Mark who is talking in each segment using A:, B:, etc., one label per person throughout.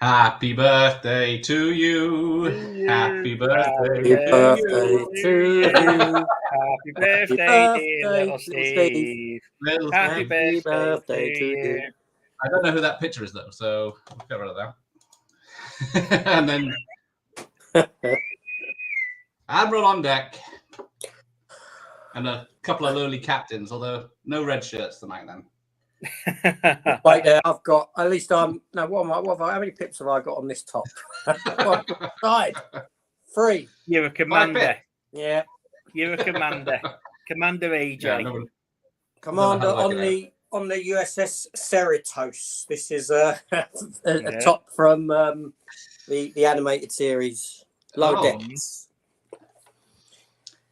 A: Happy birthday to you. Happy birthday
B: Happy
A: to
B: birthday to you.
C: Happy birthday, dear little Steve.
A: Little
C: Happy
A: Steve.
C: birthday to you.
A: I don't know who that picture is, though, so we'll get rid of that. And then Admiral on deck. And a couple of lowly captains, although no red shirts tonight then.
B: Right there, I've got at least how many pips have I got on this top? Side 3.
C: You're a commander.
B: Yeah.
C: You're a commander. Commander AJ.
A: Yeah,
B: Commander on the USS Cerritos. This is a top from the animated series. Low decks.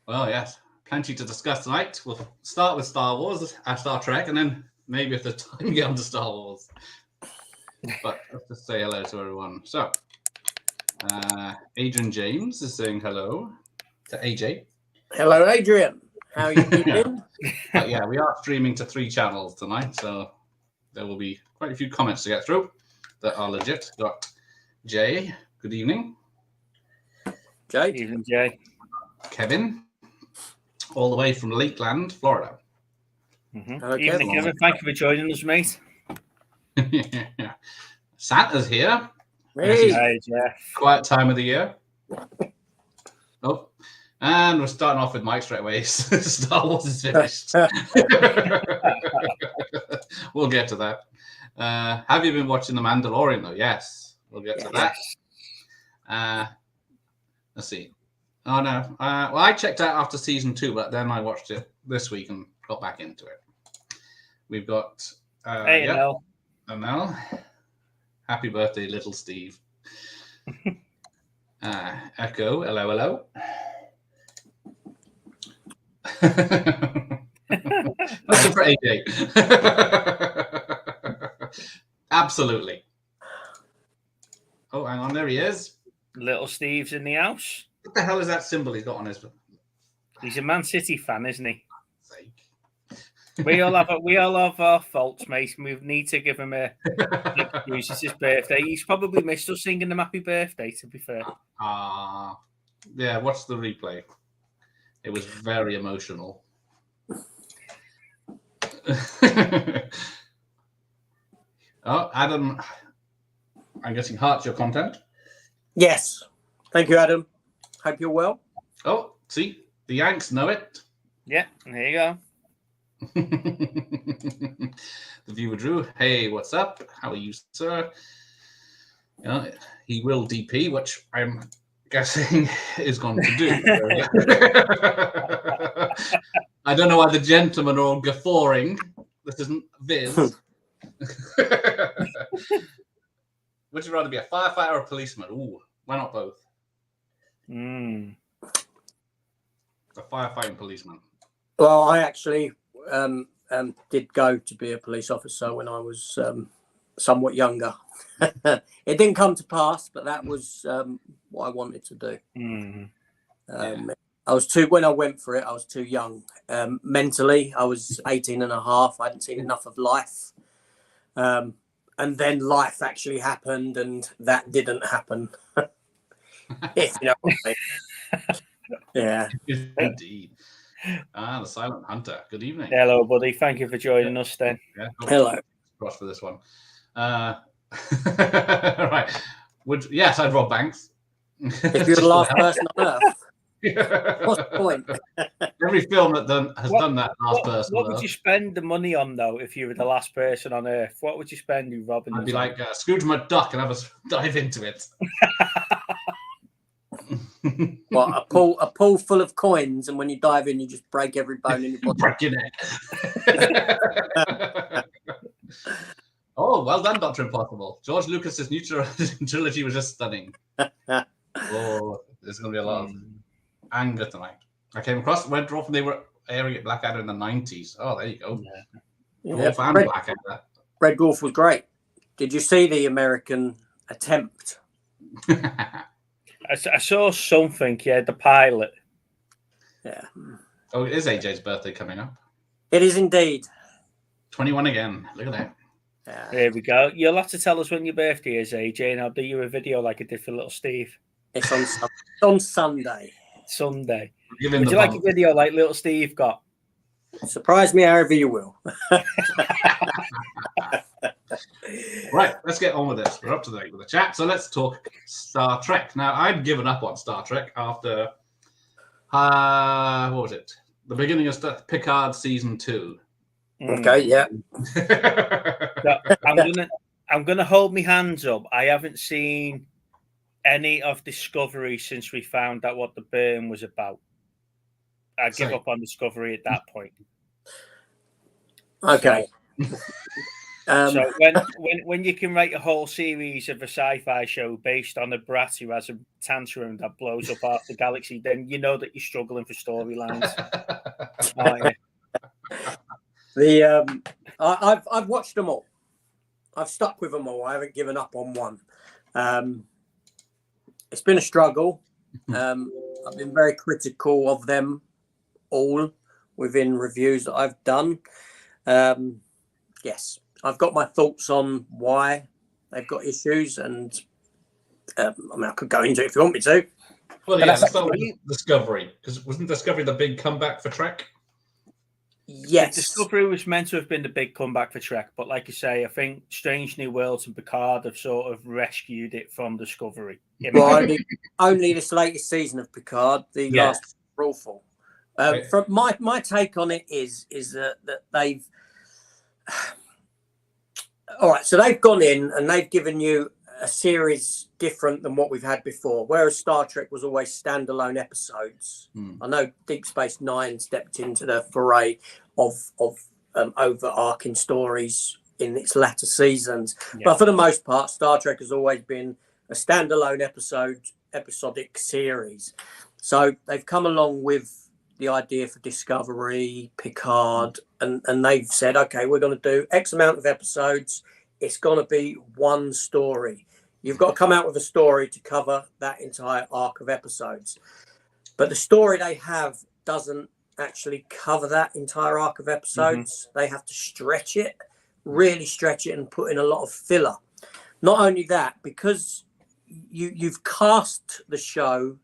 A: Well, yes, plenty to discuss tonight. We'll start with Star Wars, Star Trek, and then maybe if there's time, get on to Star Wars. But let's just say hello to everyone. So, Adrian James is saying hello to AJ.
B: Hello, Adrian. How are you doing?
A: But yeah, we are streaming to 3 channels tonight, so there will be quite a few comments to get through that are legit. Got Jay, good evening.
B: Jay.
C: Evening, Jay.
A: Kevin, all the way from Lakeland, Florida.
C: Hello, evening, Kevin. Thank you for joining us, mate.
A: Santa's here.
B: Hey.
C: Hi, Jeff.
A: Quiet time of the year. Oh, and we're starting off with Mike straight away. Star Wars is finished. We'll get to that. Have you been watching The Mandalorian, though? Yes, we'll get to that. Let's see. Oh, no. Well, I checked out after season 2, but then I watched it this week and got back into it. We've got...
C: hey, Nell.
A: Mel. Happy birthday, little Steve. Echo, hello. Looking for AJ. Absolutely. Oh, hang on, there he is.
C: Little Steve's in the house.
A: What the hell is that symbol he's got on his?
C: He's a Man City fan, isn't he?
A: Sake.
C: We all have our faults, mate. We need to give him a excuse. It's his birthday. He's probably missed us singing him happy birthday, to be fair.
A: Yeah, watch the replay. It was very emotional. Oh, Adam, I'm guessing hearts your content.
B: Yes. Thank you, Adam. Hope you're well.
A: Oh, see, the Yanks know it.
C: Yeah, there you go.
A: The viewer Drew, hey, what's up? How are you, sir? You know, he will DP, which I'm guessing is going to do. I don't know why the gentlemen are all guffawing. This isn't Viz. Would you rather be a firefighter or a policeman? Ooh, why not both? A firefighting policeman.
B: Well, I actually did go to be a police officer when I was somewhat younger. It didn't come to pass, but that was what I wanted to do. I was when I went for it, I was too young. Mentally, I was 18 and a half. I hadn't seen enough of life. And then life actually happened, and that didn't happen. If you know what I mean. Yeah.
A: Indeed. The Silent Hunter. Good evening.
C: Hello, buddy. Thank you for joining us then.
A: Yeah,
B: hello.
A: Cross for this one. Right. Yes, I'd rob banks.
B: If you're the last person on Earth, what's the point?
A: Every film that has done that last person.
C: What would you spend the money on, though, if you were the last person on Earth? What would you spend you robbing?
A: I'd be like Scrooge McDuck and have us dive into it.
B: What, a pool full of coins, and when you dive in, you just break every bone in your body.
A: Break your neck. Oh, well done, Dr. Impossible. George Lucas's new trilogy was just stunning. Oh, there's going to be a lot of anger tonight. I came across Red Dwarf and they were airing at Blackadder in the 90s. Oh, there you go.
B: Yeah.
A: Blackadder.
B: Red Dwarf was great. Did you see the American attempt?
C: I saw something, the pilot.
B: Yeah.
A: Oh, it is AJ's birthday coming up.
B: It is indeed.
A: 21 again. Look at that.
C: There we go. You'll have to tell us when your birthday is, AJ, and I'll do you a video like I did for little Steve.
B: It's on Sunday.
C: Sunday. Would you like a video like little Steve got?
B: Surprise me however you will.
A: Right, let's get on with this. We're up to date with the chat, so let's talk Star Trek. Now, I'd given up on Star Trek after what was it? The beginning of Picard season 2.
B: Okay, yeah.
C: I'm gonna hold my hands up. I haven't seen any of Discovery since we found out what the burn was about. I give up on Discovery at that point.
B: Okay.
C: So when you can write a whole series of a sci-fi show based on a brat who has a tantrum that blows up half the galaxy, then you know that you're struggling for storylines.
B: I've watched them all. I've stuck with them all. I haven't given up on one. It's been a struggle. I've been very critical of them all within reviews that I've done. Yes, I've got my thoughts on why they've got issues, and I mean, I could go into it if you want me to.
A: Well, yeah, let's start with Discovery, because wasn't Discovery the big comeback for Trek?
B: Yes.
C: Discovery was meant to have been the big comeback for Trek, but like you say, I think Strange New Worlds and Picard have sort of rescued it from Discovery.
B: Well, only this latest season of Picard, the last were awful. From my take on it is that they've all right, so they've gone in and they've given you a series different than what we've had before, whereas Star Trek was always standalone episodes. I know Deep Space Nine stepped into the foray of overarching stories in its latter seasons, but for the most part, Star Trek has always been a standalone episodic series. So they've come along with the idea for Discovery, Picard, and they've said, okay, we're going to do X amount of episodes. It's going to be one story. You've got to come out with a story to cover that entire arc of episodes. But the story they have doesn't actually cover that entire arc of episodes. They have to stretch it, really stretch it, and put in a lot of filler. Not only that, because you've cast the show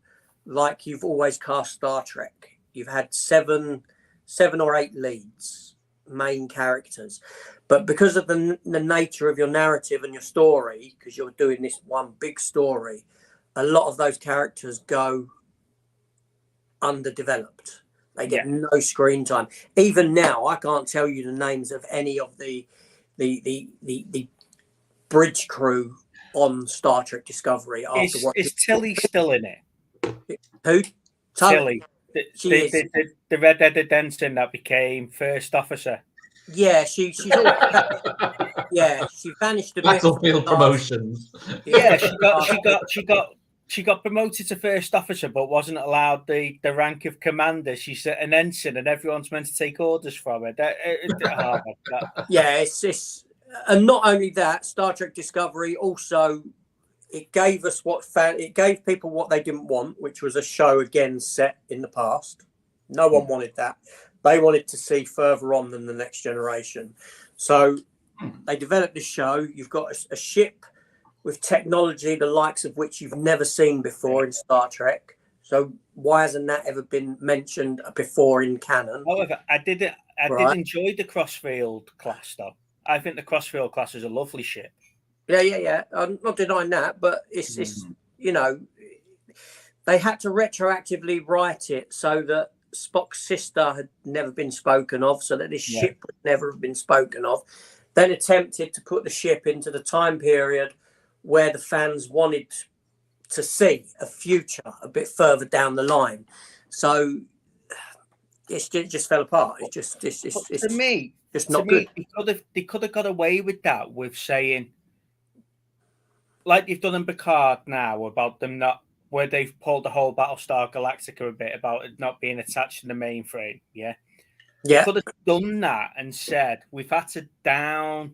B: like you've always cast Star Trek. You've had seven or eight leads, main characters. But because of the nature of your narrative and your story, because you're doing this one big story, a lot of those characters go underdeveloped. They get no screen time. Even now, I can't tell you the names of any of the bridge crew on Star Trek Discovery.
C: Is Tilly still in it?
B: Who?
C: Tilly. The red-headed ensign that became first officer.
B: Yeah, she's always, she vanished a bit.
A: Battlefield promotions.
C: Yeah, she got promoted to first officer, but wasn't allowed the rank of commander. She's an ensign, and everyone's meant to take orders from her.
B: Yeah, it's and not only that, Star Trek Discovery also. It gave us it gave people what they didn't want, which was a show again set in the past. No one wanted that. They wanted to see further on than the Next Generation. So they developed this show. You've got a ship with technology, the likes of which you've never seen before in Star Trek. So why hasn't that ever been mentioned before in canon?
C: However, I did enjoy the Crossfield class, though. I think the Crossfield class is a lovely ship.
B: Yeah. I'm not denying that, but it's you know, they had to retroactively write it so that Spock's sister had never been spoken of, so that this ship would never have been spoken of. Then attempted to put the ship into the time period where the fans wanted to see a future a bit further down the line. So it just fell apart. It's
C: to me,
B: just not good.
C: They could have got away with that with saying, like you've done in Picard now, about them not, where they've pulled the whole Battlestar Galactica a bit about it not being attached to the mainframe. Yeah. Could have done that and said, we've had to downgrade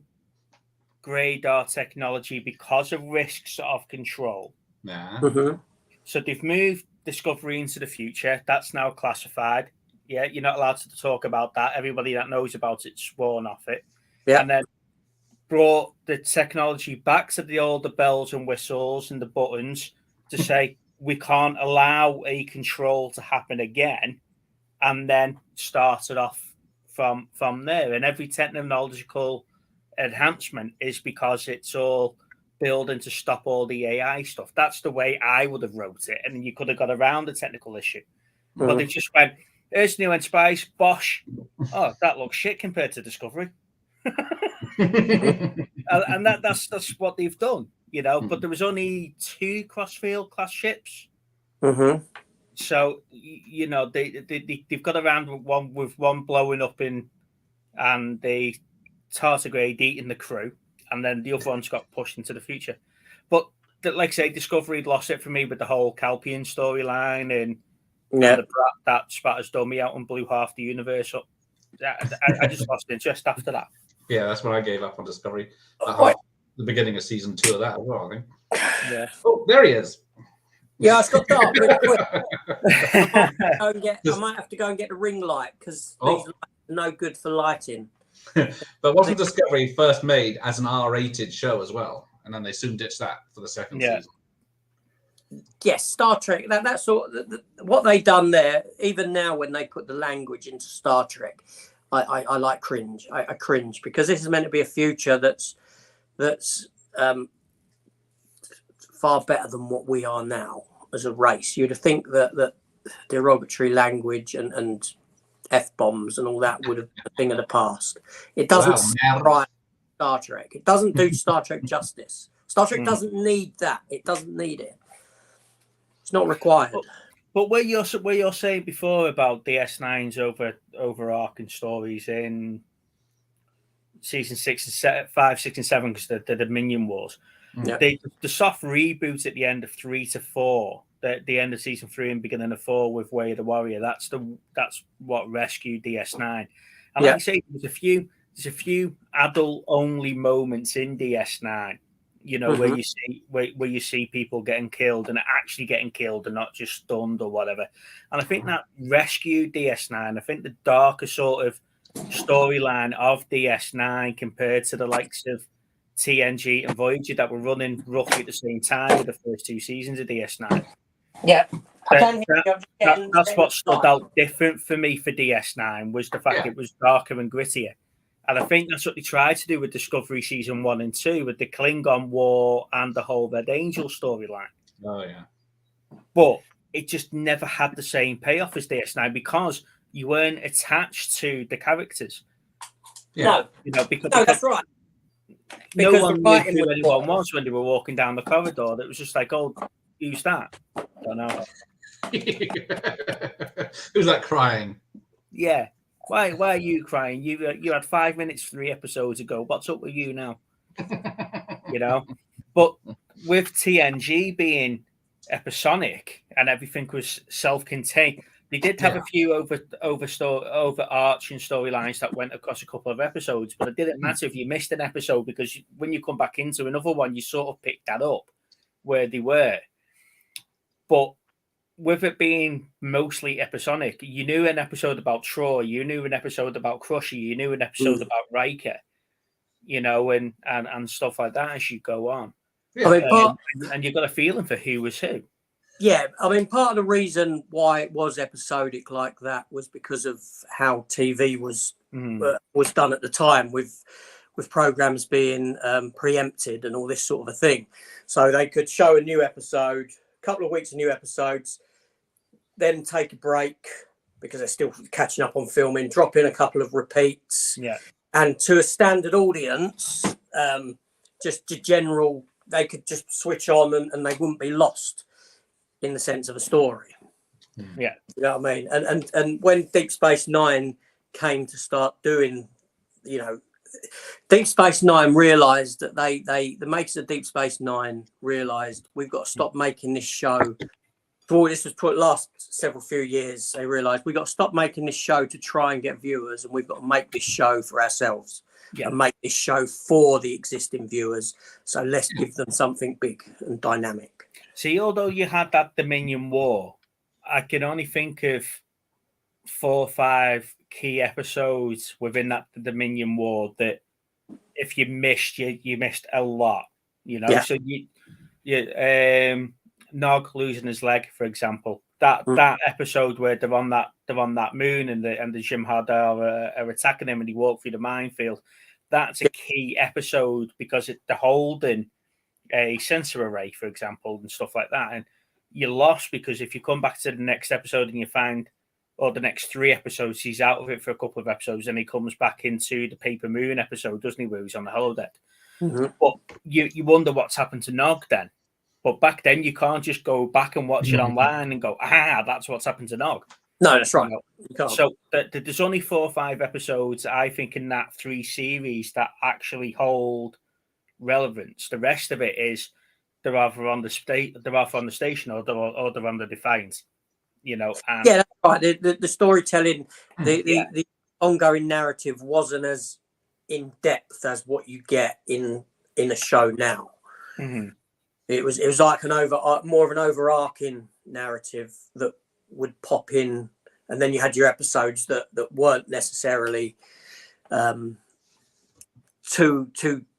C: our technology because of risks of control.
A: Yeah.
C: So they've moved Discovery into the future. That's now classified. Yeah, you're not allowed to talk about that. Everybody that knows about it's sworn off it.
B: Yeah.
C: And then brought the technology back to the older bells and whistles and the buttons to say we can't allow a control to happen again, and then started off from there. And every technological enhancement is because it's all building to stop all the AI stuff. That's the way I would have wrote it, and you could have got around the technical issue. But they just went, "Here's new Enterprise, bosh. Oh, that looks shit compared to Discovery." And that's what they've done, you know. But there was only 2 crossfield class ships, so you know they've got around with one blowing up and the tardigrade eating the crew, and then the other one's got pushed into the future. But like I say, Discovery lost it for me with the whole Calpian storyline and the brat that spat his dummy out and blew half the universe up. I just lost interest after that.
A: Yeah, that's when I gave up on Discovery. The beginning of season 2 of that as well, I think.
C: Yeah.
A: Oh, there he is.
B: Yeah, it's got dark really quick. I might have to go and get the ring light because these lights are no good for lighting.
A: But wasn't Discovery first made as an R-rated show as well? And then they soon ditched that for the second season.
B: Yes, Star Trek. That's what they done there. Even now, when they put the language into Star Trek, I like cringe. I cringe because this is meant to be a future that's far better than what we are now as a race. You'd think that derogatory language and F-bombs and all that would have been a thing of the past. It doesn't write Star Trek. It doesn't do Star Trek justice. Star Trek doesn't need that. It doesn't need it. It's not required.
C: But where you're saying before about DS9's overarching stories in season 5, 6, and 7, because the Dominion Wars, the soft reboot at the end of 3 to 4, the end of season 3 and beginning of 4 with Way of the Warrior. That's what rescued DS9. And like I say, there's a few adult only moments in DS9. You know, where you see people getting killed and actually getting killed and not just stunned or whatever. And I think that rescued DS9. I think the darker sort of storyline of DS9 compared to the likes of TNG and Voyager that were running roughly at the same time with the first 2 seasons of DS9.
B: Yeah.
C: That's what stood out different for me for DS9 was the fact it was darker and grittier. And I think that's what they tried to do with Discovery season 1 and 2 with the Klingon War and the whole Red Angel storyline.
A: Oh, yeah.
C: But it just never had the same payoff as DS9 because you weren't attached to the characters.
A: Yeah.
B: No,
C: you know, because
B: that's right.
C: No
B: Because
C: one knew who anyone was when they were walking down the corridor. It was just like, oh, who's that? I don't know.
A: Who's that crying?
C: Yeah. Why are you crying? You had 5 minutes 3 episodes ago. What's up with you now? You know? But with TNG being episodic and everything was self-contained, they did have a few overarching storylines that went across a couple of episodes, but it didn't matter if you missed an episode because when you come back into another one, you sort of picked that up where they were. But with it being mostly episodic, you knew an episode about Troy, you knew an episode about Crusher, you knew an episode about Riker, you know, and stuff like that as you go on.
B: Yeah. I mean,
C: and you've got a feeling for who was who.
B: Yeah, I mean, part of the reason why it was episodic like that was because of how TV was done at the time, with programs being preempted and all this sort of a thing. So they could show a new episode, a couple of weeks of new episodes, then take a break because they're still catching up on filming, drop in a couple of repeats.
C: Yeah.
B: And to a standard audience, just general, they could just switch on and they wouldn't be lost in the sense of a story.
C: Yeah.
B: You know what I mean? And when Deep Space Nine came to start doing, you know, Deep Space Nine realised that the makers of Deep Space Nine realised we've got to stop making this show. For this was put last few years, they realised we've got to stop making this show to try and get viewers, and we've got to make this show for ourselves and make this show for the existing viewers. So let's give them something big and dynamic.
C: See, although you had that Dominion War, I can only think of 4 or 5 key episodes within that Dominion War that if you missed, you missed a lot. You know, so Nog losing his leg, for example. That episode where they're on that moon and the Jim'Had are attacking him and he walked through the minefield. That's a key episode because they're holding a sensor array, for example, and stuff like that. And you're lost because if you come back to the next episode and you find, or the next 3 episodes, he's out of it for a couple of episodes and he comes back into the Paper Moon episode, doesn't he, where he's on the holodeck. But you wonder what's happened to Nog then. But back then, you can't just go back and watch it online and go, that's what's happened to Nog.
B: No, that's right.
C: You know? So there's only 4 or 5 episodes, I think, in that 3 series that actually hold relevance. The rest of it is they're either on the station or they're on the Defiance. You know, and
B: that's right. The storytelling, the ongoing narrative wasn't as in depth as what you get in a show now. It was like more of an overarching narrative that would pop in, and then you had your episodes that weren't necessarily too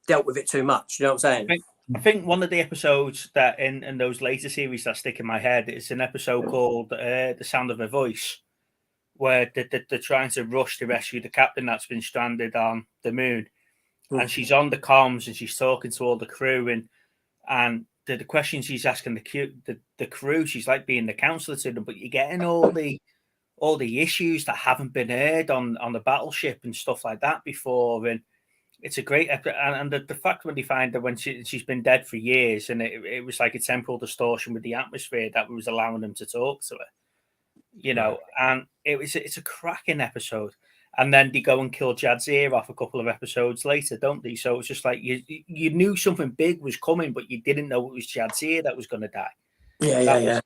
B: dealt with it too much. You know what I'm saying?
C: I think one of the episodes that in those later series that stick in my head is an episode called "The Sound of Her Voice," where they're trying to rush to rescue the captain that's been stranded on the moon, and she's on the comms and she's talking to all the crew and the questions she's asking the crew, she's like being the counselor to them, but you're getting all the issues that haven't been aired on the battleship and stuff like that before. And it's a great and the fact when they find her when she's been dead for years, and it was like a temporal distortion with the atmosphere that was allowing them to talk to her, you know. And it's a cracking episode. And then they go and kill Jadzia off a couple of episodes later, don't they? So it's just like you knew something big was coming, but you didn't know it was Jadzia that was going to die.
B: Yeah.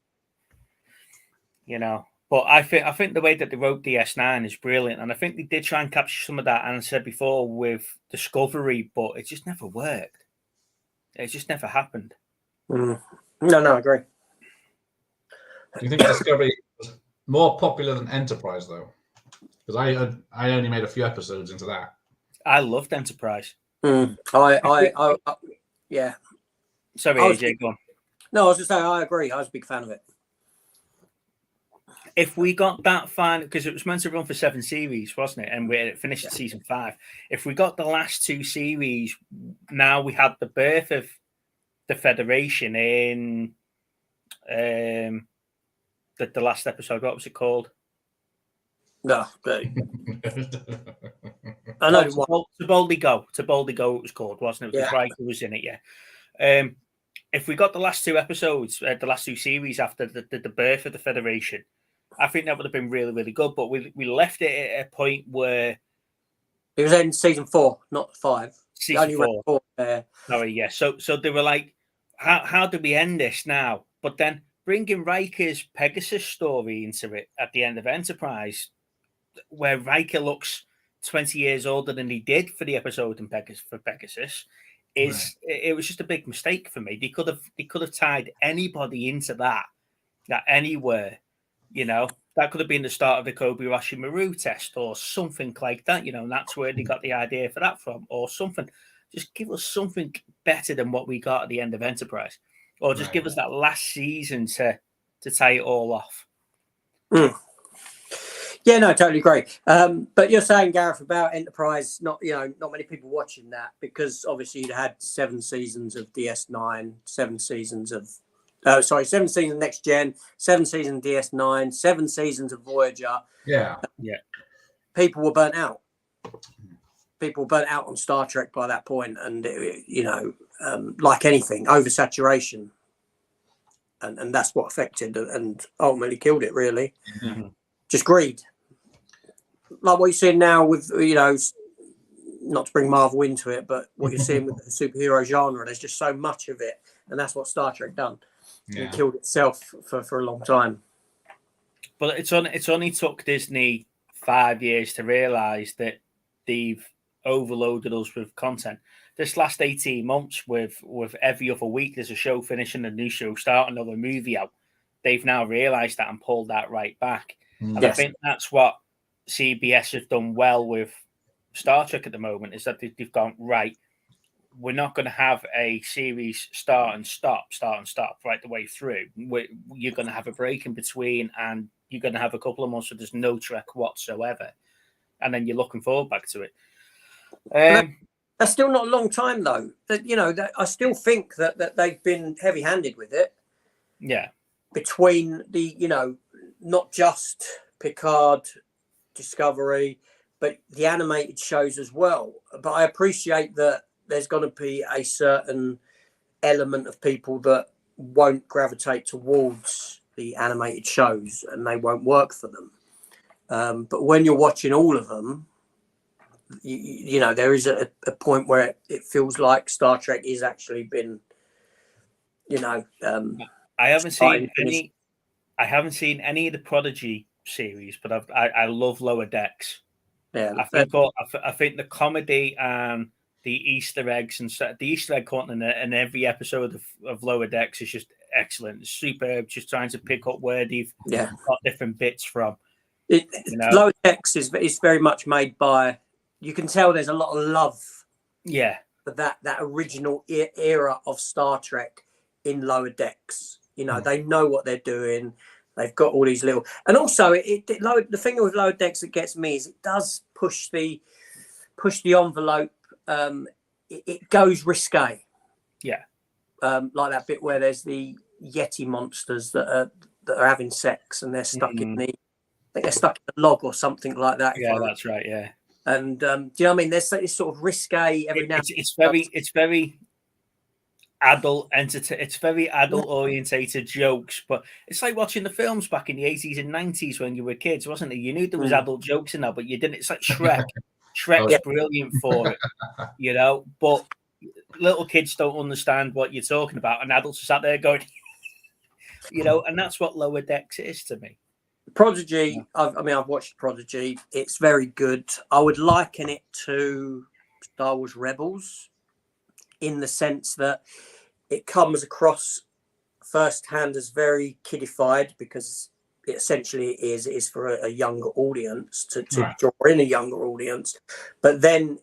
C: You know, but I think the way that they wrote DS9 is brilliant, and I think they did try and capture some of that. And I said before with Discovery, but it just never worked. It just never happened.
B: No, I agree.
A: Do you think Discovery was more popular than Enterprise though? Because I only made a few episodes into that.
C: I loved Enterprise.
B: Yeah.
C: Sorry, AJ, go on.
B: No, I was just saying I agree. I was a big fan of it.
C: If we got that fine, because it was meant to run for 7 series, wasn't it? And we finished at season 5. If we got the last 2 series, now we had the birth of the Federation in the last episode. What was it called?
B: No, but I know
C: To Boldly Go. To Boldly Go, it was called, wasn't it? Riker was in it, yeah. If we got the last 2 episodes, the last 2 series after the birth of the Federation, I think that would have been really, really good. But we left it at a point where
B: it was in season 4, not 5.
C: Season 4. Sorry, yeah. So they were like, how do we end this now? But then bringing Riker's Pegasus story into it at the end of Enterprise, where Riker looks 20 years older than he did for the episode in Pegasus, it was just a big mistake for me. They could have tied anybody into that anywhere, you know. That could have been the start of the Kobayashi Maru test or something like that, you know, and that's where they got the idea for that from, or something. Just give us something better than what we got at the end of Enterprise, or just give us that last season to tie it all off.
B: Yeah, no, totally agree. But you're saying, Gareth, about Enterprise, not many people watching that, because obviously you'd had 7 seasons of DS9, 7 seasons of 7 seasons of Next Gen, 7 seasons of DS9, 7 seasons of Voyager.
A: Yeah.
B: People were burnt out. People were burnt out on Star Trek by that point, and like anything, oversaturation, and that's what affected and ultimately killed it. Really, just greed. Like what you're seeing now with, not to bring Marvel into it, but what you're seeing with the superhero genre, there's just so much of it, and that's what Star Trek done. It killed itself for a long time.
C: But it's only took Disney 5 years to realise that they've overloaded us with content. This last 18 months, with every other week there's a show finishing, a new show starting, another movie out, they've now realised that and pulled that right back. And I think that's what CBS have done well with Star Trek at the moment is that they've gone, right, we're not going to have a series start and stop right the way through. You're going to have a break in between, and you're going to have a couple of months where there's no Trek whatsoever. And then you're looking forward back to it.
B: That's still not a long time, though. I still think that they've been heavy-handed with it.
C: Yeah.
B: Between not just Picard, Discovery, but the animated shows as well. But I appreciate that there's going to be a certain element of people that won't gravitate towards the animated shows and they won't work for them. But when you're watching all of them, there is a point where it feels like Star Trek is actually been,
C: I haven't seen any. I haven't seen any of the Prodigy series, but I love Lower Decks.
B: Yeah,
C: I think the comedy and the Easter eggs and the Easter egg hunting in every episode of Lower Decks is just excellent. It's superb. Just trying to pick up where they've got different bits from.
B: Lower Decks is very much made by. You can tell there's a lot of love.
C: Yeah.
B: For that original era of Star Trek in Lower Decks. They know what they're doing. They've got all these little, and also the thing with Lower Decks that gets me is it does push the envelope. It goes risque.
C: Yeah.
B: Like that bit where there's the Yeti monsters that are having sex and they're stuck in I think they're stuck in a log or something like that.
C: Yeah, that's right. Yeah.
B: And do you know what I mean? There's this sort of risque every now.
C: It's very adult it's very adult orientated jokes, but it's like watching the films back in the 80s and 90s when you were kids, wasn't it? You knew there was adult jokes in that, but you didn't. It's like Shrek. Shrek's brilliant for it, but little kids don't understand what you're talking about, and adults are sat there going, and that's what Lower Decks is to me.
B: Prodigy, I've watched Prodigy. It's very good. I would liken it to Star Wars Rebels in the sense that it comes across firsthand as very kiddified because it essentially is for a younger audience to draw in a younger audience. But then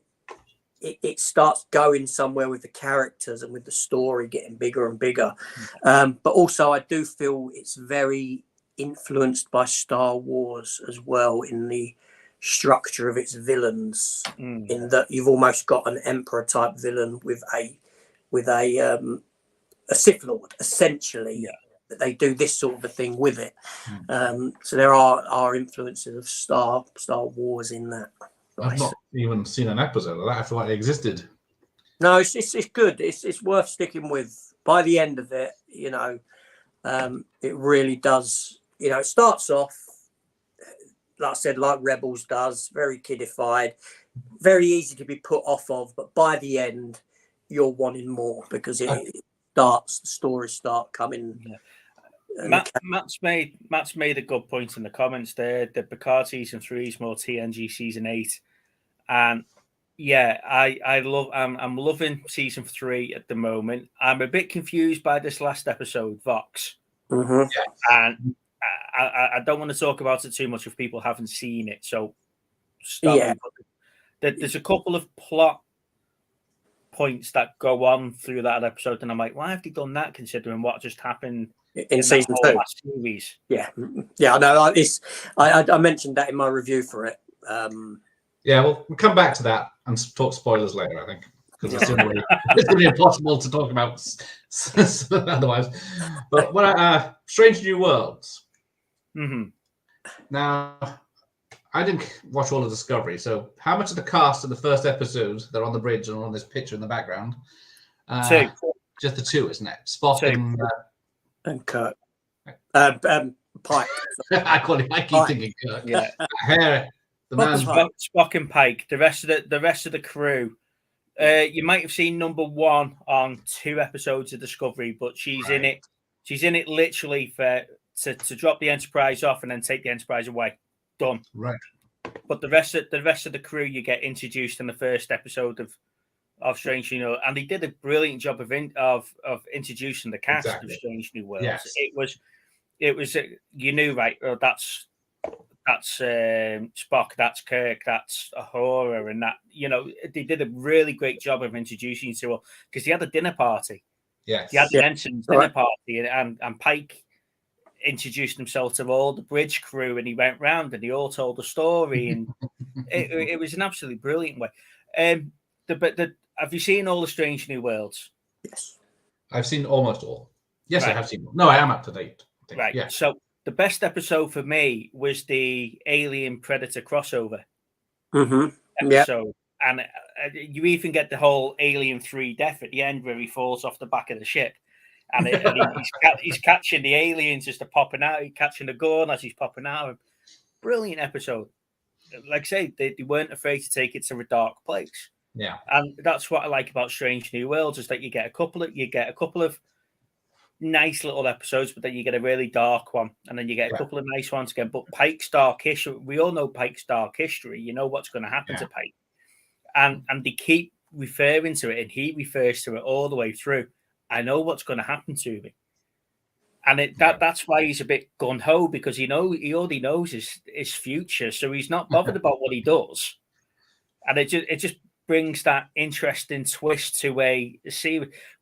B: it starts going somewhere with the characters and with the story getting bigger and bigger. But also I do feel it's very influenced by Star Wars as well in the structure of its villains, in that you've almost got an emperor type villain with a Sith Lord essentially. That they do this sort of a thing with it. So there are influences of Star Wars in that.
A: I've not even seen an episode of that. I feel like it existed.
B: No, it's good. It's worth sticking with. By the end of it, it really does. It starts off, like I said, like Rebels does, very kiddified, very easy to be put off of. But by the end, you're wanting more because the stories start coming.
C: Yeah. Matt's made a good point in the comments there. The Picard season 3 is more TNG season 8, and I'm loving season 3 at the moment. I'm a bit confused by this last episode, Vox, and I don't want to talk about it too much if people haven't seen it. So there's a couple of plot points that go on through that episode, and I'm like, why have they done that? Considering what just happened
B: in season 2
C: last series.
B: I know. I mentioned that in my review for it.
A: We'll come back to that and talk spoilers later, I think, because it's going to be impossible to talk about otherwise. But what Strange New Worlds. Now, I didn't watch all of Discovery, so how much of the cast of the first episode they're on the bridge and on this picture in the background?
C: 2.
A: Just the 2, isn't it? Spock
C: 2.
B: And Kirk. Pike.
A: I keep thinking Kirk.
C: Yeah.
A: Hair.
C: Spock and Pike. The rest of the crew. You might have seen number 1 on 2 episodes of Discovery, but she's in it. She's in it literally to drop the Enterprise off and then take the Enterprise away. Done.
A: Right.
C: But the rest of the crew you get introduced in the first episode of Strange New Worlds, and they did a brilliant job of introducing the cast of Strange New Worlds.
A: Yes.
C: It was you knew, right? That's that's Spock, that's Kirk, that's Uhura, and that, you know, they did a really great job of introducing you to her because they had a dinner party.
A: Yes.
C: They had the mentioned dinner party, and Pike introduced himself to all the bridge crew, and he went round and they all told a story, and it was an absolutely brilliant way. Have you seen all the Strange New Worlds?
B: Yes.
A: I've seen almost all. Yes,
C: Right.
A: I have seen. No, I am up to date.
C: Right.
A: Yeah.
C: So the best episode for me was the Alien Predator crossover episode. And you even get the whole Alien 3 death at the end where he falls off the back of the ship. And he's catching the aliens as they're popping out. He's catching the gun as he's popping out. Brilliant episode. Like I say, they weren't afraid to take it to a dark place.
A: Yeah.
C: And that's what I like about Strange New Worlds is that you get a couple of nice little episodes, but then you get a really dark one, and then you get a couple of nice ones again. But Pike's dark history, we all know Pike's dark history. You know what's going to happen to Pike, and they keep referring to it, and he refers to it all the way through. I know what's going to happen to me, and that's why he's a bit gun ho, because he already knows his future, so he's not bothered about what he does, and it just brings that interesting twist to where you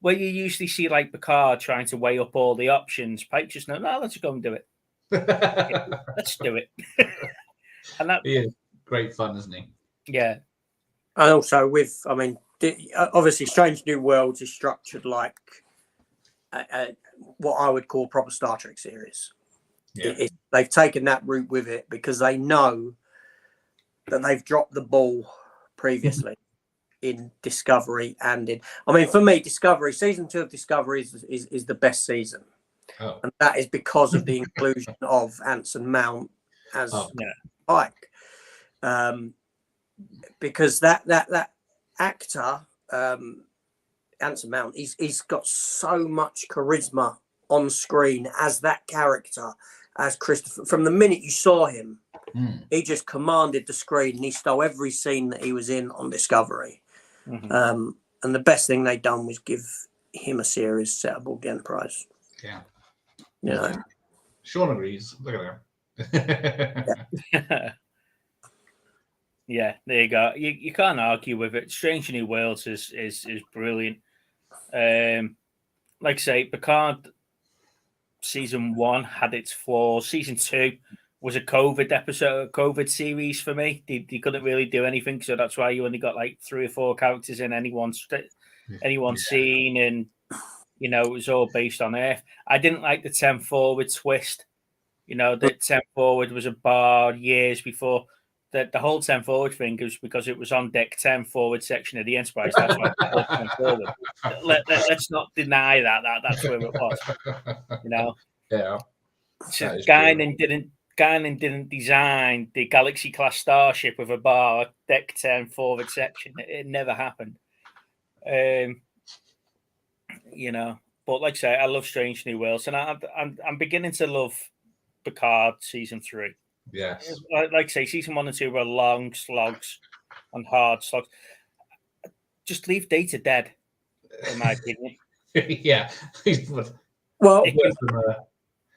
C: usually see like Picard trying to weigh up all the options. Pike just no, let's go and do it. Let's do it. And that
A: he is great fun, isn't he?
C: Yeah.
B: And also obviously Strange New Worlds is structured like what I would call a proper Star Trek series.
A: Yeah.
B: They've taken that route with it because they know that they've dropped the ball previously in Discovery and for me, Discovery, season 2 of Discovery is the best season.
A: Oh.
B: And that is because of the inclusion of Anson Mount as Pike. Because that actor, Anson Mount, he's got so much charisma on screen as that character, as Christopher. From the minute you saw him, he just commanded the screen, and he stole every scene that he was in on Discovery. And the best thing they done was give him a series set aboard the Enterprise.
A: Yeah.
B: You know.
A: Sean agrees. Look at him.
C: Yeah, there you go. You can't argue with it. Strange New Worlds is brilliant. Like I say, Picard season 1 had its flaws. Season 2 was a COVID series for me. They couldn't really do anything, so that's why you only got like 3 or 4 characters in any one scene, and you know, it was all based on Earth. I didn't like the 10 forward twist. You know, the 10 forward was a bar years before. The whole 10 forward thing was because it was on deck 10 forward section of the Enterprise. That's why it's called 10 forward. Let's not deny that's where it was. You know, so Guinan didn't design the Galaxy class starship with a bar deck 10 forward section. It never happened. You know, but like I say, I love Strange New Worlds, and I'm beginning to love Picard season 3.
A: Yes.
C: Like I say, season 1 and 2 were long slogs and hard slogs. Just leave Data dead, in my opinion.
A: Yeah.
B: Well,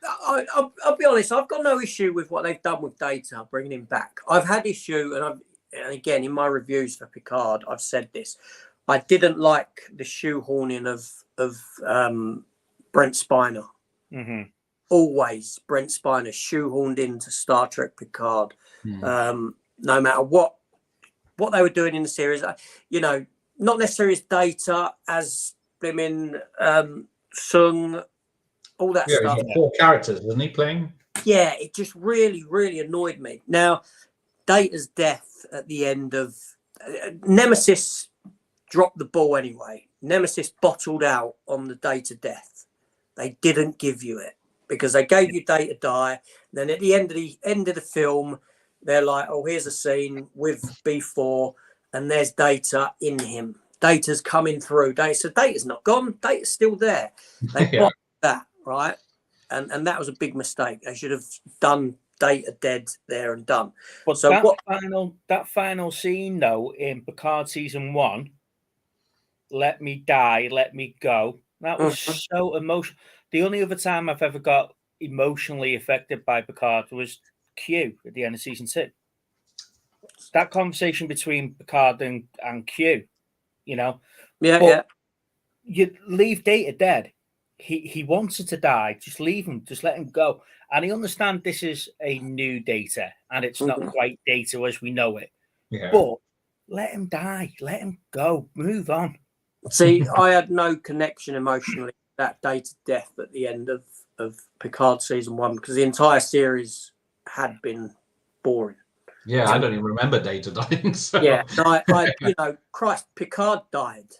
B: I'll be honest. I've got no issue with what they've done with Data, bringing him back. I've had issue, and again in my reviews for Picard, I've said this. I didn't like the shoehorning of Brent Spiner. Always Brent Spiner shoehorned into Star Trek Picard. No matter what they were doing in the series, you know, not necessarily as Data, as them in Sung, all that stuff.
A: He's got 4 characters, wasn't he playing?
B: Yeah, it just really, really annoyed me. Now, Data's death at the end of Nemesis dropped the ball anyway. Nemesis bottled out on the Data death. They didn't give you it because they gave you Data die. Then at the end of the film, they're like, "Oh, here's a scene with B4, and there's Data in him. Data's coming through. So Data's not gone. Data's still there." They bottled that, right? And that was a big mistake. They should have done Data dead there and done.
C: But so that final scene though in Picard season 1, "Let me die, let me go." That was so emotional. The only other time I've ever got emotionally affected by Picard was Q at the end of season 2. That conversation between Picard and Q, you know.
B: Yeah.
C: You leave Data dead. He wanted to die. Just leave him. Just let him go. And I understand this is a new Data, and it's not quite Data as we know it.
A: Yeah.
C: But let him die. Let him go. Move on.
B: See, I had no connection emotionally with that Data death at the end of Picard season 1 because the entire series had been boring.
A: Yeah, I don't even remember Data dying. So.
B: Yeah, I Christ, Picard died.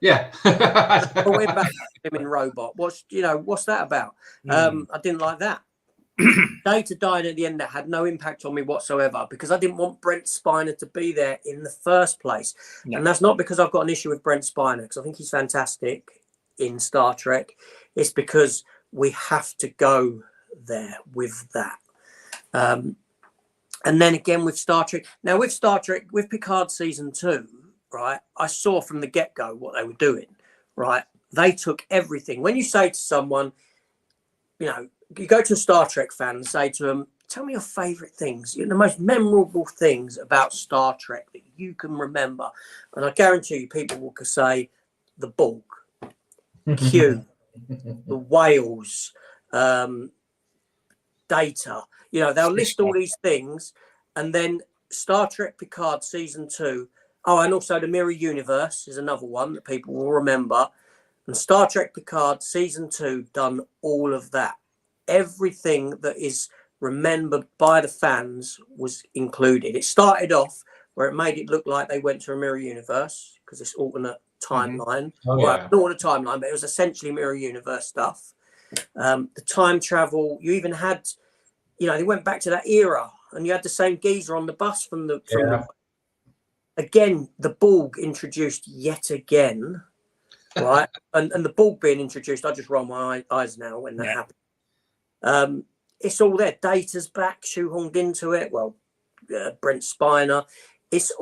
A: Yeah.
B: I went back to him in Robot. What's that about? I didn't like that. Data died at the end. That had no impact on me whatsoever because I didn't want Brent Spiner to be there in the first place. No. And that's not because I've got an issue with Brent Spiner because I think he's fantastic in Star Trek. It's because we have to go there with that. And then again with Star Trek. Now with Star Trek, with Picard season 2, right, I saw from the get-go what they were doing, right? They took everything. When you say to someone, you go to a Star Trek fan and say to them, tell me your favourite things, the most memorable things about Star Trek that you can remember. And I guarantee you people will say the Borg, Q, the whales, Data. They'll list all these things, and then Star Trek Picard season 2. Oh, and also the Mirror Universe is another one that people will remember. And Star Trek Picard season 2 done all of that. Everything that is remembered by the fans was included. It started off where it made it look like they went to a Mirror Universe because it's alternate timeline. Not alternate timeline, but it was essentially Mirror Universe stuff. The time travel, you even had, they went back to that era and you had the same geezer on the bus from the again, the Borg introduced yet again, right? and the Borg being introduced, I just roll my eyes now when that happened. It's all there. Data's back, shoehorned into it. Well, Brent Spiner. It's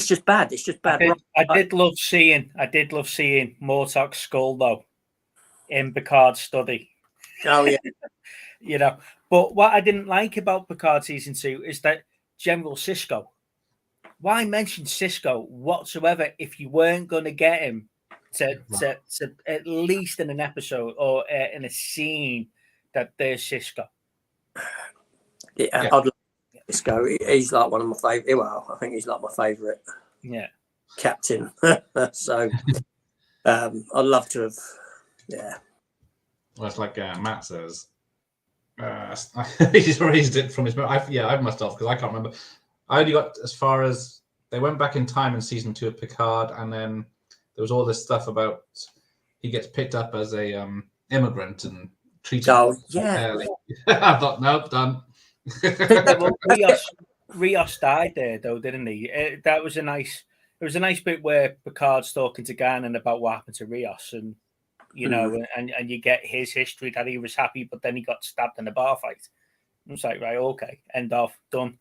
B: just bad. It's just bad.
C: I did love seeing Mortok's skull though in Picard's study.
B: Oh yeah.
C: But what I didn't like about Picard season 2 is that General Sisko. Why mention Sisko whatsoever if you weren't going to get him to at least in an episode or in a scene that there's Sisko?
B: Yeah. I'd love Sisko. He's like one of my favorite. Well, I think he's like my favorite.
C: Yeah.
B: Captain. So I'd love to have. Yeah.
A: Well, it's like Matt says. He's erased it from his memory. I must have because I can't remember. I only got as far as they went back in time in season 2 of Picard, and then there was all this stuff about he gets picked up as a immigrant and treated fairly. I thought, nope, done.
C: Rios died there though, didn't he? That was a nice. It was a nice bit where Picard's talking to Garnon about what happened to Rios, and and you get his history that he was happy, but then he got stabbed in a bar fight. It's like, right, okay, end of, done.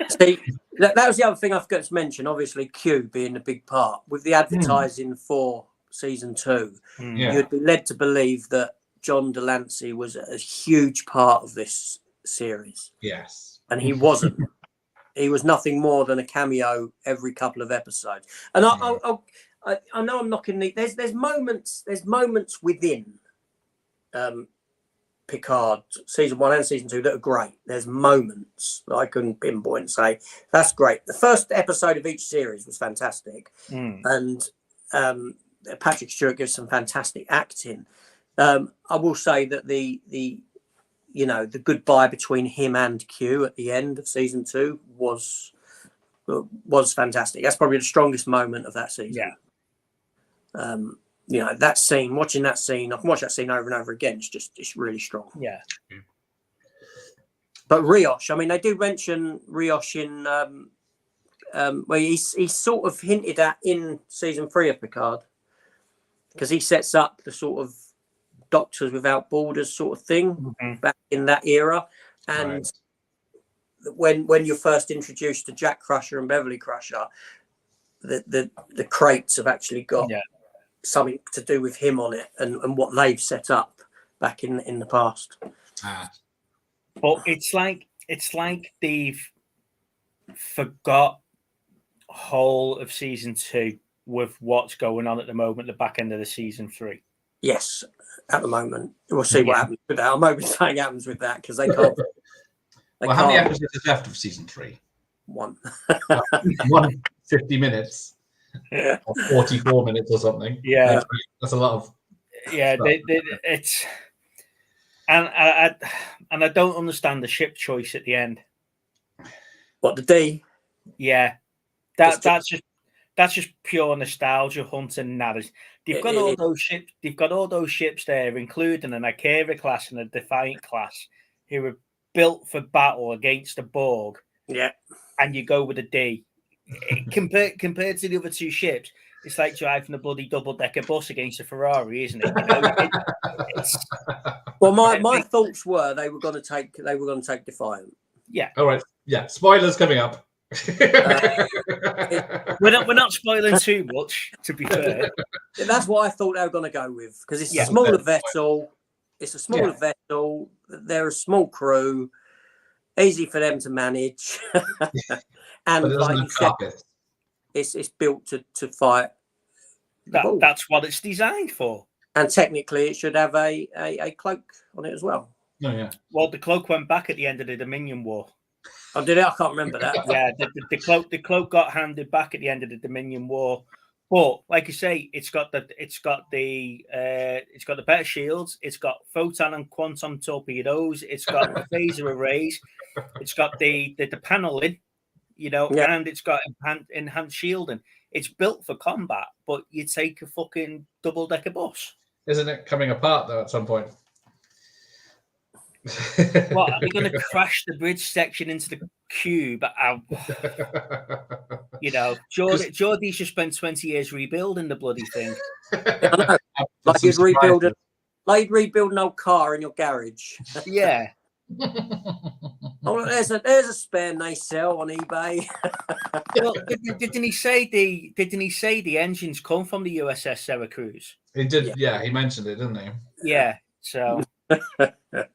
B: See, that was the other thing I forgot to mention. Obviously, Q being a big part with the advertising for season 2. You'd be led to believe that John Delancey was a huge part of this series.
A: Yes,
B: and he wasn't. He was nothing more than a cameo every couple of episodes. And I know I'm knocking the. There's moments within Picard season 1 and season 2 that are great. There's moments that I couldn't pinpoint and say that's great. The first episode of each series was fantastic, and Patrick Stewart gives some fantastic acting. I will say that the goodbye between him and Q at the end of season 2 was fantastic. That's probably the strongest moment of that season. That scene, watching that scene, I can watch that scene over and over again. It's really strong.
C: Yeah.
B: But Rios, I mean, they do mention Rios in where he's sort of hinted at in season 3 of Picard, because he sets up the sort of Doctors Without Borders sort of thing back in that era. And when you're first introduced to Jack Crusher and Beverly Crusher, the crates have actually got something to do with him on it and what they've set up back in the past.
C: But it's like they've forgot whole of season 2 with what's going on at the moment, the back end of the season 3.
B: Yes, at the moment. We'll see what happens with that. I'm hoping something happens with that because they can't.
A: How many episodes is left of season 3?
B: One.
A: 50 minutes.
B: Yeah.
A: Or 44 minutes or something.
C: Yeah.
A: That's a lot of.
C: Yeah, it's. And I don't understand the ship choice at the end.
B: What, the D?
C: Yeah, that's just pure nostalgia hunting. They've got all those ships. They've got all those ships there, including an Akira class and a Defiant class, who were built for battle against the Borg.
B: Yeah,
C: and you go with a D. Compared to the other two ships, it's like driving a bloody double-decker bus against a Ferrari, isn't it? You know,
B: well, my thoughts were they were going to take Defiant.
C: Yeah.
A: All right. Yeah. Spoilers coming up.
C: We're not spoiling too much, to be fair.
B: That's what I thought they were going to go with because it's a smaller vessel. It's a smaller vessel. They're a small crew, easy for them to manage, and like you said, it's built to fight.
C: That's what it's designed for.
B: And technically, it should have a cloak on it as well.
A: Oh, yeah.
C: Well, the cloak went back at the end of the Dominion War.
B: Oh, did it? I can't remember that.
C: Yeah, the cloak got handed back at the end of the Dominion War. But like you say, it's got the better shields. It's got photon and quantum torpedoes. It's got the phaser arrays. It's got the paneling, you know, and it's got enhanced shielding. It's built for combat, but you take a fucking double-decker bus.
A: Isn't it coming apart though at some point?
C: What, are they going to crash the bridge section into the cube? You know, Geordie's just spent 20 years rebuilding the bloody thing.
B: Like you'd rebuild an old car in your garage.
C: Yeah.
B: Oh, there's a spare nacelle on eBay.
C: Well, didn't he say the engines come from the USS Syracuse?
A: He did, yeah. He mentioned it, didn't he?
C: Yeah. So,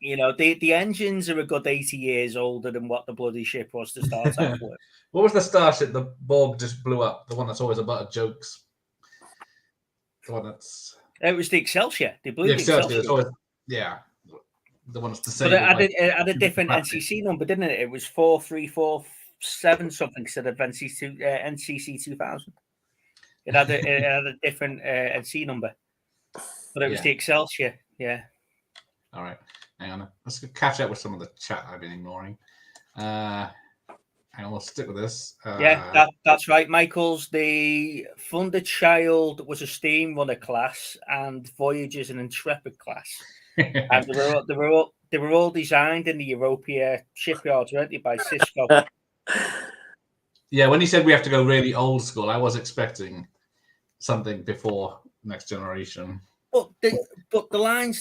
C: you know, the engines are a good 80 years older than what the bloody ship was to start off with.
A: What was the starship the Borg just blew up? The one that's always a butt of jokes. The one that's.
C: It was the Excelsior. They blew the Excelsior.
A: Always, yeah. The one that's the same.
C: But it had a different NCC number, didn't it? It was 4347 something instead of NCC 2000. It had a different NC number, but it was the Excelsior. Yeah.
A: All right, hang on. Let's catch up with some of the chat I've been ignoring. Hang on, we'll stick with this.
C: That's right. Michael's the Thunderchild was a steam runner class, and Voyager's an Intrepid class. And they were all designed in the Europea shipyards, weren't they, by Cisco?
A: Yeah, when he said we have to go really old school, I was expecting something before Next Generation.
C: But the line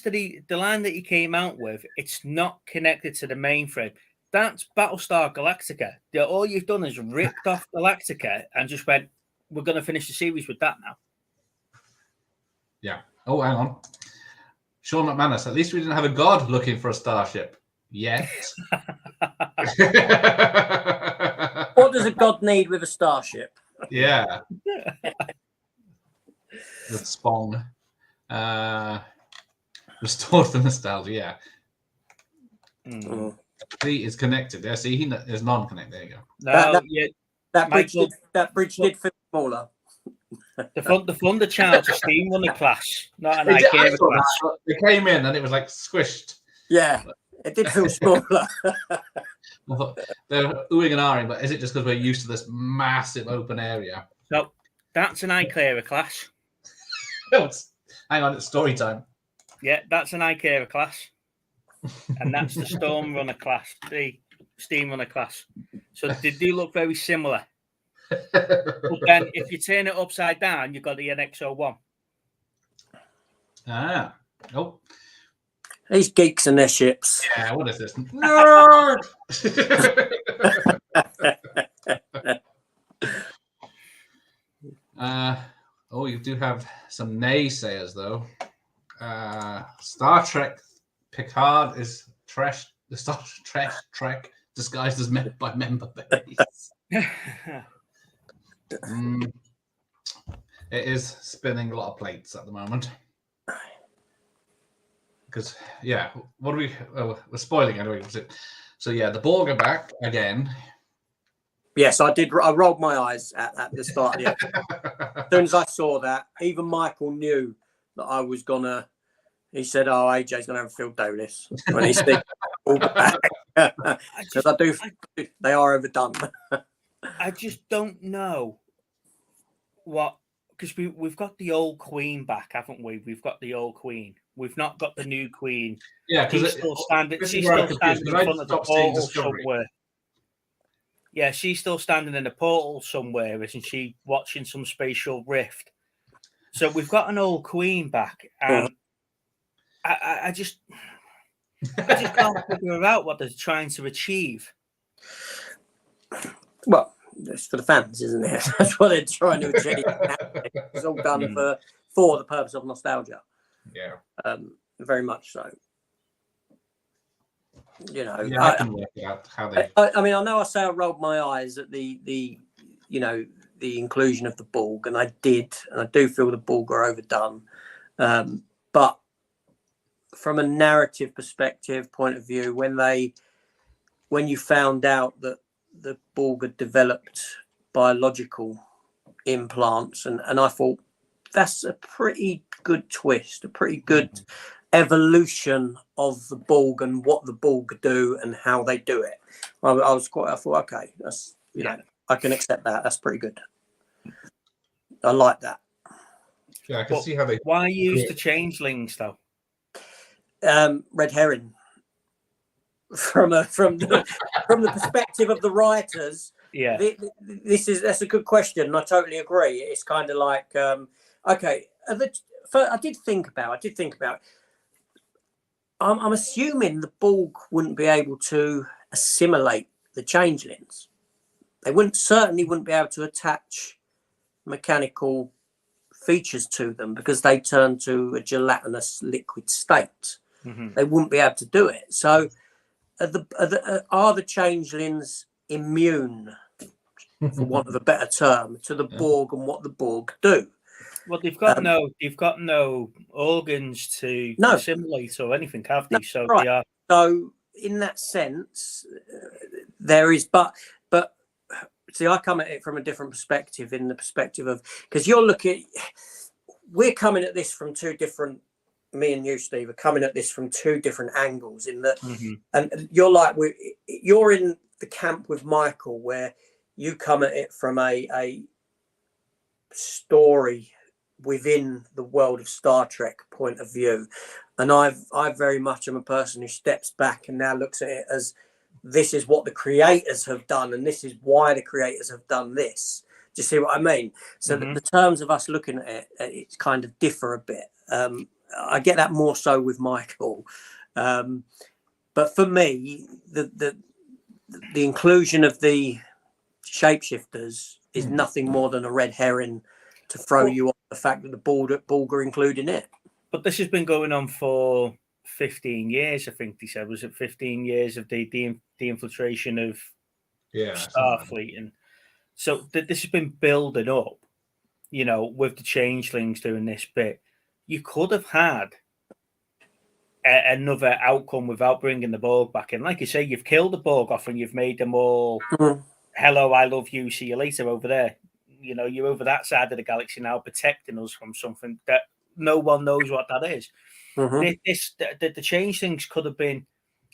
C: that he came out with, it's not connected to the mainframe. That's Battlestar Galactica. All you've done is ripped off Galactica and just went, we're going to finish the series with that now.
A: Yeah. Oh, hang on. Sean McManus, at least we didn't have a god looking for a starship yet.
B: What does a god need with a starship?
A: Yeah. The Spong. Restore the nostalgia, yeah. He is connected. Yeah, see, he is non-connected. There you go.
B: That bridge did feel smaller.
C: The Thunderchild's a steam runner class, not an IKEA class.
A: They came in and it was like squished.
B: Yeah, it did feel smaller.
A: They're oohing and ahhing, but is it just because we're used to this massive open area?
C: No, that's an IKEA class.
A: Hang on, it's story time.
C: Yeah, that's an IKEA class. And that's the Storm Runner class, the Steam Runner class. So they do look very similar. But then if you turn it upside down, you've got the NX-01.
A: Ah, nope.
B: These geeks and their ships.
A: Yeah, what is this? Nerd! You do have some naysayers, though. Star Trek Picard is trash the Star Trek disguised as by member base. It is spinning a lot of plates at the moment. Because, yeah, what do we... we're spoiling anyway. So, yeah, the Borg are back again.
B: Yes, I did. I rolled my eyes at the start of the episode. As soon as I saw that, even Michael knew that I was going to... He said, "Oh, AJ's going to have a field day with this." When he said, because they are overdone.
C: I just don't know what, because we've got the old Queen back, haven't we? We've got the old Queen. We've not got the new Queen.
A: Yeah, because
C: she's still standing in front of the portal somewhere. Yeah, she's still standing in a portal somewhere, isn't she? Watching some spatial rift. So we've got an old Queen back, and I just can't figure out what they're trying to achieve.
B: Well, it's for the fans, isn't it? That's what they're trying to achieve. It's all done for the purpose of nostalgia.
A: Yeah.
B: Very much so. You know,
A: yeah, I can work out how they.
B: I mean, I know I say I rolled my eyes at the inclusion of the Borg, and I did, and I do feel the Borg are overdone. But from a narrative perspective point of view, when you found out that the Borg had developed biological implants, and I thought that's a pretty good twist, a pretty good evolution of the Borg and what the Borg do and how they do it. I thought, okay, that's I can accept that. That's pretty good. I like that.
A: Yeah, I can see how they.
C: Why use the changelings though?
B: Red herring. From the perspective of the writers, that's a good question, and I totally agree. It's kind of like okay. I did think about. I'm assuming the Borg wouldn't be able to assimilate the changelings. They certainly wouldn't be able to attach mechanical features to them because they turn to a gelatinous liquid state. Mm-hmm. They wouldn't be able to do it. So, are the changelings immune, for want of a better term, to the Borg and what the Borg do?
C: Well, they've got no organs to assimilate or anything, have they?
B: No,
C: so
B: right.
C: They are.
B: So, in that sense, there is, but see, I come at it from a different perspective, in the perspective of, because we're coming at this from two different. Me and you, Steve, are coming at this from two different angles. In that, and you're in the camp with Michael, where you come at it from a story within the world of Star Trek point of view, and I very much am a person who steps back and now looks at it as this is what the creators have done, and this is why the creators have done this. Do you see what I mean? So the terms of us looking at it, it's kind of differ a bit. I get that more so with Michael, but for me, the inclusion of the shapeshifters is nothing more than a red herring to throw you off the fact that the Borg are included in it.
C: But this has been going on for 15 years, I think they said. Was it 15 years of the infiltration of Starfleet? And so this has been building up, with the changelings doing this bit. You could have had another outcome without bringing the Borg back in. Like you say, you've killed the Borg off and you've made them all, hello, I love you, see you later over there. You're over that side of the galaxy now, protecting us from something that no one knows what that is. The changelings could have been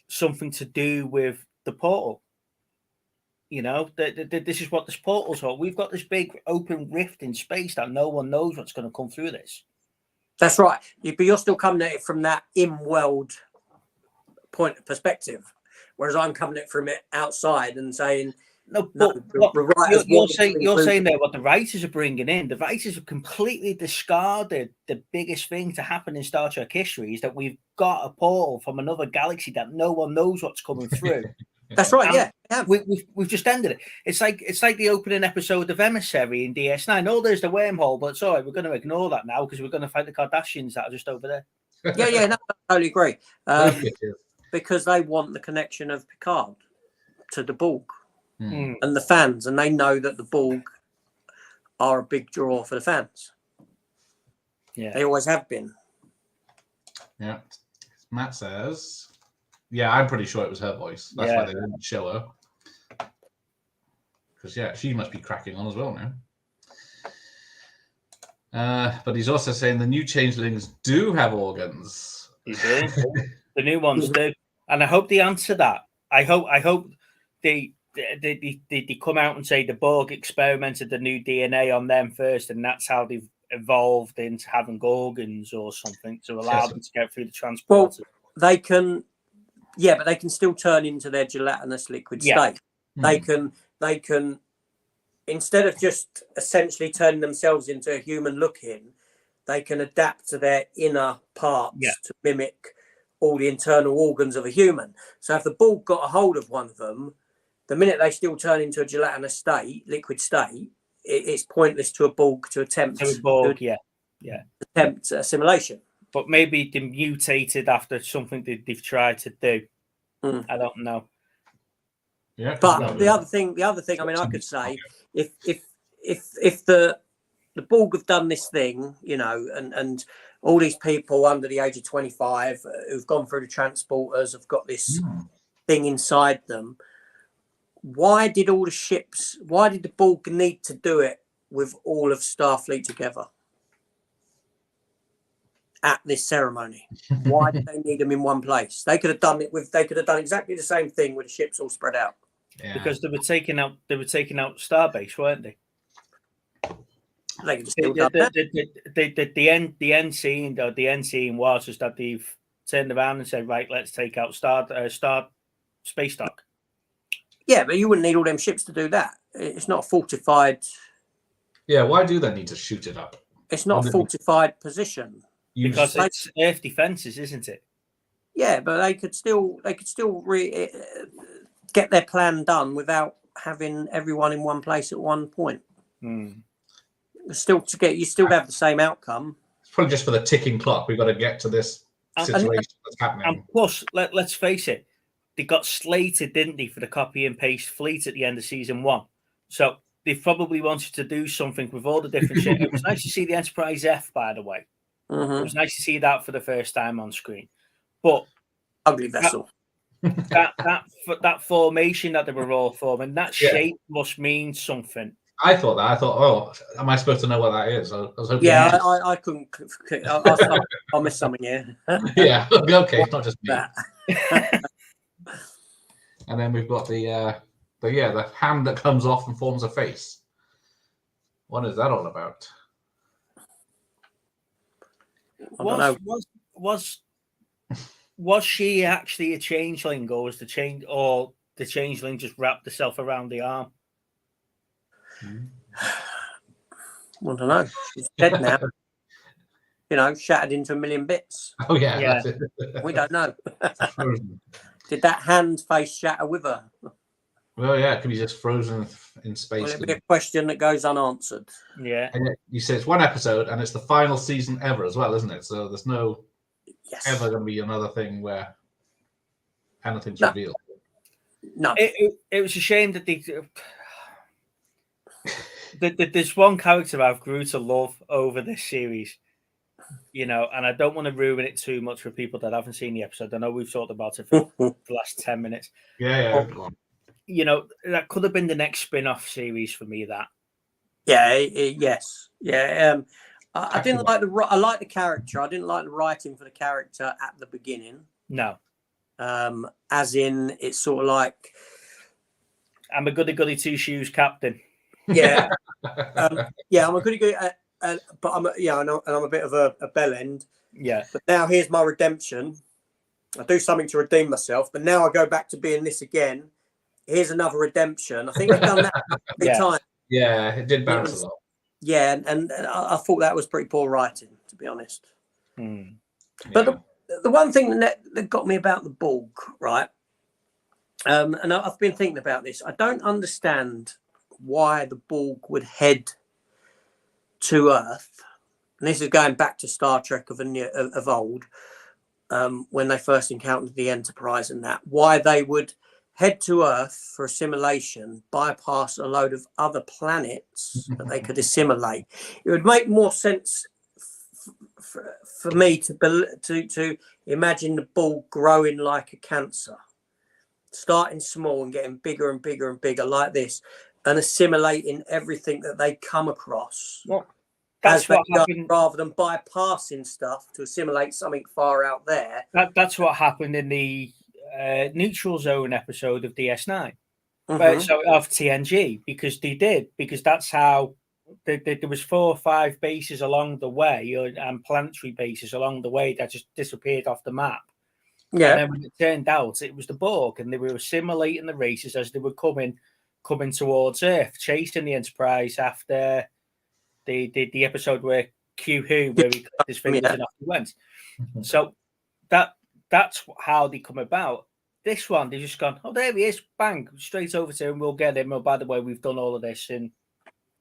C: something to do with the portal. This is what this portal's for. We've got this big open rift in space that no one knows what's going to come through this.
B: That's right. But you're still coming at it from that in-world point of perspective, whereas I'm coming at it from it outside and saying, you're
C: saying there what the writers are bringing in. The writers have completely discarded the biggest thing to happen in Star Trek history is that we've got a portal from another galaxy that no one knows what's coming through.
B: That's right. And
C: we've just ended it. It's like the opening episode of Emissary in DS9. Oh, there's the wormhole, but it's all right. We're going to ignore that now because we're going to fight the Kardashians that are just over there.
B: No, I totally agree. because they want the connection of Picard to the Borg
A: Hmm.
B: and the fans, and they know that the Borg are a big draw for the fans.
C: Yeah.
B: They always have been.
A: Yeah. Matt says, yeah, I'm pretty sure it was her voice. That's why they didn't show her. Because, yeah, she must be cracking on as well now. But he's also saying the new changelings do have organs.
C: You do. The new ones do. And I hope they answer that. I hope they come out and say the Borg experimented the new DNA on them first, and that's how they've evolved into having organs or something to allow them to get through the transporters.
B: Well, they can, but they can still turn into their gelatinous liquid state. They can, instead of just essentially turning themselves into a human looking, they can adapt to their inner parts to mimic all the internal organs of a human. So if the Borg got a hold of one of them, the minute they still turn into a gelatinous state, liquid state, it's pointless to a Borg to attempt attempt assimilation.
C: But maybe they mutated after something they've tried to do. I don't know.
A: Yeah,
B: but the other thing, I mean, I could say if the Borg have done this thing, you know, and all these people under the age of 25 who've gone through the transporters have got this thing inside them. Why did the Borg need to do it with all of Starfleet together at this ceremony? Why did they need them in one place? They could have done exactly the same thing with the ships all spread out.
A: Yeah.
C: Because they were taking out Starbase, weren't they?
B: They could have still done that.
C: The end scene, though, the end scene was just that they've turned around and said, right, let's take out Star Space Dock.
B: Yeah, but you wouldn't need all them ships to do that. It's not a fortified.
A: Yeah, why do they need to shoot it up?
B: It's not a fortified position.
C: Because it's Earth defenses, isn't it?
B: Yeah, but they could still get their plan done without having everyone in one place at one point. You still have the same outcome.
A: It's probably just for the ticking clock. We've got to get to this situation that's happening.
C: And plus, let's face it, they got slated, didn't they, for the copy and paste fleet at the end of season 1. So they probably wanted to do something with all the different shit. It was nice to see the Enterprise F, by the way. It was nice to see that for the first time on screen. But
B: ugly vessel.
C: That formation that they were all forming, that shape must mean something.
A: I thought that. I thought, oh, am I supposed to know what that is? I was hoping.
B: Yeah, I couldn't. I'll miss something here.
A: Yeah, okay, it's not just me. And then we've got the hand that comes off and forms a face. What is that all about?
C: Was she actually a changeling, or was the changeling just wrapped herself around the arm?
B: I don't know. She's dead now. You know, shattered into a million bits.
A: Oh yeah. That's it.
B: We don't know. Did that hand face shatter with her?
A: Well, yeah, it could be just frozen in space.
B: Will it be a question that goes unanswered?
C: Yeah.
A: And you said it's one episode, and it's the final season ever as well, isn't it? So there's no ever going to be another thing where anything's revealed.
B: No.
C: It was a shame that there's one character I've grew to love over this series, you know, and I don't want to ruin it too much for people that haven't seen the episode. I know we've talked about it for the last 10 minutes.
A: Yeah.
C: But, you know, that could have been the next spin-off series for me. That.
B: Yeah. Yes. Yeah. I didn't like I like the character. I didn't like the writing for the character at the beginning.
C: No.
B: As in, it's sort of like
C: I'm a goody two shoes captain.
B: Yeah. I'm a goody goody, but I'm a bit of a bell end.
C: Yeah.
B: But now here's my redemption. I do something to redeem myself, but now I go back to being this again. Here's another redemption. I think I've done that every time.
A: Yeah, it did bounce a lot.
B: Yeah, and I thought that was pretty poor writing, to be honest. But the one thing that got me about the Borg, right? And I've been thinking about this. I don't understand why the Borg would head to Earth. And this is going back to Star Trek of old. when they first encountered the Enterprise and that, why they would head to Earth for assimilation, bypass a load of other planets that they could assimilate. It would make more sense for me to imagine the ball growing like a cancer, starting small and getting bigger and bigger and bigger like this, and assimilating everything that they come across.
C: Well, that's what happened,
B: rather than bypassing stuff to assimilate something far out there.
C: That's what happened in the Neutral Zone episode of DS9, so of TNG, because that's how there was 4 or 5 bases along the way, and planetary bases along the way that just disappeared off the map.
B: Yeah.
C: And then when it turned out it was the Borg, and they were assimilating the races as they were coming towards Earth, chasing the Enterprise after the episode where Q-Who, where he cut his fingers and off he went. So that's how they come about. This one, they've just gone, oh, there he is, bang, straight over to him, we'll get him. Oh, by the way, we've done all of this, and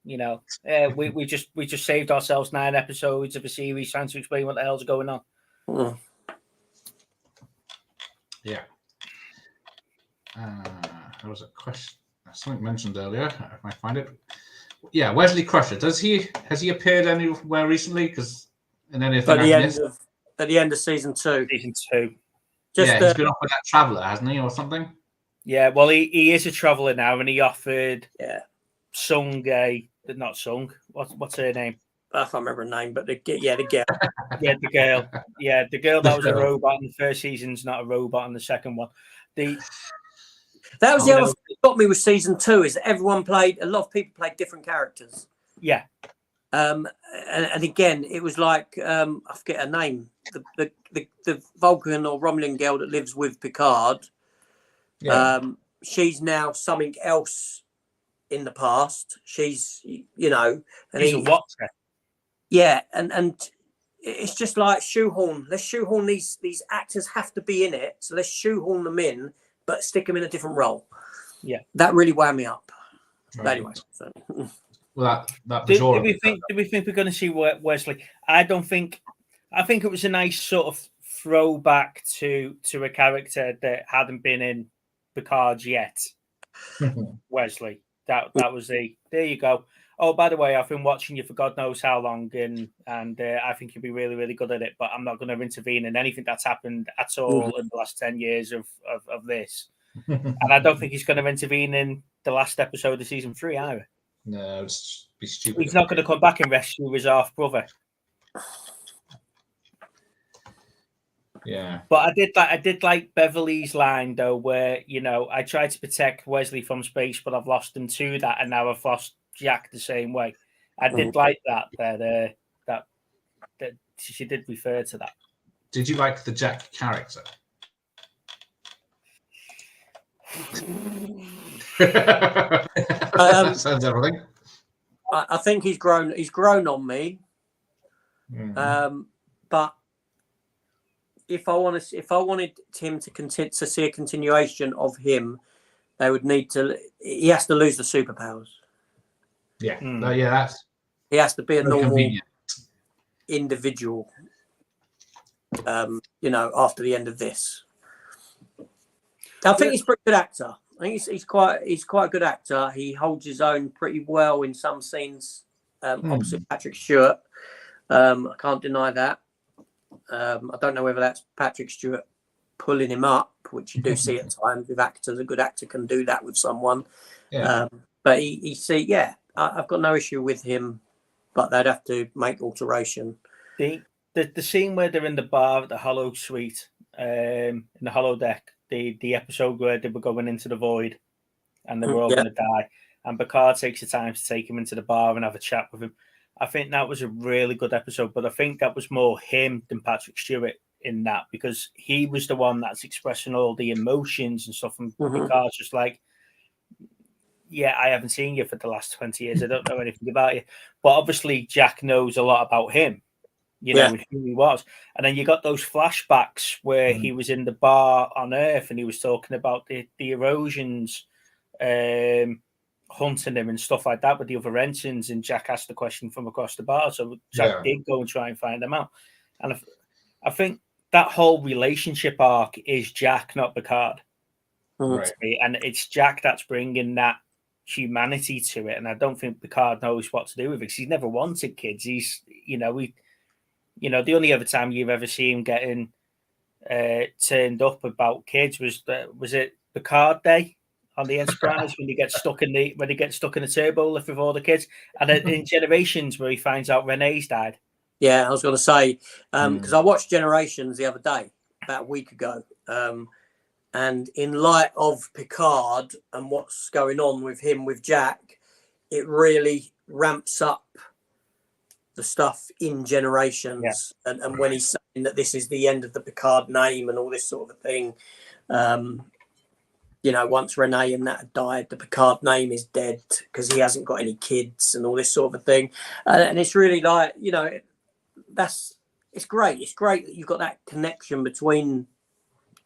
C: we just saved ourselves 9 episodes of a series trying to explain what the hell's going on.
A: Yeah. There was a question, something mentioned earlier. If I find it. Yeah, Wesley Crusher. Has he appeared anywhere recently? Because in anything
B: at the end of season 2.
C: Season 2.
A: He's been offered that Traveller, hasn't he, or something?
C: Yeah, well, he is a Traveller now, and he offered
B: Sung
C: not Sung. What's her name?
B: I can't remember her name, but the girl.
C: Yeah, the girl. Yeah, the girl that was a robot in the first season's not a robot in the second one.
B: That was the other thing that got me with season 2, is that a lot of people played different characters.
C: Yeah.
B: And again, it was like I forget her name, the Vulcan or Romulan girl that lives with Picard. Yeah. She's now something else in the past. She's and
C: he's a Watcher.
B: Yeah, and it's just like shoehorn. Let's shoehorn these actors have to be in it, so let's shoehorn them in, but stick them in a different role.
C: Yeah,
B: that really wound me up.
A: Right.
B: But anyway, so.
A: Well,
C: do we think we're going to see Wesley? I don't think. I think it was a nice sort of throwback to a character that hadn't been in Picard yet. Wesley. That was there you go. Oh, by the way, I've been watching you for God knows how long, and I think you'll be really, really good at it. But I'm not going to intervene in anything that's happened at all in the last 10 years of this. And I don't think he's going to intervene in the last episode of season 3 either.
A: No, it's be stupid.
C: He's not going to come back and rescue his half brother.
A: Yeah,
C: but I did like Beverly's line though, where I tried to protect Wesley from space, but I've lost him to that, and now I've lost Jack the same way. I did like that she did refer to that.
A: Did you like the Jack character? Sounds everything.
B: I think he's grown on me. But if I wanted him to see a continuation of him, they would need to. He has to lose the superpowers.
A: Yeah, no, yeah,
B: he has to be a normal
A: convenient
B: individual. After the end of this, I think he's a pretty good actor. I think he's quite a good actor. He holds his own pretty well in some scenes opposite Patrick Stewart. I can't deny that. I don't know whether that's Patrick Stewart pulling him up, which you do see at times with actors. A good actor can do that with someone. Yeah. But I've got no issue with him, but they'd have to make alteration.
C: The scene where they're in the bar at the Hollow Suite, in the Hollow Deck, the episode where they were going into the void and they were all going to die, and Picard takes the time to take him into the bar and have a chat with him. I think that was a really good episode, but I think that was more him than Patrick Stewart in that, because he was the one that's expressing all the emotions and stuff, and Picard's just like, yeah, I haven't seen you for the last 20 years. I don't know anything about you. But obviously Jack knows a lot about him, and who he was. And then you got those flashbacks where he was in the bar on Earth and he was talking about the erosions hunting him and stuff like that with the other ensigns, and Jack asked the question from across the bar. So Jack did go and try and find them out. And I think that whole relationship arc is Jack, not Picard.
A: Right.
C: And it's Jack that's bringing that humanity to it. And I don't think Picard knows what to do with it because he's never wanted kids. He's, the only other time you've ever seen him getting turned up about kids was it Picard Day on the Enterprise when he gets stuck in the turbo lift with all the kids, and in Generations where he finds out Renee's died.
B: Yeah, I was going to say because I watched Generations the other day, about a week ago, and in light of Picard and what's going on with him with Jack, it really ramps up the stuff in Generations, and when he's saying that this is the end of the Picard name and all this sort of thing, once Renee and that had died, the Picard name is dead because he hasn't got any kids and all this sort of thing, and it's really like it's great. It's great that you've got that connection between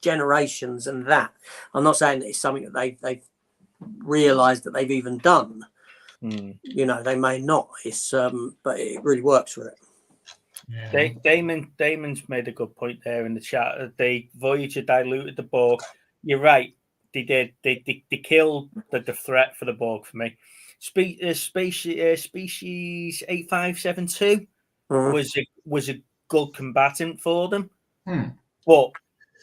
B: Generations and that. I'm not saying that it's something that they've realised that they've even done. They may not. It's but it really works for it.
C: Yeah. Damon's made a good point there in the chat. The Voyager diluted the Borg. You're right. They did. They killed the threat for the Borg for me. Species 8572 was a good combatant for them, but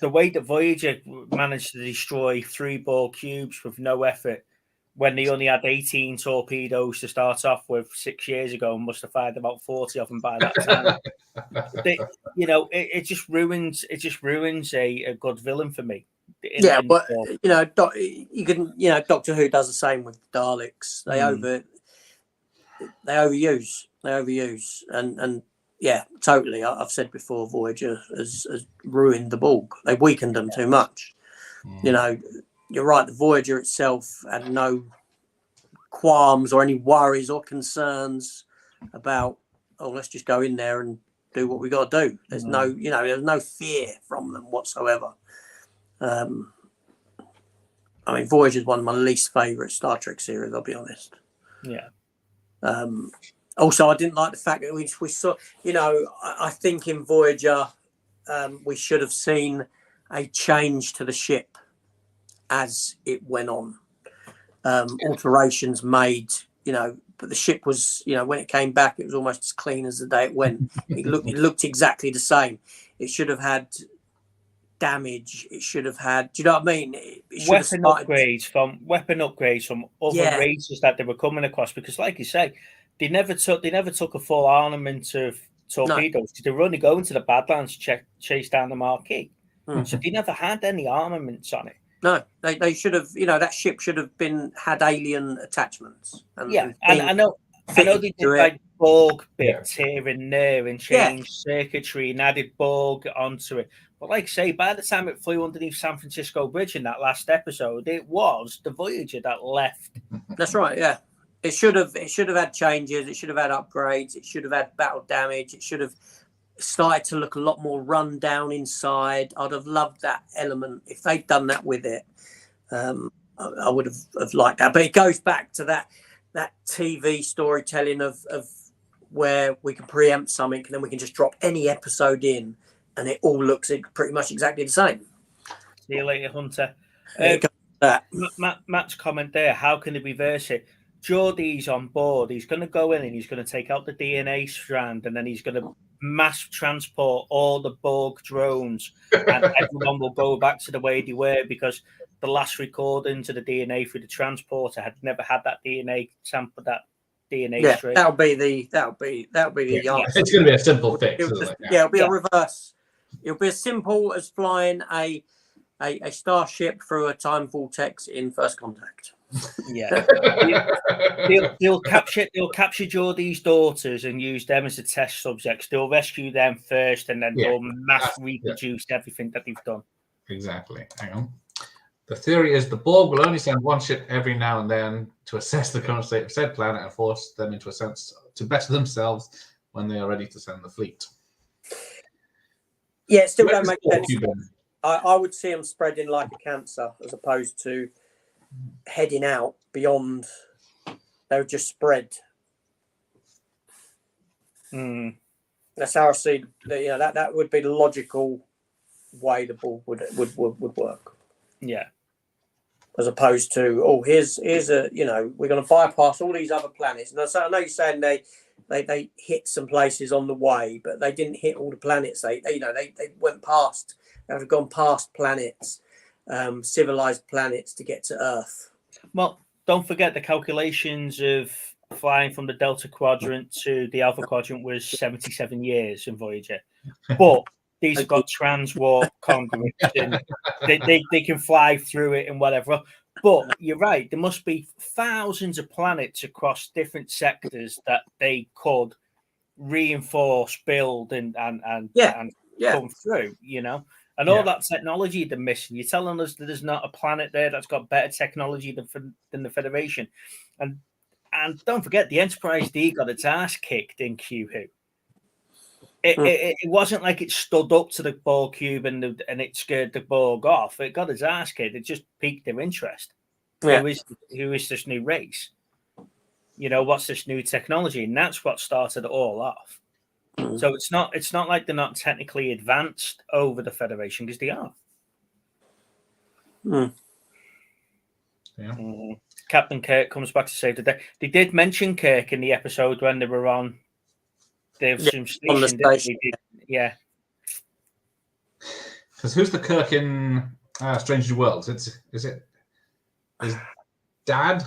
C: the way that Voyager managed to destroy 3 Borg cubes with no effort, when they only had 18 torpedoes to start off with 6 years ago, and must have fired about 40 of them by that time. It just ruins a good villain for me.
B: But Doctor Who does the same with Daleks. They overuse, and yeah, totally. I've said before, Voyager has ruined the Borg. They weakened them too much. You're right. The Voyager itself had no qualms or any worries or concerns about, let's just go in there and do what we got to do. There's there's no fear from them whatsoever. Voyager is one of my least favourite Star Trek series, I'll be honest.
C: Yeah.
B: Also, I didn't like the fact that we saw, I think in Voyager, we should have seen a change to the ship as it went on. Alterations made, but the ship was, when it came back, it was almost as clean as the day it went. It looked exactly the same. It should have had damage. It should have had, do you know what I mean?
C: Weapon upgrades from other races that they were coming across, because like you say, they never took a full armament of torpedoes. They were only going to the Badlands to chase down the Marquis. So they never had any armaments on it.
B: No, they should have. That ship should have had alien attachments.
C: And I know they did like Borg bits here and there and changed circuitry and added Borg onto it. But like I say, by the time it flew underneath San Francisco Bridge in that last episode, it was the Voyager that left.
B: That's right. Yeah, it should have had changes. It should have had upgrades. It should have had battle damage. It should have started to look a lot more run down inside. I'd have loved that element if they'd done that with it. I would have liked that. But it goes back to that TV storytelling of where we can preempt something and then we can just drop any episode in and it all looks pretty much exactly the same.
C: See you later, Hunter. Matt's comment there, how can they reverse it? Geordie's on board. He's going to go in and he's going to take out the DNA strand and then he's going to mass transport all the Borg drones and everyone will go back to the way they were, because the last recordings of the DNA through the transporter had never had that DNA sample, that DNA strand.
B: That'll be the answer.
A: It's going to be a simple fix, isn't it?
B: It'll be a reverse. It'll be as simple as flying a starship through a time vortex in First Contact.
C: Yeah, they'll capture Geordie's daughters and use them as the test subjects. They'll rescue them first, and then they'll mass reproduce everything that they've done.
A: Exactly. Hang on. The theory is the Borg will only send one ship every now and then to assess the current state of said planet and force them into a sense to better themselves when they are ready to send the fleet.
B: Yeah, it still don't make sense. I would see them spreading like a cancer as opposed to heading out beyond. They would just spread. That's how I see. That would be the logical way the ball would work.
C: Yeah.
B: As opposed to, here's a, we're going to bypass all these other planets. And I know you're saying they hit some places on the way, but they didn't hit all the planets. They went past. They've gone past planets, civilized planets to get to Earth.
C: Well, don't forget the calculations of flying from the Delta Quadrant to the Alpha Quadrant was 77 years in Voyager. But these have got transwarp conduits and they can fly through it and whatever. But you're right, there must be thousands of planets across different sectors that they could reinforce, build, and come through, And all that technology they're missing. You're telling us that there's not a planet there that's got better technology than the Federation. And don't forget, the Enterprise D got its ass kicked in Q-Who. It wasn't like it stood up to the Borg cube and it scared the Borg off. It got its ass kicked. It just piqued their interest.
B: Yeah.
C: Who is this new race? What's this new technology? And that's what started it all off. So it's not like they're not technically advanced over the Federation, because they are.
A: Yeah.
C: Captain Kirk comes back to save the day. They did mention Kirk in the episode when they were on some station. Yeah.
A: Because who's the Kirk in Strange New Worlds? Is it his dad?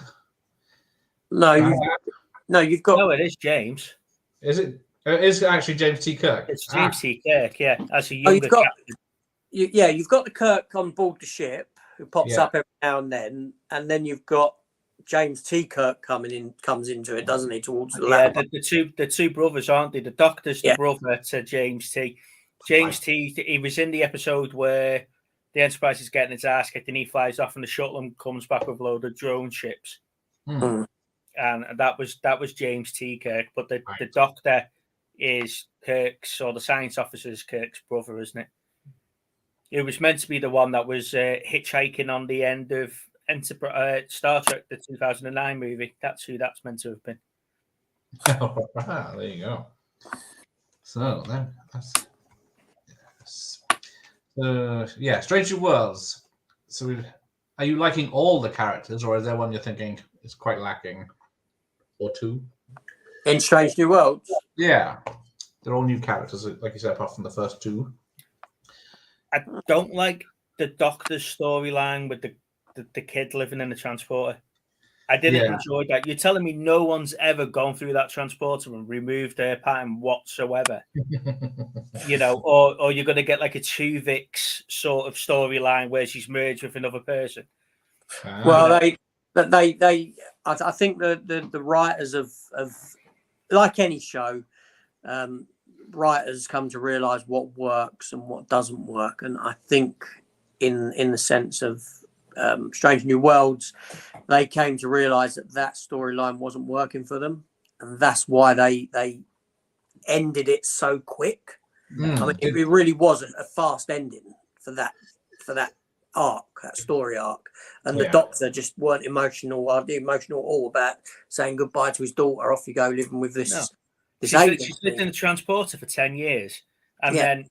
B: No, you've got.
C: No, it is James.
A: Is it? It is actually James T. Kirk.
C: It's James T. Kirk, yeah. As a younger captain.
B: You've got the Kirk on board the ship who pops up every now and then you've got James T. Kirk comes into it, doesn't he? Towards the latter.
C: The two brothers, aren't they? The Doctor's the brother to James T. James T. He was in the episode where the Enterprise is getting its ass kicked, and he flies off, and the shuttle and comes back with a load of drone ships. And that was James T. Kirk, but the Doctor is Kirk's, or the science officer's Kirk's brother, isn't it? It was meant to be the one that was hitchhiking on the end of Star Trek, the 2009 movie. That's who that's meant to have been.
A: There you go. So then Strange New Worlds. So are you liking all the characters, or is there one you're thinking is quite lacking, or two?
B: In Strange New Worlds?
A: Yeah. They're all new characters, like you said, apart from the first two.
C: I don't like the Doctor's storyline with the kid living in the transporter. I didn't enjoy that. You're telling me no one's ever gone through that transporter and removed their pattern whatsoever? Or you're going to get like a Tuvix sort of storyline where she's merged with another person.
B: Well, I think the writers of like any show, writers come to realize what works and what doesn't work, and I think in the sense of Strange New Worlds, they came to realize that storyline wasn't working for them, and that's why they ended it so quick. I mean, it really was a fast ending for that arc, that story arc, and the Doctor just weren't emotional at all about saying goodbye to his daughter. Off you go, living with this. She's
C: lived in a transporter for 10 years, and then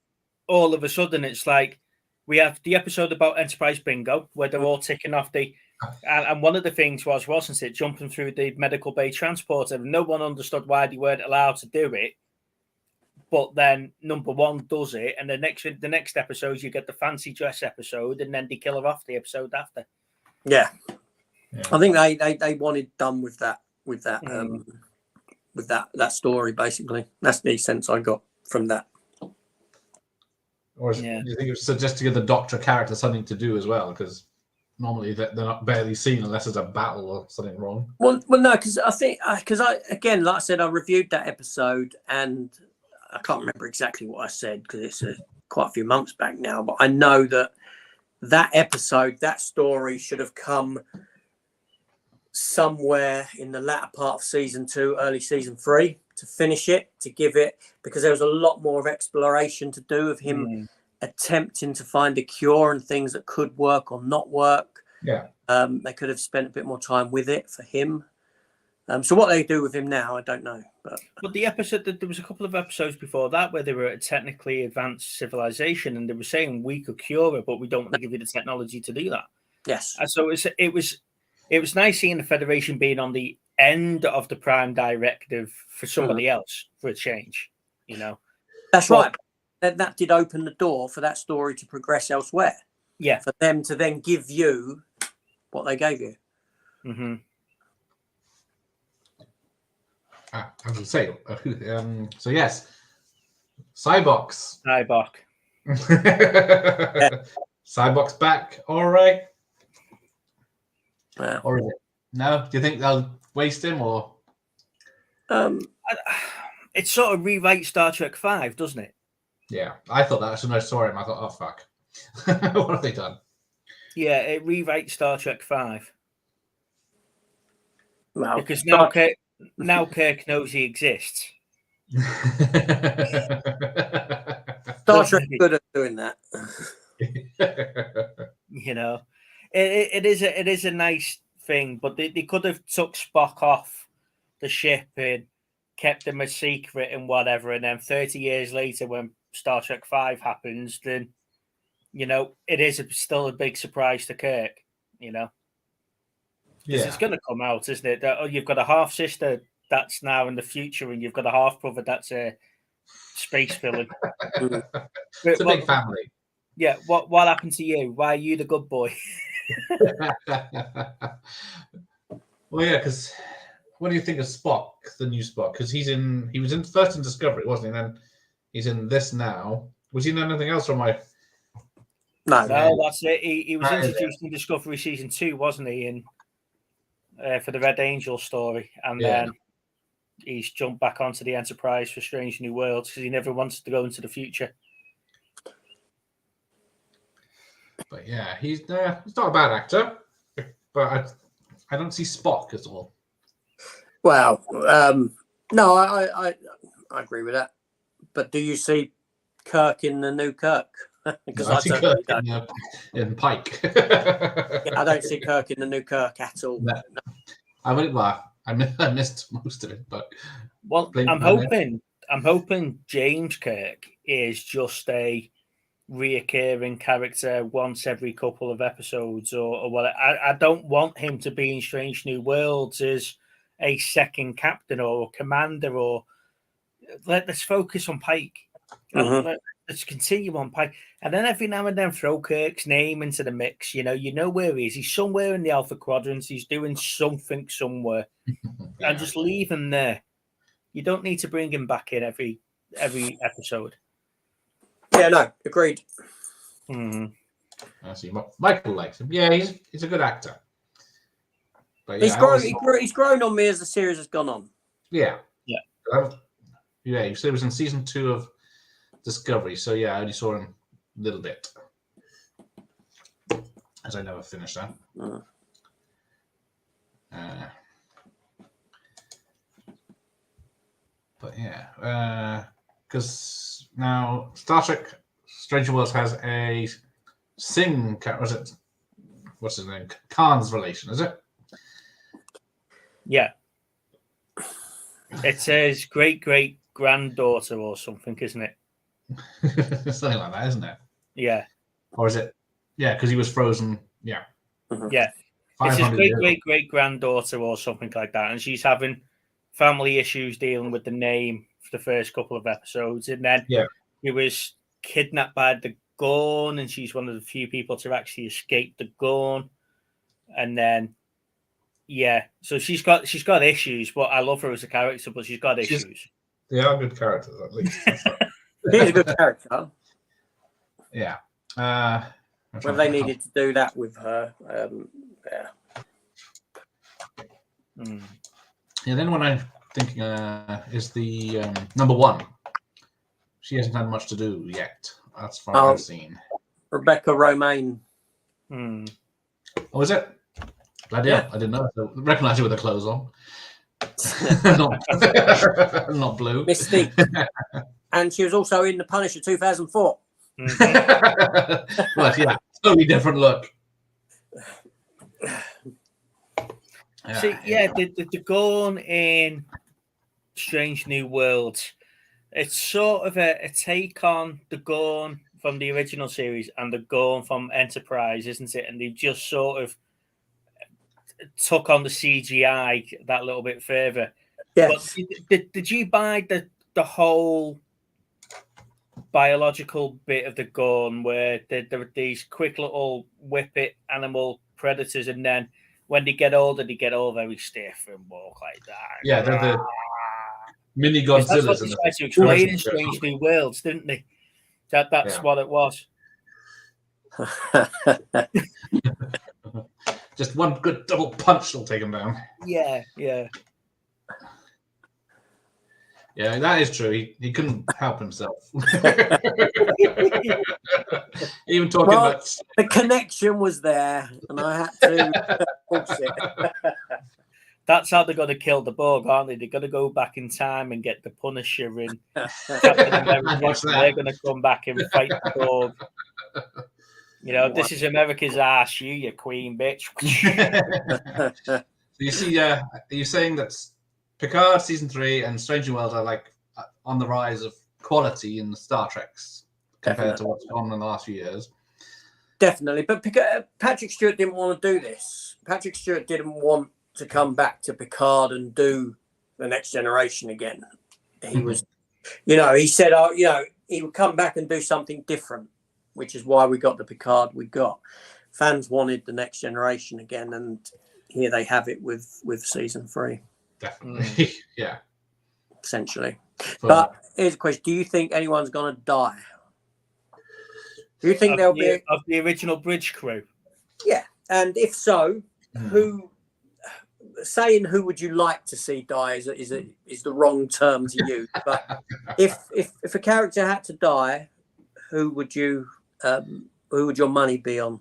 C: all of a sudden it's like we have the episode about Enterprise Bingo where they're all ticking off and one of the things wasn't it, jumping through the medical bay transporter. No one understood why they weren't allowed to do it, but then number one does it, and the next episode you get the fancy dress episode, and then they kill her off the episode after.
B: I think they wanted done with that that story, basically. That's the sense I got from that.
A: Or do you think it's just to give the Doctor character something to do as well? Because normally they're not barely seen unless there's a battle or something wrong.
B: Well, no, because again, like I said, I reviewed that episode and I can't remember exactly what I said because it's quite a few months back now. But I know that episode, that story should have come somewhere in the latter part of season 2, early season 3 to finish it, to give it, because there was a lot more of exploration to do of him attempting to find a cure and things that could work or not work. They could have spent a bit more time with it for him. So what they do with him now, I don't know.
C: But the episode, there was a couple of episodes before that where they were a technically advanced civilization, and they were saying we could cure it, but we don't want to give you the technology to do that.
B: Yes.
C: And so it was nice seeing the Federation being on the end of the Prime Directive for somebody else for a change.
B: That's right. That did open the door for that story to progress elsewhere.
C: Yeah.
B: For them to then give you what they gave you.
C: Mm-hmm.
A: I was going to say, so yes, Cybox. Cybox back, all right.
B: Yeah.
A: Or is it? No? Do you think they'll waste him, or?
C: It sort of rewrites Star Trek 5, doesn't it?
A: Yeah, I thought that as soon as I saw him. I thought, oh fuck, what have they done?
C: Yeah, it rewrites Star Trek 5 because now Kirk knows he exists.
B: Star Trek good at doing that.
C: It is a nice thing, but they could have took Spock off the ship and kept him a secret and whatever, and then 30 years later when Star Trek 5 happens, then it is still a big surprise to Kirk, because it's going to come out, isn't it? That, you've got a half sister that's now in the future, and you've got a half brother that's a space villain.
A: It's a big family.
C: Yeah, what happened to you? Why are you the good boy?
A: Well, yeah, because what do you think of Spock, the new Spock? Because he was first in Discovery, wasn't he? And then he's in this now. Was he in anything else from my?
B: No,
C: that's it. He was introduced in Discovery season 2, wasn't he? For the Red Angel story, and then he's jumped back onto the Enterprise for Strange New Worlds because he never wanted to go into the future.
A: But yeah, he's not a bad actor, but I don't see Spock at all.
B: Well, no, I agree with that. But do you see Kirk in the new Kirk? Because
A: I see Kirk in Pike.
B: I don't see Kirk in the new Kirk at all.
A: No. I missed most of it, but
C: I'm hoping James Kirk is just a reoccurring character once every couple of episodes or what. I don't want him to be in Strange New Worlds as a second captain or commander, or let's focus on Pike. Let's continue on Pike, and then every now and then throw Kirk's name into the mix. You know where he is. He's somewhere in the Alpha Quadrants. He's doing something somewhere, and just leave him there. You don't need to bring him back in every episode.
B: Yeah, no, agreed.
A: I see. Michael likes him. Yeah, he's a good actor. But
B: he's grown on me as the series has gone on.
A: Yeah. You said it was in season 2 of Discovery, so yeah, I only saw him a little bit, as I never finished that. But yeah, because now Star Trek Strange Worlds has a what's his name? Khan's relation, is it?
C: Yeah. It says great granddaughter or something, isn't it?
A: Something like that, isn't it?
C: Yeah.
A: Or is it? Yeah, because he was frozen. Yeah.
C: Yeah. It's his great granddaughter or something like that, and she's having family issues dealing with the name for the first couple of episodes, and then he was kidnapped by the Gorn, and she's one of the few people to actually escape the Gorn, and then so she's got issues, but I love her as a character, but she's got issues.
A: They are good characters, at least.
B: He's a good character.
A: Yeah.
B: Well, they needed to do that with her.
A: Yeah, then what I'm thinking is the number 1. She hasn't had much to do yet. That's from what I've seen.
B: Rebecca Romaine.
A: Oh, is it? Bloody hell, I didn't know. I recognise her with the clothes on. not blue.
B: Mystique. And she was also in The Punisher 2004.
A: Right, yeah. Totally different look.
C: the Gorn in Strange New Worlds, it's sort of a take on the Gorn from the original series and the Gorn from Enterprise, isn't it? And they've just sort of took on the CGI that little bit further.
B: Yes.
C: But did you buy the whole biological bit of the Gorn where there are these quick little whippet animal predators, and then when they get older, they get all very stiff and walk like that?
A: Yeah, they're the mini Godzillas.
C: That's what they tried to explain in Strange New Worlds, didn't they? That's what it was.
A: Just one good double punch will take him down.
C: Yeah.
A: Yeah, that is true. He couldn't help himself. Even talking about
B: the connection was there, and I had to force it.
C: That's how they're going to kill the Borg, aren't they? They're going to go back in time and get the Punisher in Captain America. They're going to come back and fight the Borg. You know, this is America's ass, you queen bitch.
A: So you see, are you saying that Picard season 3 and Strange New Worlds are like on the rise of quality in the Star Treks compared to what's gone in the last few years?
B: Definitely, but Patrick Stewart didn't want to do this. Patrick Stewart didn't want to come back to Picard and do the Next Generation again. He was, he said, he would come back and do something different, which is why we got the Picard we got. Fans wanted the Next Generation again, and here they have it with season 3.
A: Definitely, yeah.
B: Essentially. But here's a question. Do you think anyone's going to die? Do you think there'll be...
C: Of the original bridge crew?
B: Yeah. And if so, who would you like to see die is the wrong term to use. But if a character had to die, who would your money be on?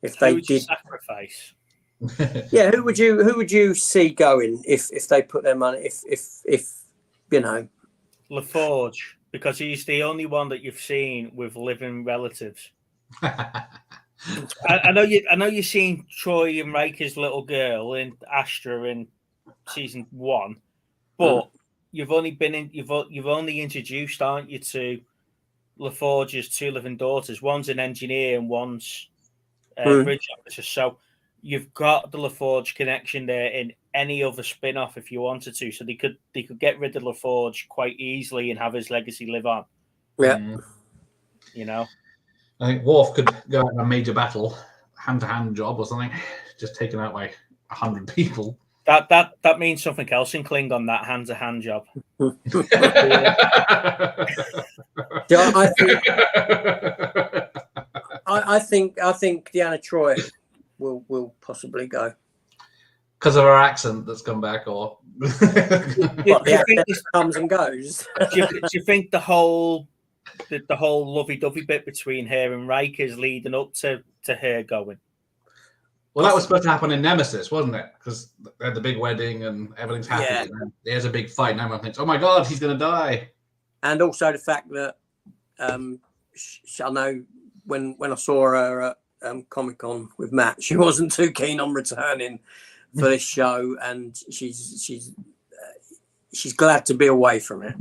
B: If they did
C: sacrifice.
B: Yeah, who would you see going if they put their money if
C: LaForge, because he's the only one that you've seen with living relatives. I know you've seen Troy and Riker's little girl in Astra in season 1, but you've only introduced, aren't you, to LaForge's 2 living daughters. One's an engineer and one's bridge officer. So you've got the LaForge connection there in any other spin-off if you wanted to. So they could get rid of LaForge quite easily and have his legacy live on.
B: Yeah.
A: I think Worf could go out in a major battle, hand-to-hand job or something, just taken out by 100 people.
C: That means something else in Klingon, that hand-to-hand job.
B: I think Deanna Troi will possibly go
A: because of her accent that's come back, or
B: the accent comes and goes.
C: Do you think the whole lovey-dovey bit between her and Riker is leading up to her going?
A: Well, that was supposed to happen in Nemesis, wasn't it? Because they had the big wedding and everything's happy.
B: Yeah.
A: And there's a big fight, and everyone thinks, "Oh my God, he's going to die."
B: And also the fact that I know when I saw her at Comic-Con with Matt, she wasn't too keen on returning for this show, and she's glad to be away from it.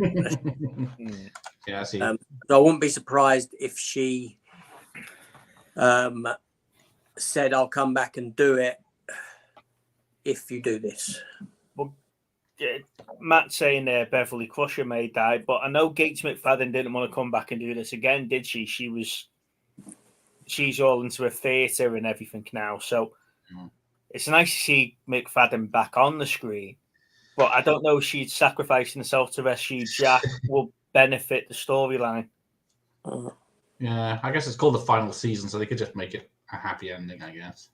A: Yeah, I see.
B: So I wouldn't be surprised if she said, "I'll come back and do it if you do this."
C: Well, Matt saying there Beverly Crusher may die, but I know Gates McFadden didn't want to come back and do this again, did she? She's all into a theatre and everything now, so it's nice to see McFadden back on the screen. But I don't know if she's sacrificing herself to rescue Jack will benefit the storyline.
A: Yeah, I guess it's called the final season, so they could just make it a happy ending, I guess.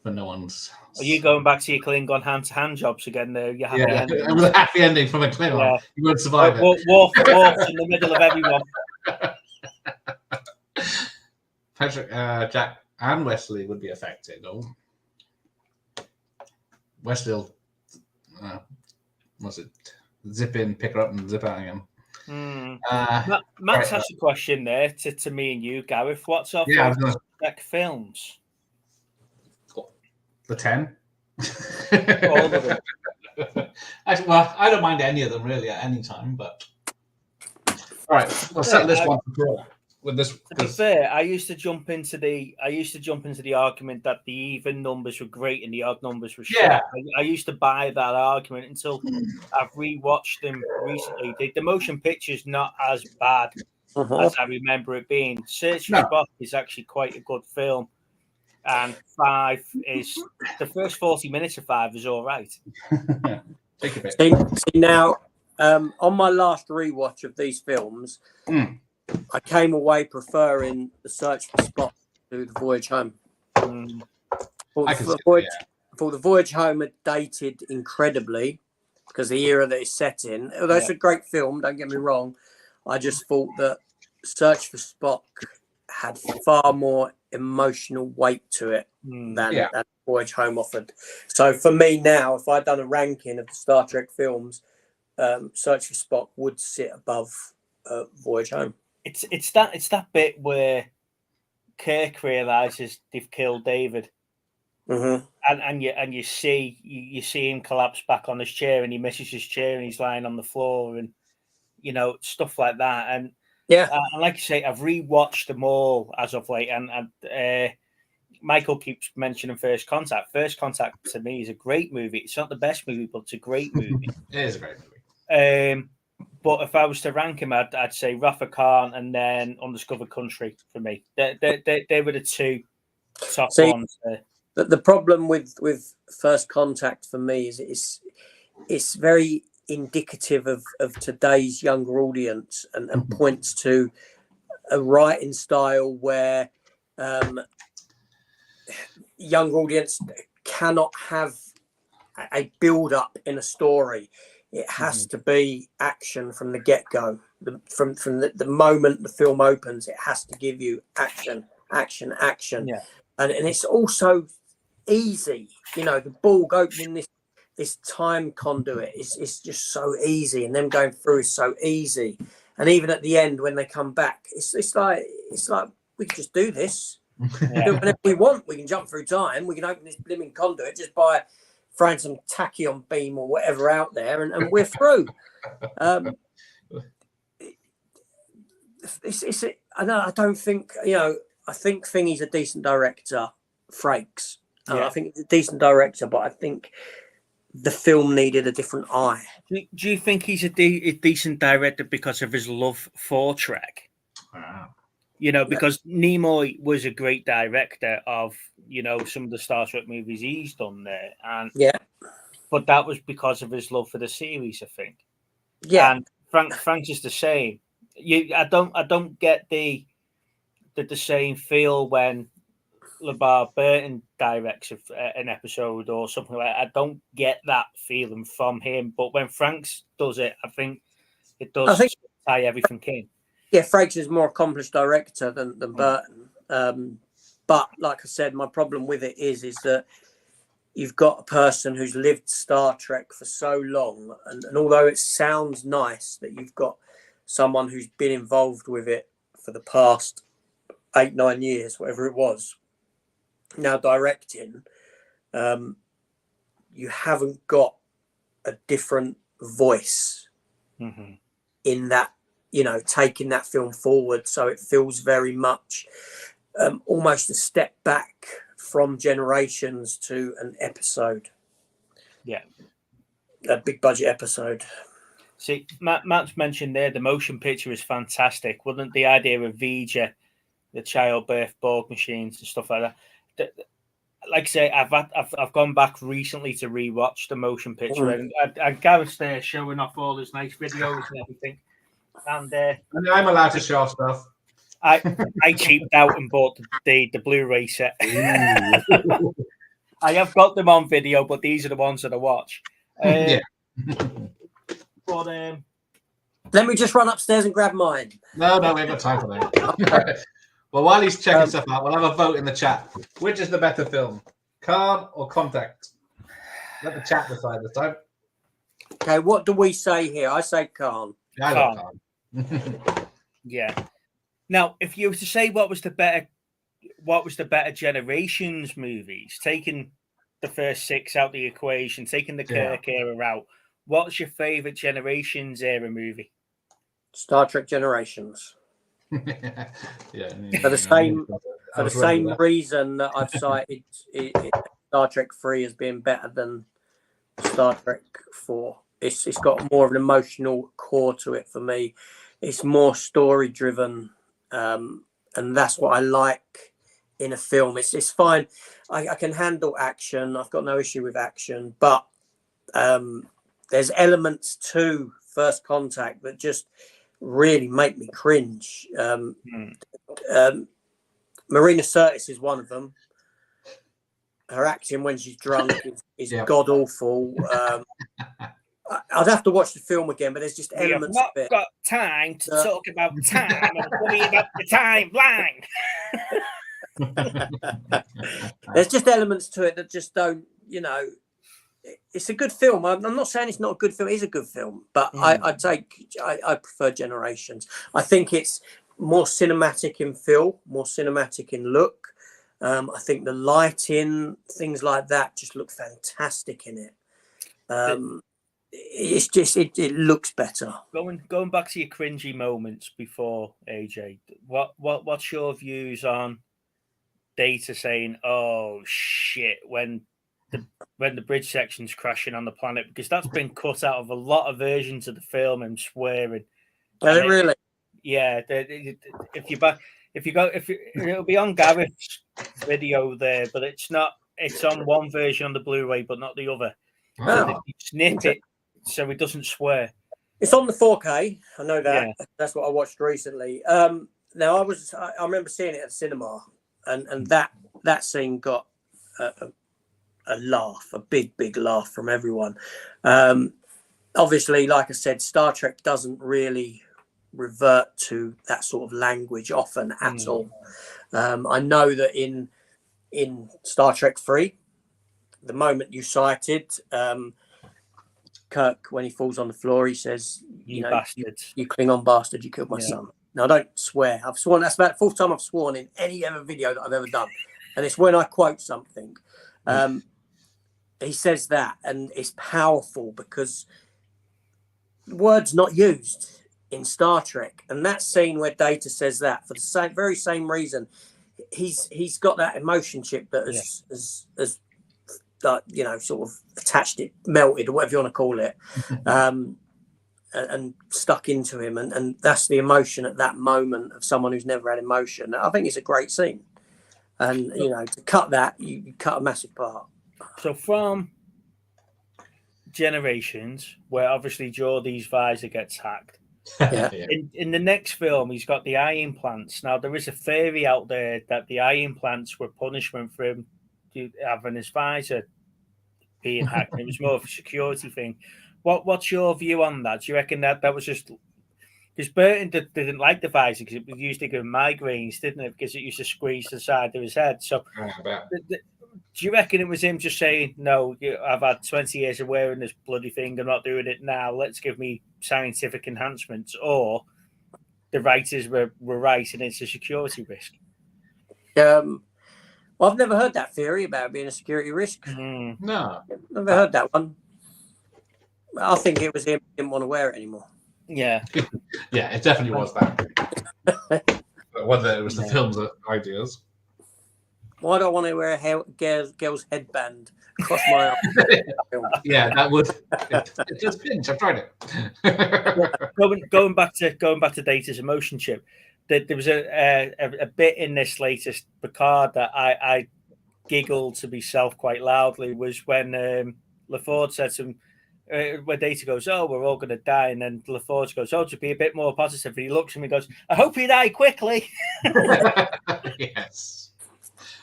A: But no one's.
C: Are you going back to your Klingon hand-to-hand jobs again? There, you happy ending.
A: It was a happy ending from a Klingon. Yeah. You won't survive it.
C: Worf's in the middle of everyone.
A: Patrick, Jack, and Wesley would be affected. Oh, Wesley will, zip in, pick her up, and zip out again.
C: Matt's asked a question there to me and you, Gareth. What's our favorite films?
A: The 10.
C: All of them.
A: Well, I don't mind any of them really at any time, but all right, we'll settle this one with this.
C: To be fair, I used to jump into the argument that the even numbers were great and the odd numbers were shit.
A: Yeah.
C: I used to buy that argument until I've rewatched them recently. The motion picture's not as bad as I remember it being. Search for Spock is actually quite a good film, and 5 is the first 40 minutes of 5 is all right.
A: Take a bit.
B: See now, on my last rewatch of these films, I came away preferring The Search for Spock to The Voyage Home. The Voyage Home had dated incredibly because the era that it's set in. Although it's a great film, don't get me wrong, I just thought that Search for Spock had far more emotional weight to it than Voyage Home offered. So for me now, if I'd done a ranking of the Star Trek films, Search for Spock would sit above Voyage Home.
C: It's that bit where Kirk realizes they've killed David, and you see him collapse back on his chair, and he misses his chair, and he's lying on the floor, and stuff like that. And and like you say, I've rewatched them all as of late, and Michael keeps mentioning First Contact. First Contact to me is a great movie. It's not the best movie, but it's a great movie.
A: It is a great movie.
C: But if I was to rank him, I'd say Rafa Khan and then Undiscovered Country for me. They were the two top ones.
B: The problem with First Contact for me is it's very indicative of today's younger audience and points to a writing style where young audience cannot have a build up in a story. It has to be action from the get-go. From the moment the film opens, it has to give you action. Yeah. And it's also easy. The Borg opening this time conduit is just so easy, and them going through is so easy. And even at the end when they come back, it's like we can just do this. Whenever we want, we can jump through time. We can open this blimmin' conduit just by throwing some tachyon beam or whatever out there, and we're through. I don't think I think Thingy's a decent director, Frakes. I think he's a decent director, but I think the film needed a different eye.
C: Do you think he's a decent director because of his love for Trek?
A: Wow.
C: Because Nimoy was a great director of, some of the Star Trek movies he's done there. And but that was because of his love for the series, I think. Yeah. And Frank is the same. I don't get the same feel when LeVar Burton directs an episode or something like that. I don't get that feeling from him. But when Franks does it, I think it does tie everything in.
B: Yeah, Frakes is a more accomplished director than Burton. But like I said, my problem with it is that you've got a person who's lived Star Trek for so long. And although it sounds nice that you've got someone who's been involved with it for the past 8-9 years, whatever it was, now directing, you haven't got a different voice in that, taking that film forward. So it feels very much almost a step back from Generations to an episode.
C: Yeah.
B: A big budget episode.
C: See, Matt's mentioned there the motion picture is fantastic. Wasn't the idea of Vija, the childbirth Borg machines and stuff like that? Like I say, I've gone back recently to rewatch the motion picture, and Gareth's there showing off all his nice videos and everything. And
A: I'm allowed to show off stuff.
C: I cheaped out and bought the Blu-ray set. I have got them on video, but these are the ones that I watch. But
B: let me just run upstairs and grab mine.
A: No, we haven't got time for that. Well, while he's checking stuff out, we'll have a vote in the chat. Which is the better film, Khan or Contact? Let the chat decide this time.
B: Okay, what do we say here? I say Khan.
A: Yeah, I love Khan.
C: Yeah. Now, if you were to say what was the better Generations movies, taking the first 6 out the equation, taking the Kirk era out, what's your favourite Generations era movie?
B: Star Trek Generations.
A: Yeah.
B: For the same reason that I've cited Star Trek 3 as being better than Star Trek 4. It's got more of an emotional core to it for me. It's more story driven, and that's what I like in a film. It's fine. I can handle action. I've got no issue with action, but there's elements to First Contact that just really make me cringe. Marina Sirtis is one of them. Her acting when she's drunk is god awful. I'd have to watch the film again, but there's just elements.
C: We have not got time to talk about time. I'm worried about the timeline.
B: There's just elements to it that just don't, it's a good film. I'm not saying it's not a good film. It is a good film, but I prefer Generations. I think it's more cinematic in feel, more cinematic in look. I think the lighting, things like that, just look fantastic in it. It's just it looks better.
C: Going back to your cringy moments before, AJ, what's your views on Data saying, "Oh shit," when the bridge section's crashing on the planet, because that's been cut out of a lot of versions of the film and swearing.
B: Really?
C: Yeah. It'll be on Gareth's video there, but it's not. It's on one version on the Blu-ray, but not the other. So you snip it so it doesn't swear.
B: It's on the 4K. I know that. Yeah. That's what I watched recently. Now I remember seeing it at the cinema, and that scene got a laugh, a big laugh from everyone. Obviously, like I said, Star Trek doesn't really revert to that sort of language often at all. I know that in Star Trek 3, the moment you cited, Kirk, when he falls on the floor, he says, you Klingon bastard, you killed my son. Now, I don't swear. I've sworn. That's about the 4th time I've sworn in any other video that I've ever done. And it's when I quote something. He says that, and it's powerful because words not used in Star Trek. And that scene where Data says that, for the very same reason, he's got that emotion chip that has sort of attached it, melted, or whatever you want to call it, and stuck into him. And that's the emotion at that moment of someone who's never had emotion. I think it's a great scene. And, to cut that, you cut a massive part.
C: So from Generations, where obviously Geordie's visor gets hacked, in the next film, he's got the eye implants. Now, there is a theory out there that the eye implants were punishment for him having his visor being hacked. It was more of a security thing. What's your view on that? Do you reckon that was just because Burton didn't like the visor because it used to give him migraines, didn't it? Because it used to squeeze the side of his head. So, do you reckon it was him just saying, "No, I've had 20 years of wearing this bloody thing. I'm not doing it now. Let's give me scientific enhancements," or the writers were right and it's a security risk?
B: Well, I've never heard that theory about being a security risk.
A: No,
B: never heard that one. I think it was him who didn't want to wear it anymore.
C: Yeah,
A: yeah, it definitely was that. Whether it was the film's ideas.
B: Why do I want to wear a girl's headband across my arm?
A: Yeah, that would. It just pinch. I've tried
C: it. Going back to Data's emotion chip. There was a bit in this latest Picard that I giggled to myself quite loudly, was when LaForge said to him, where Data goes, "Oh, we're all going to die," and then LaForge goes, "Oh, to be a bit more positive," and he looks at me and goes, "I hope you die quickly."
A: Yes.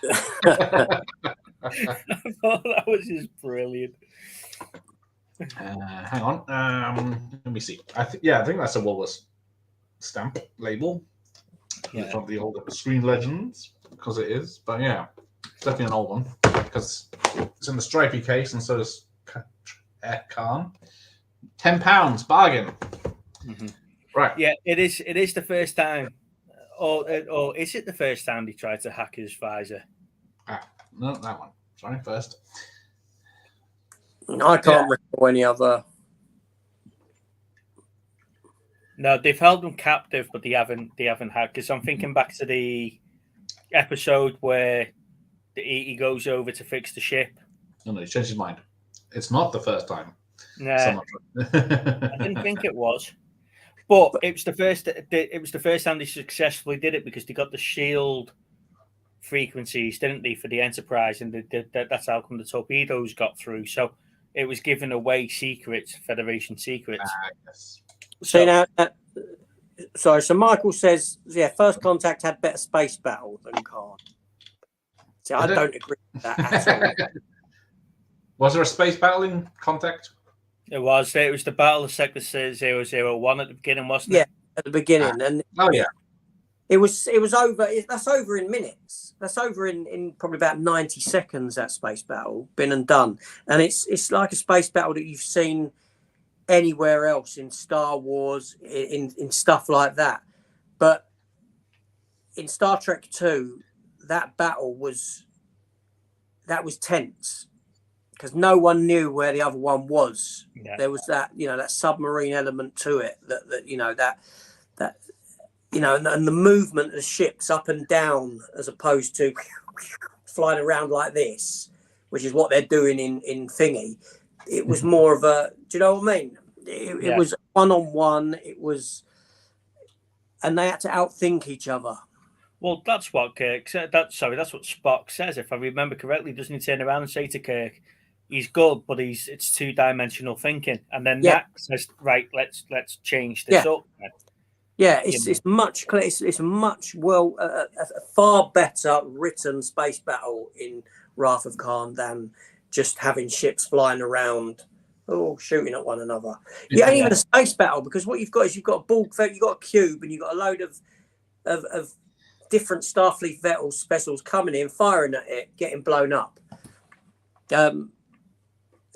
C: I thought that was just brilliant.
A: Hang on. Let me see. I think that's a Woolworths stamp label. Yeah. From the old Screen Legends, because it is. But yeah, it's definitely an old one because it's in the stripy case, and so does Khan. £10 bargain.
C: Mm-hmm.
A: Right.
C: Yeah, it is. It is the first time, or is it the first time they tried to hack his visor?
A: No, that one. Sorry, first.
B: I can't recall any other.
C: No, they've held them captive, but they haven't had. Because I'm thinking back to the episode where he goes over to fix the ship.
A: No, he changed his mind. It's not the first time.
C: Nah, I didn't think it was, but it was the first. It was the first time they successfully did it because they got the shield frequencies, didn't they, for the Enterprise, and that's how come the torpedoes got through. So it was giving away secrets, Federation secrets.
A: Yes.
B: So now, sorry. So Michael says, First Contact had better space battle than Khan. See, I don't agree with that at all.
A: Was there a space battle in Contact?
C: It was the Battle of Sector 001 at the beginning, wasn't it?
B: Yeah, at the beginning, and it was over. That's over in minutes. That's over in probably about 90 seconds. That space battle been and done, and it's like a space battle that you've seen anywhere else in Star Wars, in stuff like that. But in Star Trek 2, that battle was tense because no one knew where the other one was. Yeah. There was that, that submarine element to it, and the movement of the ships up and down as opposed to flying around like this, which is what they're doing in Thingy. It was more of a, do you know what I mean? It was one-on-one. It was, and they had to outthink each other.
C: Well, that's what Kirk said. That's what Spock says, if I remember correctly. Doesn't he turn around and say to Kirk, "He's good, but it's two-dimensional thinking"? And then Nat says, "Right, let's change this up."
B: Yeah, it's much clear. It's a much a far better written space battle in Wrath of Khan than just having ships flying around, shooting at one another. You ain't even a space battle because what you've got is you've got a ball, you've got a cube, and you've got a load of different Starfleet vessels coming in, firing at it, getting blown up.
C: Like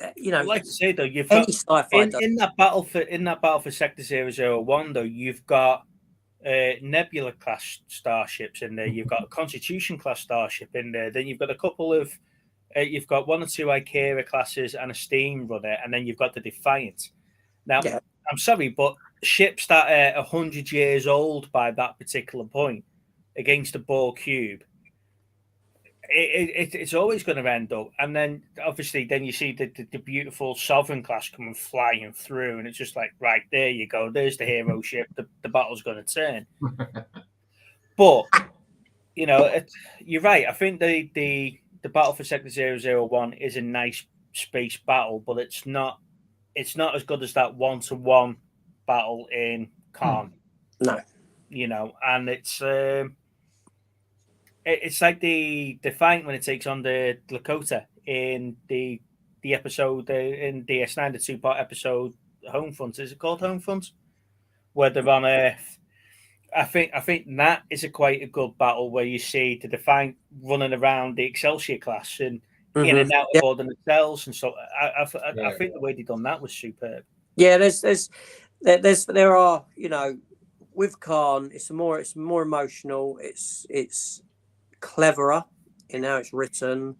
C: I say though, you've got in that battle for Sector 001 though, you've got Nebula class starships in there, you've got a Constitution class starship in there, then you've got a couple of you've got one or two Ikera classes and a steam runner, and then you've got the Defiant. Now, I'm sorry, but ships that are 100 years old by that particular point against a ball cube, it's always going to end up. And then, obviously, you see the beautiful Sovereign class coming flying through, and it's just like, right, there you go. There's the hero ship. The battle's going to turn. But, you're right. I think the battle for Sector 001 is a nice space battle, but it's not as good as that one-to-one battle in Khan.
B: No.
C: And it's like the Defiant when it takes on the Lakota in the episode in DS9, the two-part episode Home Front. Is it called Home Front? Where they're on Earth. I think that is quite a good battle where you see the Defiant running around the Excelsior class and in and out of all the nacelles and so. I think the way they done that was superb.
B: Yeah, there are with Khan, it's more emotional. It's cleverer in how it's written.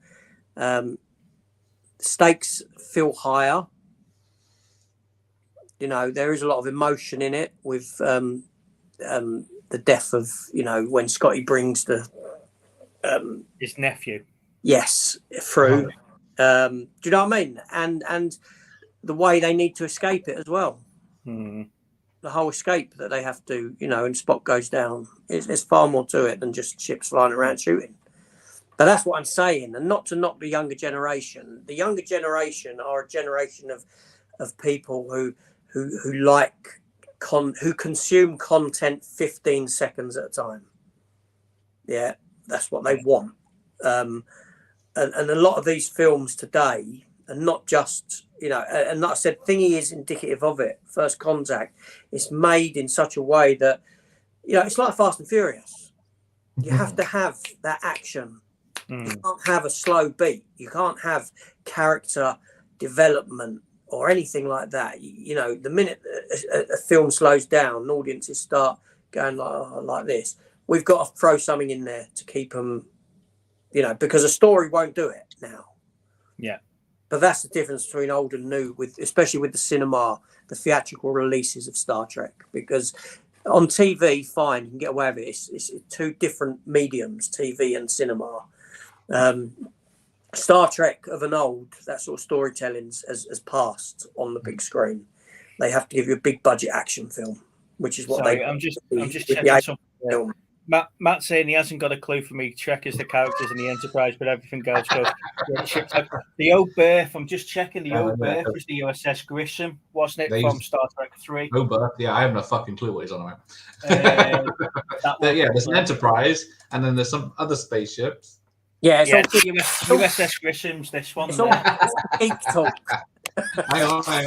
B: Stakes feel higher. There is a lot of emotion in it with the death of when Scotty brings the
C: his nephew.
B: Yes, through. Do you know what I mean? And the way they need to escape it as well. The whole escape that they have to, and Spock goes down. There's far more to it than just ships flying around shooting. But that's what I'm saying, and not to knock the younger generation. The younger generation are a generation of people who like who consume content 15 seconds at a time. Yeah, that's what they want. And a lot of these films today are not just, and like I said, Thingy is indicative of it. First Contact, it's made in such a way that, it's like Fast and Furious. You have to have that action. You can't have a slow beat. You can't have character development or anything like that. The minute a film slows down, audiences start going like this. We've got to throw something in there to keep them, because a story won't do it now.
C: Yeah.
B: But that's the difference between old and new, especially with the cinema, the theatrical releases of Star Trek. Because on TV, fine, you can get away with it. It's two different mediums, TV and cinema. Star Trek of an old, that sort of storytelling has passed on the big screen. They have to give you a big budget action film, which is what
C: I'm just checking something. Matt's saying he hasn't got a clue for me. Trek is the characters in the Enterprise, but everything else goes. The Oberth, I'm just checking. The Oberth was the USS Grissom, wasn't it, from Star Trek 3?
A: Oberth, yeah, I have no fucking clue what he's on about. There's an Enterprise, and then there's some other spaceships.
B: Yeah,
C: USS Grissom's this one.
B: It's all geek talk.
A: Hang on. I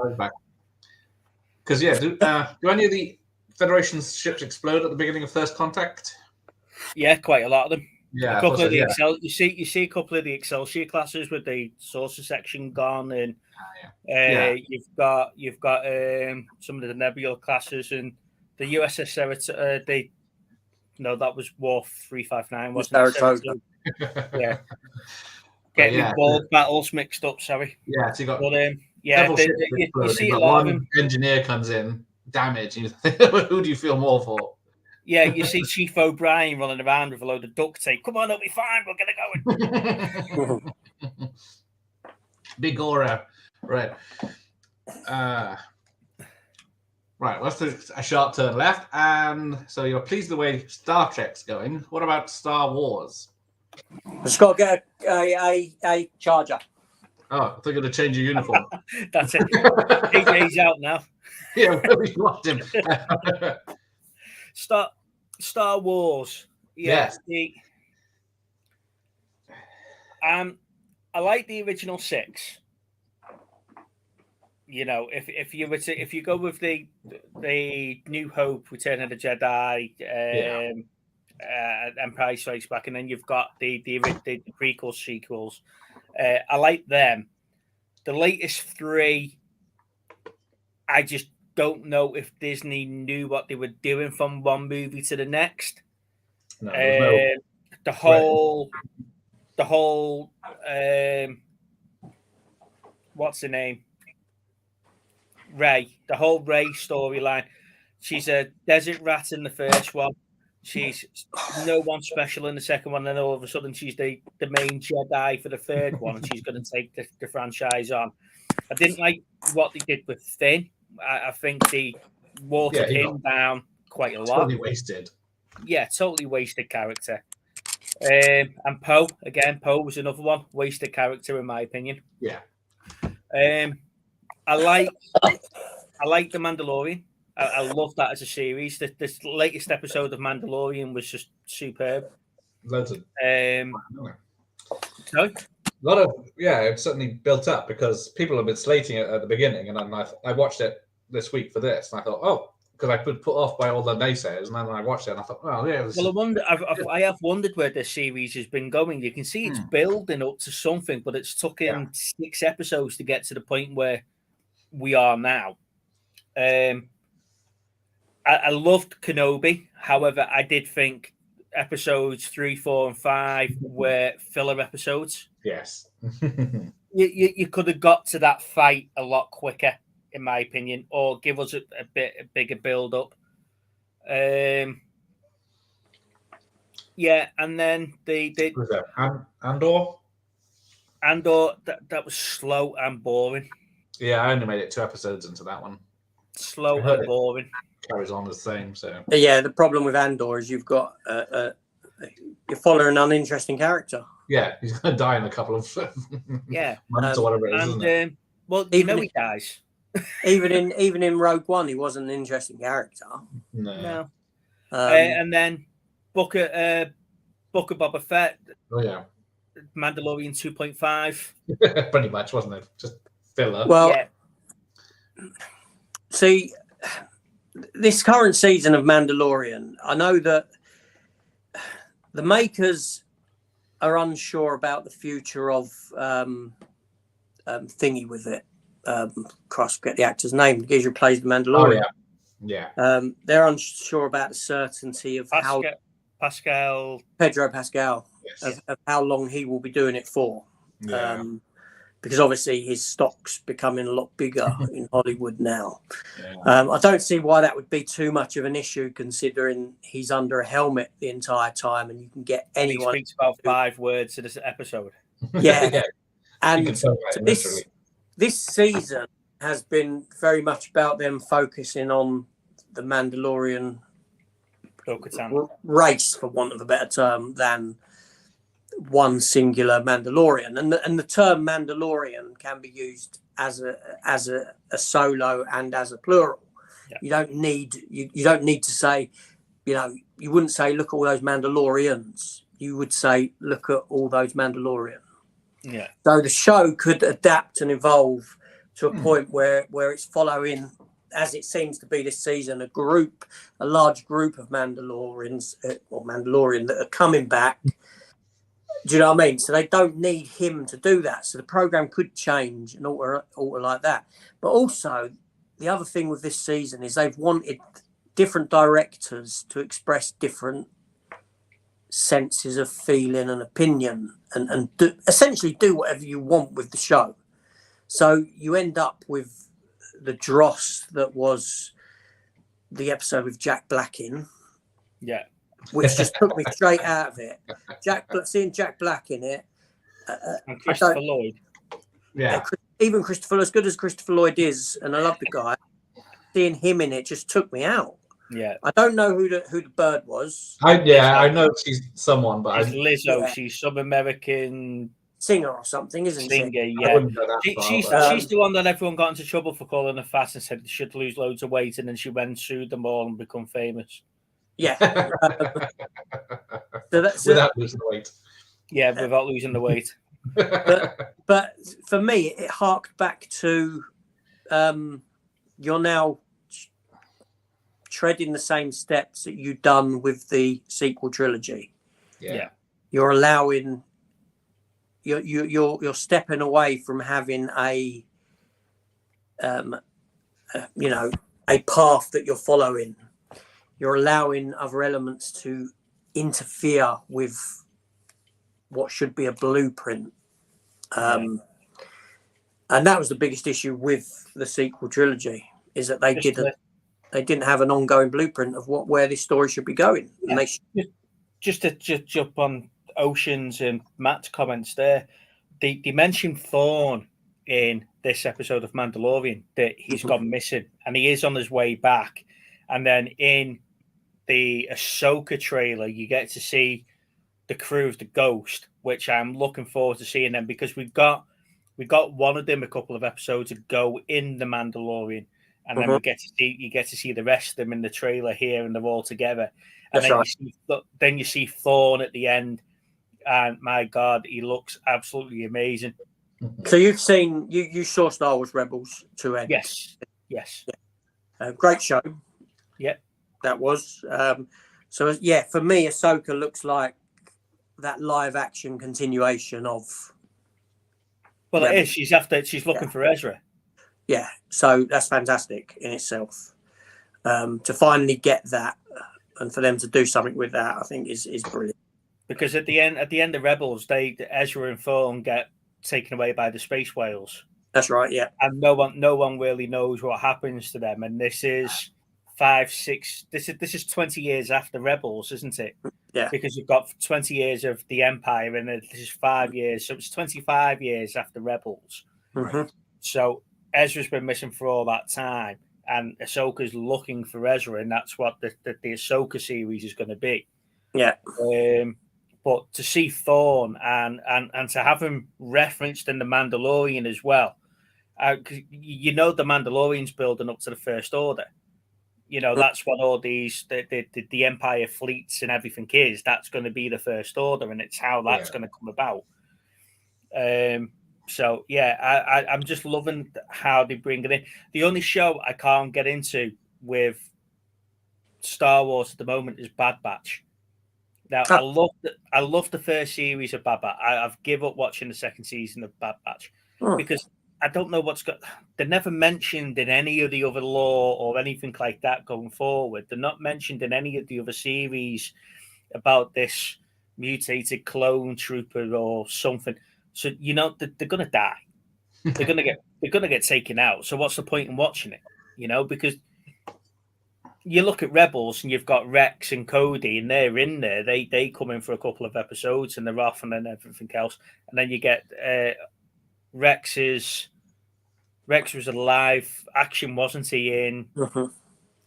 A: was back. Because do any of the Federation's ships explode at the beginning of First Contact?
C: Yeah, quite a lot of them.
A: Yeah,
C: a couple of the Excel. You see a couple of the Excelsior classes with the saucer section gone, and you've got some of the Nebula classes and the USS Saratoga. No, that was Wharf 359, wasn't it? Yeah. Getting ball battles mixed up, sorry.
A: Yeah, so you got
C: you see a lot of them.
A: Engineer comes in, damage. Who do you feel more for?
C: Yeah, you see Chief O'Brien running around with a load of duct tape. Come on, it'll be fine. We're going.
A: Big aura. Right. Right, let's do a sharp turn left. And so you're pleased the way Star Trek's going. What about Star Wars?
B: Just got to get a charger.
A: Oh, I thought you were going to change your uniform.
C: That's it. AJ's out now.
A: Yeah, we lost him.
C: Star Wars. Yeah.
A: Yes.
C: I like the original 6. You know, if you go with the New Hope, Return of the Jedi, Empire Strikes Back, and then you've got the prequel sequels. I like them. The latest 3, I just don't know if Disney knew what they were doing from one movie to the next.
A: No,
C: the whole what's her name? Rey, the whole Rey storyline. She's a desert rat in the first one. She's no one special in the second one. And all of a sudden, she's the main Jedi for the third one, and she's going to take the franchise on. I didn't like what they did with Finn. I think they watered him down quite a lot.
A: Totally wasted.
C: Yeah, totally wasted character. And Poe was another one, wasted character in my opinion.
A: Yeah.
C: I like The Mandalorian. I love that as a series. This latest episode of Mandalorian was just superb.
A: Legend.
C: Sorry?
A: A lot of it's certainly built up because people have been slating it at the beginning, and I watched it this week for this, and I thought, because I put off by all the naysayers, and then I watched it, and I thought,
C: I have wondered where this series has been going. You can see it's building up to something, but it's took in 6 episodes to get to the point where we are now. I loved Kenobi. However, I did think episodes 3, 4, and 5 were filler episodes.
A: Yes.
C: you could have got to that fight a lot quicker, in my opinion, or give us a bigger build up. And then Andor, that was slow and boring.
A: Yeah, I only made it 2 episodes into that one.
C: Slow and boring.
A: Carries on the same. So
B: the problem with Andor is you've got you're following an uninteresting character.
A: Yeah, he's going to die in a couple of months or whatever it is, isn't it?
C: Well, he dies.
B: even in Rogue One, he wasn't an interesting character.
A: No.
C: And then Book of Boba Fett.
A: Oh yeah.
C: Mandalorian 2.5.
A: Pretty much, wasn't it? Just filler.
B: Well, see, this current season of Mandalorian, I know that the makers are unsure about the future of thingy with it. Forget the actor's name. The geezer who plays the Mandalorian.
A: Oh, yeah.
B: They're unsure about the certainty of
C: Pedro Pascal.
B: Yes. Of how long he will be doing it for.
A: Yeah.
B: Because obviously his stock's becoming a lot bigger in Hollywood now.
A: Yeah.
B: I don't see why that would be too much of an issue, considering he's under a helmet the entire time, and you can get anyone.
C: He speaks about 5 words in this episode.
B: Yeah,
A: Yeah.
B: and
A: You can tell right initially.
B: this season has been very much about them focusing on the Mandalorian race, for want of a better term, than one singular Mandalorian. And the term Mandalorian can be used as a solo and as a plural. Yeah. You don't need to say, you wouldn't say look at all those Mandalorians. You would say look at all those Mandalorians.
C: Yeah.
B: So the show could adapt and evolve to a point where it's following, as it seems to be this season, a large group of Mandalorians or Mandalorian that are coming back. Do you know what I mean? So they don't need him to do that. So the program could change and alter like that. But also, the other thing with this season is they've wanted different directors to express different senses of feeling and opinion, and essentially do whatever you want with the show. So you end up with the dross that was the episode with Jack Black in.
C: Yeah.
B: Which just took me straight out of it. Seeing Jack Black in it.
C: And Christopher Lloyd.
A: Yeah.
B: Even Christopher, as good as Christopher Lloyd is, and I love the guy, seeing him in it just took me out.
C: Yeah.
B: I don't know who the bird was.
A: I know she's someone, but
C: she's Lizzo. Yeah. She's some American
B: singer or something, isn't she?
C: Yeah. She's the one that everyone got into trouble for calling her fat and said she should lose loads of weight, and then she went through them all and become famous.
B: Yeah.
C: Without losing the weight. Yeah, without losing the weight.
B: But for me, it harked back to you're now treading the same steps that you've done with the sequel trilogy.
C: Yeah.
B: You're allowing you're stepping away from having a path that you're following. You're allowing other elements to interfere with what should be a blueprint. And that was the biggest issue with the sequel trilogy, is that they didn't have an ongoing blueprint of where this story should be going.
C: Yeah. And just to jump on Ocean's and Matt's comments there, they mentioned Thorne in this episode of Mandalorian, that he's gone missing and he is on his way back. And then in the Ahsoka trailer, you get to see the crew of the Ghost, which I'm looking forward to seeing them, because we got one of them a couple of episodes ago in the Mandalorian, and then you get to see the rest of them in the trailer here, and they're all together. And then you see Thorne at the end, and my God, he looks absolutely amazing.
B: So you saw Star Wars Rebels to end?
C: Yes.
B: Yeah. Great show.
C: Yeah.
B: That was. For me, Ahsoka looks like that live action continuation of.
C: Well, it is. She's looking for Ezra.
B: Yeah, so that's fantastic in itself. To finally get that, and for them to do something with that, I think is brilliant.
C: Because at the end of Rebels, Ezra and Thorne get taken away by the space whales.
B: That's right. Yeah,
C: and no one really knows what happens to them. And this is this is 20 years after Rebels, isn't it?
B: Yeah.
C: Because you've got 20 years of the Empire, and this is 5 years, so it's 25 years after Rebels.
B: Mm-hmm.
C: So Ezra's been missing for all that time, and Ahsoka's looking for Ezra, and that's what the Ahsoka series is going to be.
B: Yeah.
C: But to see Thorne and to have him referenced in the Mandalorian as well, the Mandalorian's building up to the First Order. That's what all these the Empire fleets and everything is. That's going to be the First Order, and it's how that's going to come about. So yeah, I'm just loving how they bring it in. The only show I can't get into with Star Wars at the moment is Bad Batch. Now I love the first series of Bad Batch. I've given up watching the second season of Bad Batch because I don't know what's got. They're never mentioned in any of the other lore or anything like that going forward. They're not mentioned in any of the other series about this mutated clone trooper or something. So you know they're going to die. They're going to get taken out. So what's the point in watching it? You know, because you look at Rebels and you've got Rex and Cody, and they're in there. They come in for a couple of episodes and they're off, and then everything else. And then you get Rex was a live action, wasn't he?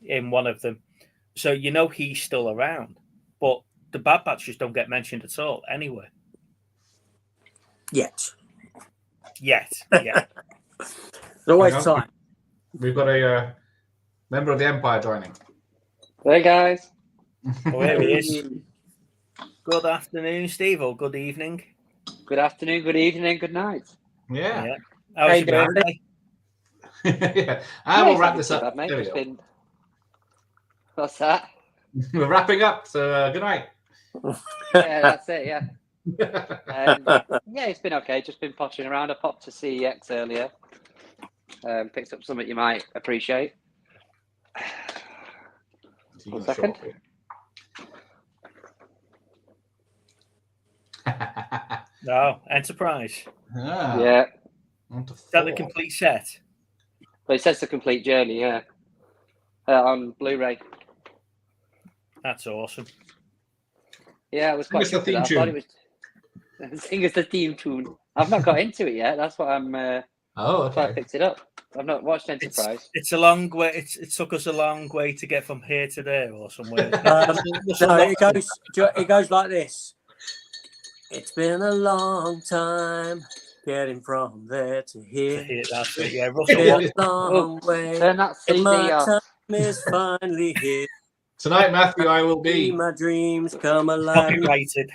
C: In one of them, so you know he's still around. But the Bad Batch just don't get mentioned at all anywhere.
B: Yet.
C: Yeah.
B: There's always time.
A: We've got a member of the Empire joining.
D: Hey guys.
C: Oh, here he is. Good afternoon, Steve, or good evening.
D: Good afternoon, good evening, good night.
A: Yeah.
C: How was your birthday?
A: Yeah. And we'll wrap this up.
D: Bad, mate.
A: There we go.
D: What's that?
A: We're wrapping up, so good night.
D: Yeah, that's it, yeah. Yeah, it's been okay. Just been pottering around. I popped to CEX earlier. Picked up something you might appreciate. 1 second.
C: No, Enterprise.
D: Yeah.
C: Is that the complete set?
D: Well, it says the complete journey, yeah. On Blu-ray.
C: That's awesome.
D: Yeah, it was quite good. I thought it was sing as the theme tune. I've not got into it yet. That's what I'm
A: okay.
D: I picked it up. I've not watched Enterprise.
C: It's a long way. It took us a long way to get from here to there or somewhere.
B: No, it goes like this. It's been a long time getting from there to here.
C: That's it. Yeah,
B: Russell. A long way.
D: Turn that CD
B: my
D: off.
B: time is finally here.
A: Tonight, Matthew, I will be.
B: My dreams come alive.
C: Copyrighted.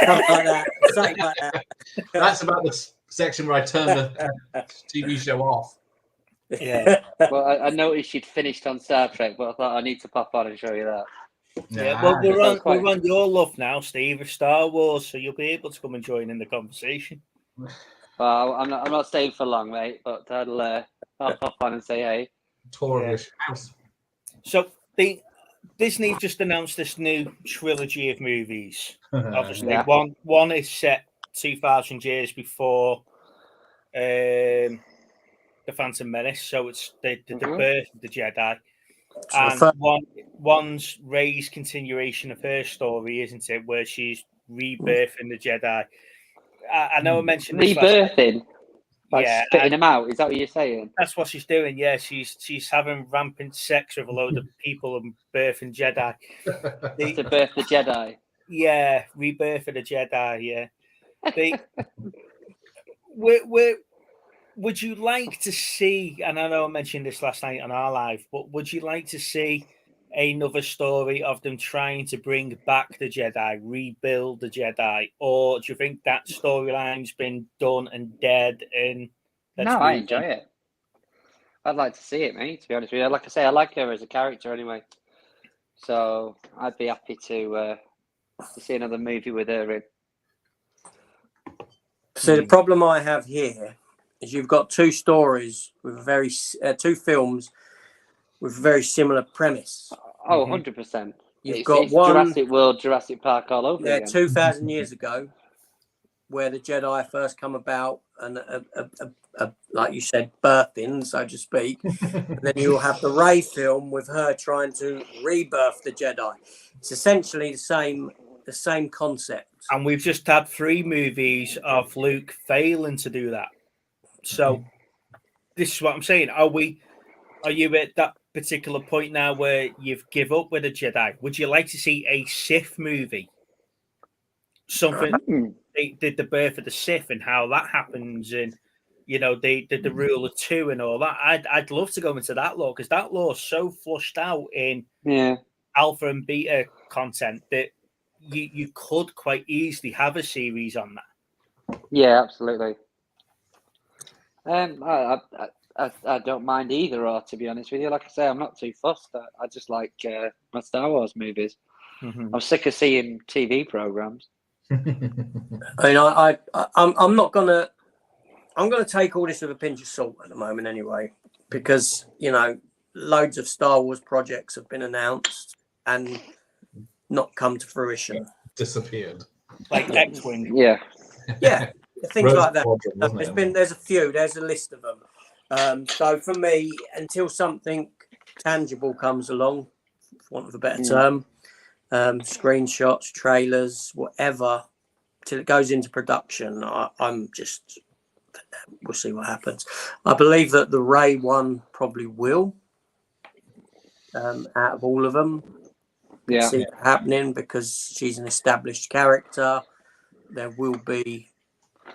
B: Something like that.
A: That's about the section where I turn the TV show off.
C: Yeah.
D: Well, I noticed you'd finished on Star Trek, but I thought I need to pop on and show you that.
C: Yeah, well, we're on your love now, Steve, of Star Wars, so you'll be able to come and join in the conversation.
D: Well, I'm not staying for long, mate, but I'll pop on and say hey.
A: Tour of this house.
C: So Disney just announced this new trilogy of movies. Obviously,
D: Yeah.
C: one is set 2,000 years before the Phantom Menace, so it's the birth of the Jedi. And one's Rey's continuation of her story, isn't it? Where she's rebirthing the Jedi. I know I mentioned this
D: rebirthing, like
C: yeah,
D: spitting them out. Is that what you're saying?
C: That's what she's doing. Yeah, she's having rampant sex with a load of people and birthing Jedi.
D: To birth the Jedi.
C: Yeah, rebirth of the Jedi. Yeah. Would you like to see, and I know I mentioned this last night on our live, but would you like to see another story of them trying to bring back the Jedi, rebuild the Jedi, or do you think that storyline's been done and dead? And
D: I enjoy it. I'd like to see it, mate, to be honest with you. Like I say, I like her as a character anyway. So I'd be happy to see another movie with her in.
B: So the problem I have here is you've got two stories with two films with a very similar premise.
D: Oh, 100%.
B: You've got
D: it's
B: one
D: Jurassic World, Jurassic Park all over again.
B: 2,000 years ago, where the Jedi first come about and like you said, birthing, so to speak. And then you'll have the Rey film with her trying to rebirth the Jedi. It's essentially the same concept.
C: And we've just had 3 movies of Luke failing to do that. So this is what I'm saying. Are you at that particular point now where you've give up with a Jedi? Would you like to see a Sith movie? Something they did the birth of the Sith and how that happens, and they did the rule of 2 and all that. I'd love to go into that lore, because that lore's so flushed out in alpha and beta content that you could quite easily have a series on that.
D: Yeah, absolutely. I don't mind either, or to be honest with you, like I say, I'm not too fussed. I just like my Star Wars movies. I'm sick of seeing TV programs.
B: I mean, I'm gonna take all this with a pinch of salt at the moment, anyway, because loads of Star Wars projects have been announced and not come to fruition.
A: Disappeared.
C: Like X-Wing.
D: Yeah.
B: Yeah. things
A: Rogue
B: like that.
A: Squadron, wasn't it?
B: There's a few. There's a list of them. So for me, until something tangible comes along, for want of a better term, screenshots, trailers, whatever, till it goes into production, I'm just. We'll see what happens. I believe that the Rey one probably will. Out of all of them, see it happening because she's an established character. There will be,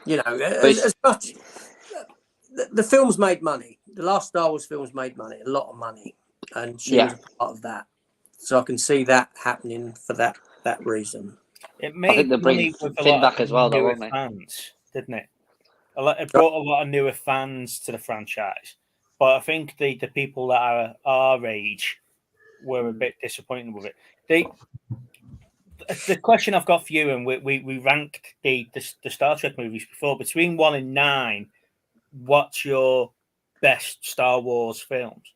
B: as much. The films made money. The last Star Wars films made money, a lot of money, and she was a part of that. So I can see that happening for that reason.
C: It made money with a lot of
D: as well,
C: newer fans, didn't it? It brought a lot of newer fans to the franchise, but I think the people that are our age were a bit disappointed with it. The question I've got for you, and we ranked the Star Trek movies before, between 1 and 9, what's your best Star Wars films?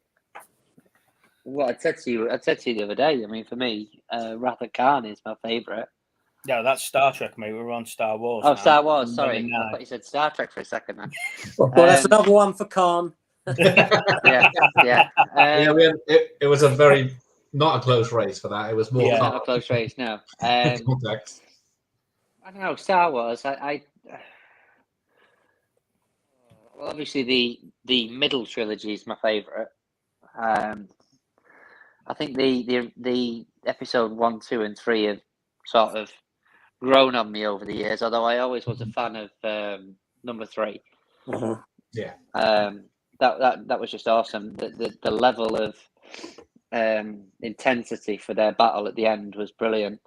D: Well, I said to you the other day. I mean, for me, Wrath of Khan is my favourite.
C: No, that's Star Trek, mate. We're on Star Wars.
D: Oh, now. Star Wars. Sorry, I thought you said Star Trek for a second. Then.
B: Well, that's another one for Khan.
D: yeah.
A: It was a very not a close race for that. It was more
D: not a close race. No.
A: context.
D: I don't know. Star Wars. Well, obviously the middle trilogy is my favourite. I think the episode 1, 2, and 3 have sort of grown on me over the years. Although I always was a fan of number 3.
B: Mm-hmm.
A: Yeah.
D: That was just awesome. The level of intensity for their battle at the end was brilliant.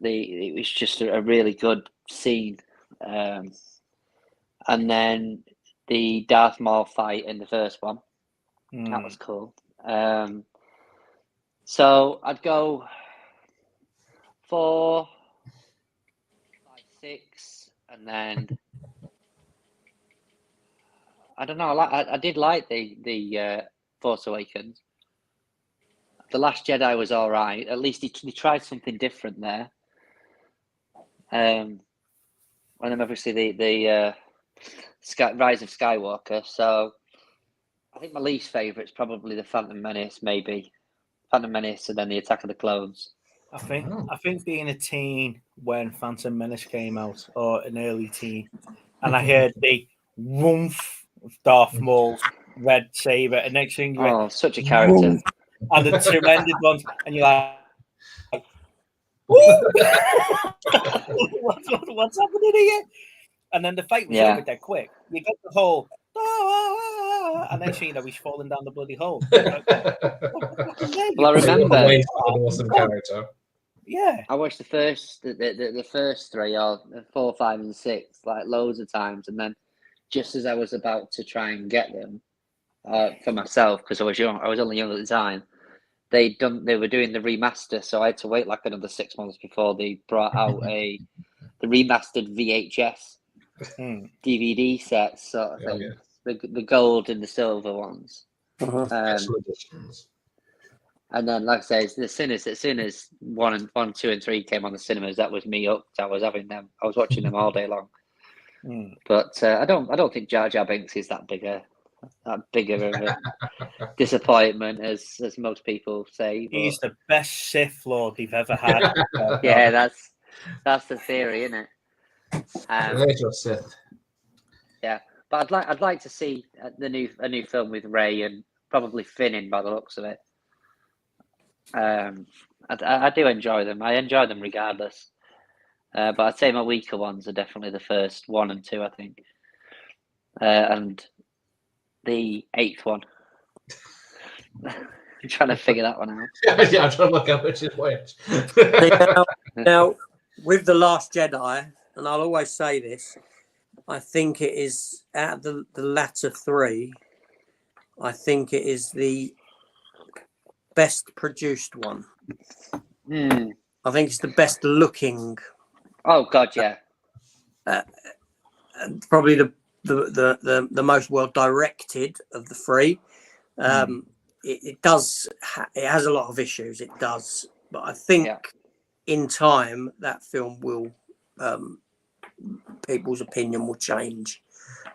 D: It was just a really good scene. And then the Darth Maul fight in the first one. That was cool. So I'd go 4, 5, 6, and then I don't know. I did like the Force Awakens. The Last Jedi was all right. At least he tried something different there. And then obviously the Rise of Skywalker. So I think my least favourite is probably the Phantom Menace, maybe. Phantom Menace and then the Attack of the Clones.
C: I think being a teen when Phantom Menace came out, or an early teen, and I heard the woof of Darth Maul's red saber, and next thing you went,
D: such a character.
C: Woof, and the two-ended ones, and you're like, what's happening here? And then the fight was over dead quick. You got the whole, and then you know he's falling down the bloody hole.
D: Well, I remember
A: an awesome character.
C: Yeah,
D: I watched the first 3, or 4, 5, and 6, like loads of times, and then just as I was about to try and get them for myself, because I was young, I was only young at the time. They were doing the remaster, so I had to wait like another 6 months before they brought out the remastered VHS DVD sets, sort of thing. The gold and the silver ones.
A: Special editions.
D: And then, like I say, as soon as 1, 2, and 3 came on the cinemas, that was me hooked. I was having them. I was watching them all day long. But I don't think Jar Jar Binks is that bigger of a disappointment as most people say. But...
C: He's the best Sith Lord they've ever had.
D: Yeah, that's the theory, isn't it?
A: There's your Sith.
D: Yeah, but I'd like to see a new film with Rey and probably Finn in by the looks of it. I do enjoy them. I enjoy them regardless. But I'd say my weaker ones are definitely the first 1 and 2, I think. And the 8th one. I'm trying to figure that one out.
A: Yeah, I'm trying to look up which is which.
B: now, with The Last Jedi, and I'll always say this, I think it is, out of the latter 3, I think it is the best produced one. I think it's the best looking.
D: Oh God, yeah.
B: Probably the most well directed of the 3. It has a lot of issues. It does, but I think in time that film will people's opinion will change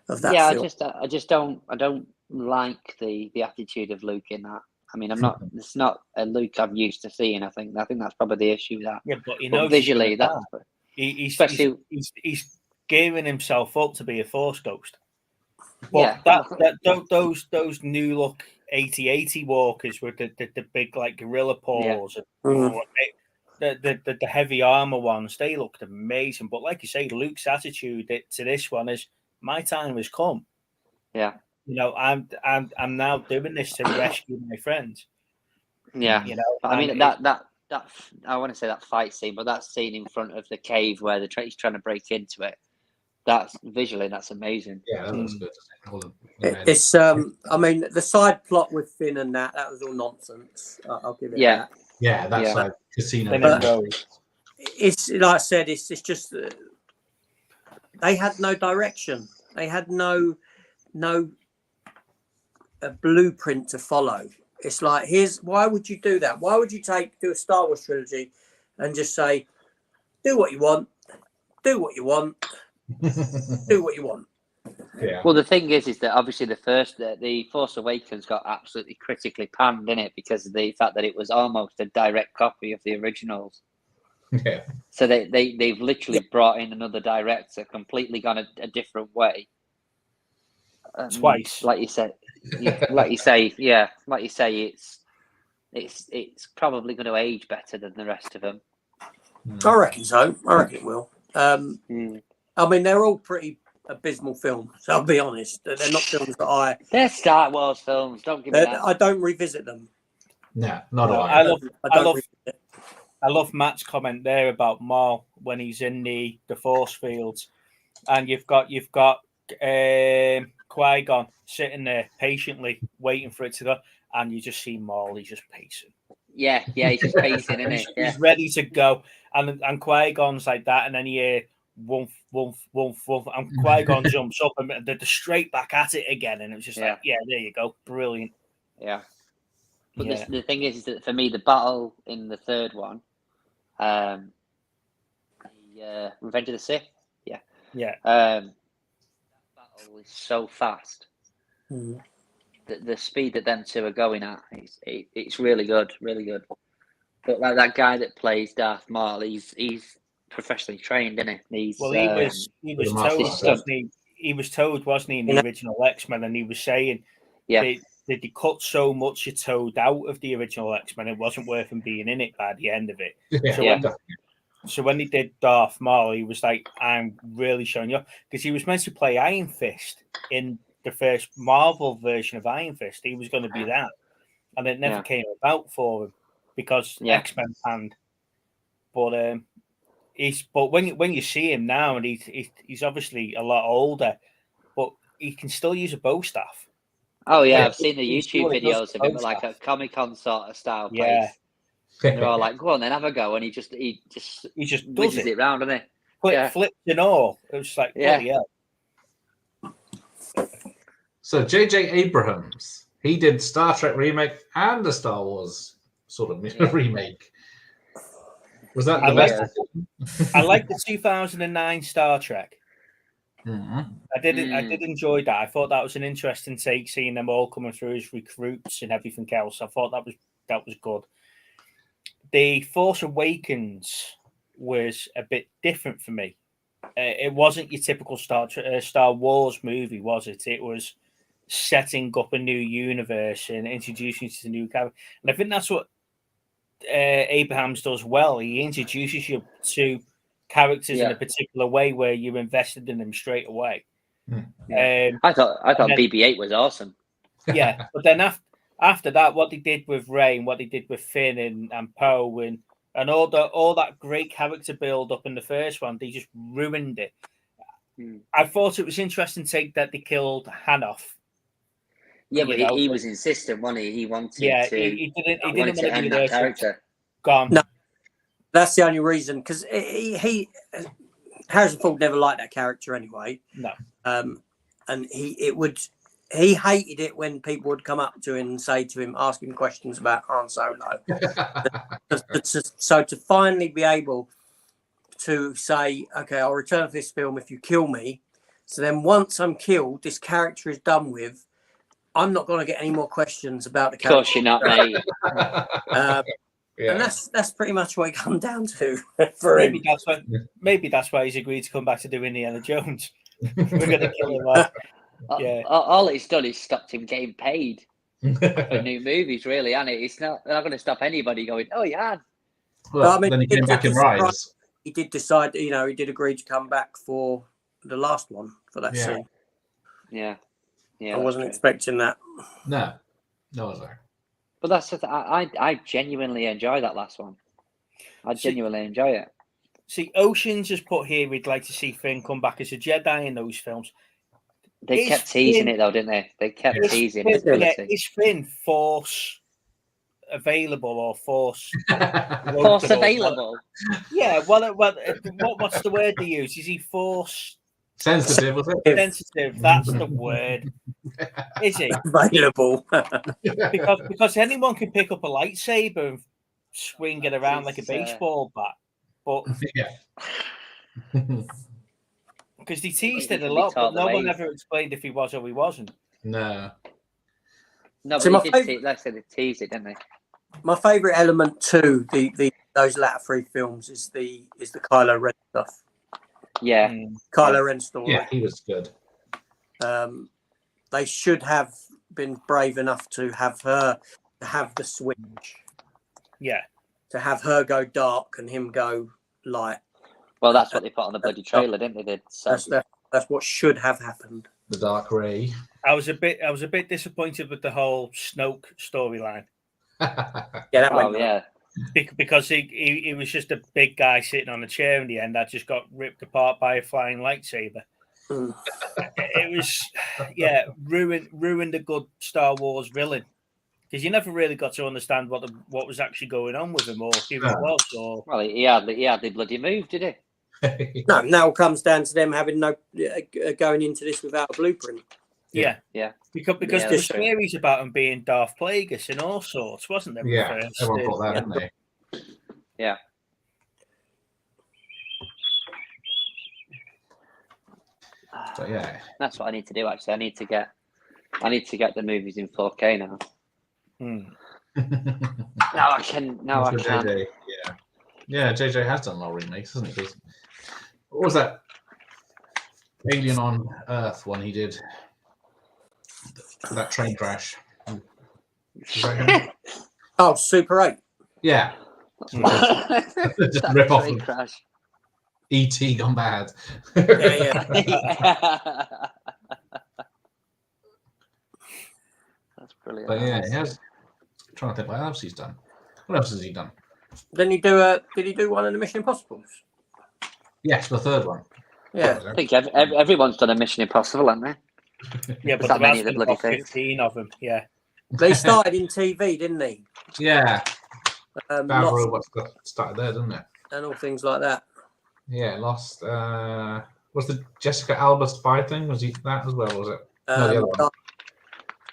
B: of that
D: Yeah,
B: film.
D: I don't like the attitude of Luke in that. I mean, it's not a Luke I'm used to seeing. I think that's probably the issue with that.
C: Yeah, but he knows
D: visually, that especially
C: he's gearing himself up to be a Force ghost.
D: Yeah.
C: But those new look 80 walkers with the big like gorilla paws, the heavy armor ones, they looked amazing. But like you say, Luke's attitude to this one is, my time has come.
D: Yeah.
C: You know, I'm now doing this to rescue my friends.
D: Yeah.
C: You know,
D: I mean that I want to say that fight scene, but that scene in front of the cave where he's trying to break into it. That's visually, that's amazing.
A: Yeah, that looks good.
B: It's I mean, the side plot with Finn and that was all nonsense. I'll give it that.
A: Yeah, that's like casino.
B: It's like I said, it's just they had no direction. They had no blueprint to follow. It's like, why would you do that? Why would you do a Star Wars trilogy and just say, do what you want, do what you want, do what you want?
A: Yeah.
D: Well, the thing is that obviously the Force Awakens got absolutely critically panned in it because of the fact that it was almost a direct copy of the originals.
A: Yeah.
D: So they've literally brought in another director, completely gone a different way.
C: Twice,
D: like you say, it's probably going to age better than the rest of them.
B: I reckon so. I reckon it will. I mean, they're all pretty abysmal films. I'll be honest. They're not films that
D: they're Star Wars films. Don't give me that.
B: I don't revisit them.
A: No, not all.
C: I love Matt's comment there about Maul when he's in the force fields, and you've got Qui-Gon sitting there patiently waiting for it to go, and you just see Maul. He's just pacing.
D: Yeah, he's just pacing, isn't he?
C: He's ready to go, and Qui-Gon's like that, and then you hear woof woof woof woof, and Qui-Gon jumps up and they're straight back at it again, and it's just like, yeah, there you go, brilliant.
D: Yeah. But the thing is that for me, the battle in the third one, Revenge of the Sith, that battle is so fast. The speed that them two are going at, it's really good, really good. But like that guy that plays Darth Maul, he's professionally trained, isn't he?
C: He was told, wasn't he, in the original X-Men, and he was saying, they cut so much of Toad out of the original X-Men, it wasn't worth him being in it by the end of it. So when he did Darth Maul, he was like, I'm really showing you, because he was meant to play Iron Fist in the first Marvel version of Iron Fist. He was going to be that, and it never came about for him because X-Men panned. But when you see him now, and he's obviously a lot older, but he can still use a bow staff.
D: Oh yeah, I've seen the YouTube videos of him, like a Comic-Con sort of style place. And they're all like, "Go on, then have a go," and he just does it round, doesn't he?
C: Flips and all. It was like, yeah.
A: So J.J. Abrams, he did Star Trek remake and a Star Wars sort of remake. Was that the best?
C: I like the 2009 Star Trek.
A: Mm-hmm.
C: I did enjoy that. I thought that was an interesting take, seeing them all coming through as recruits and everything else. I thought that was good. The Force Awakens was a bit different for me. It wasn't your typical Star Wars movie, was it? It was setting up a new universe and introducing you to new characters. And I think that's what Abrams does well. He introduces you to characters in a particular way where you're invested in them straight away.
D: I thought BB-8 was awesome.
C: Yeah, but then after that, what they did with Rey and what they did with Finn and Poe and all that great character build up in the first one, they just ruined it. I thought it was interesting to take that they killed Hanoff.
D: Yeah, but he was insistent, wasn't he? He wanted to.
C: He didn't want to
D: end that character.
C: Gone.
B: No, that's the only reason, because Harrison Ford never liked that character anyway.
C: No.
B: And he hated it when people would come up to him and say to him, ask him questions about Han Solo. So to finally be able to say, okay, I'll return for this film if you kill me. So then once I'm killed, this character is done with. I'm not going to get any more questions about the
D: Of
B: character.
D: course you're not, mate.
A: Yeah.
B: And that's pretty much what it comes down to for him.
C: Maybe that's why he's agreed to come back to do Indiana Jones. We're going to kill him off. Yeah.
D: All it's done is stopped him getting paid for new movies, really, and it's not. They're not going to stop anybody going. Oh yeah.
A: Well,
B: I mean,
A: then he came back in Rise.
B: He did decide, he did agree to come back for the last one for that scene.
D: Yeah.
B: I wasn't expecting that.
A: No, sir.
D: But that's the thing. I genuinely enjoy that last one. I genuinely enjoy it.
C: See, Oceans has put here we'd like to see Finn come back as a Jedi in those films.
D: They kept teasing it though, didn't they? They kept teasing his ability.
C: Is Finn Force available or Force?
D: Force available?
C: Yeah. What's the word they use? Is he Force
A: sensitive? Was it
C: sensitive? That's the word. Is he
B: available?
C: because anyone can pick up a lightsaber and swing it around like a baseball bat, but because they teased it a lot, but no one ever explained if he was or he wasn't.
A: No,
D: but they teased it, didn't they?
B: My favourite element to those latter three films is the Kylo Ren stuff.
D: Yeah,
B: Kylo Ren story.
A: Yeah, he was good.
B: They should have been brave enough to have her have the switch.
C: Yeah,
B: to have her go dark and him go light.
D: Well, that's what they put on the bloody trailer, didn't they?
B: That's what should have happened.
A: The Dark Ray.
C: I was a bit disappointed with the whole Snoke storyline. Because he was just a big guy sitting on a chair in the end that just got ripped apart by a flying lightsaber. It was ruined a good Star Wars villain because you never really got to understand what was actually going on with him or who he was. Or
D: well, he hardly bloody moved, did he?
B: No, now it comes down to them having going into this without a blueprint.
C: Yeah. Because there was theories about him being Darth Plagueis and all sorts, wasn't there?
A: Yeah, everyone thought that, didn't they?
D: Yeah.
A: So yeah,
D: that's what I need to do. Actually, I need to get the movies in 4K now. Now I can.
A: JJ, yeah. JJ has done a lot of remakes, hasn't he? What was that Alien on Earth one he did? That train crash.
B: Oh, Super 8.
A: Yeah. Just rip off
D: train crash.
A: E.T. gone bad.
B: Yeah.
D: That's brilliant.
A: But yeah, he has. I'm trying to think what else he's done. What else has he done?
B: Did he do one of the Mission Impossibles?
A: Yes, the third one.
B: Yeah.
D: I think everyone's done a Mission Impossible, haven't they?
C: Yeah, but
D: that many
C: there
D: of the
C: has
D: bloody
C: been 15 of them. Yeah.
B: They started in TV, didn't they?
A: Yeah. Bad Robots got started there, didn't it?
B: And all things like that.
A: Yeah, Lost. Was the Jessica Alba spy thing? Was he that as well? Was it? No, the other one.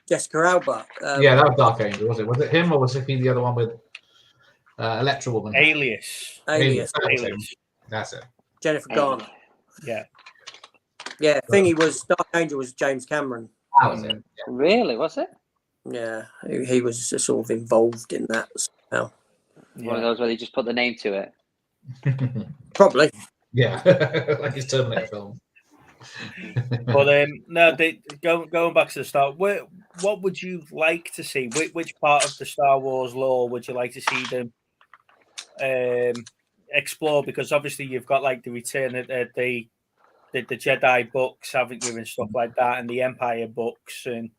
B: Jessica Alba.
A: Yeah, that was Dark Angel, was it? Was it him or was he the other one with Electra Woman?
C: Alias.
A: That's it.
B: Jennifer Garner.
C: Yeah.
B: Yeah, thingy was Dark Angel was James Cameron.
A: That was it. Yeah.
D: Really? Was it?
B: Yeah, he was sort of involved in that. So.
D: One of those where they just put the name to it.
B: Probably.
A: Yeah, like his Terminator film.
C: But going back to the start, what would you like to see? Which part of the Star Wars lore would you like to see them explore? Because obviously you've got like the return of the Jedi books, haven't you, and stuff like that, and the Empire books and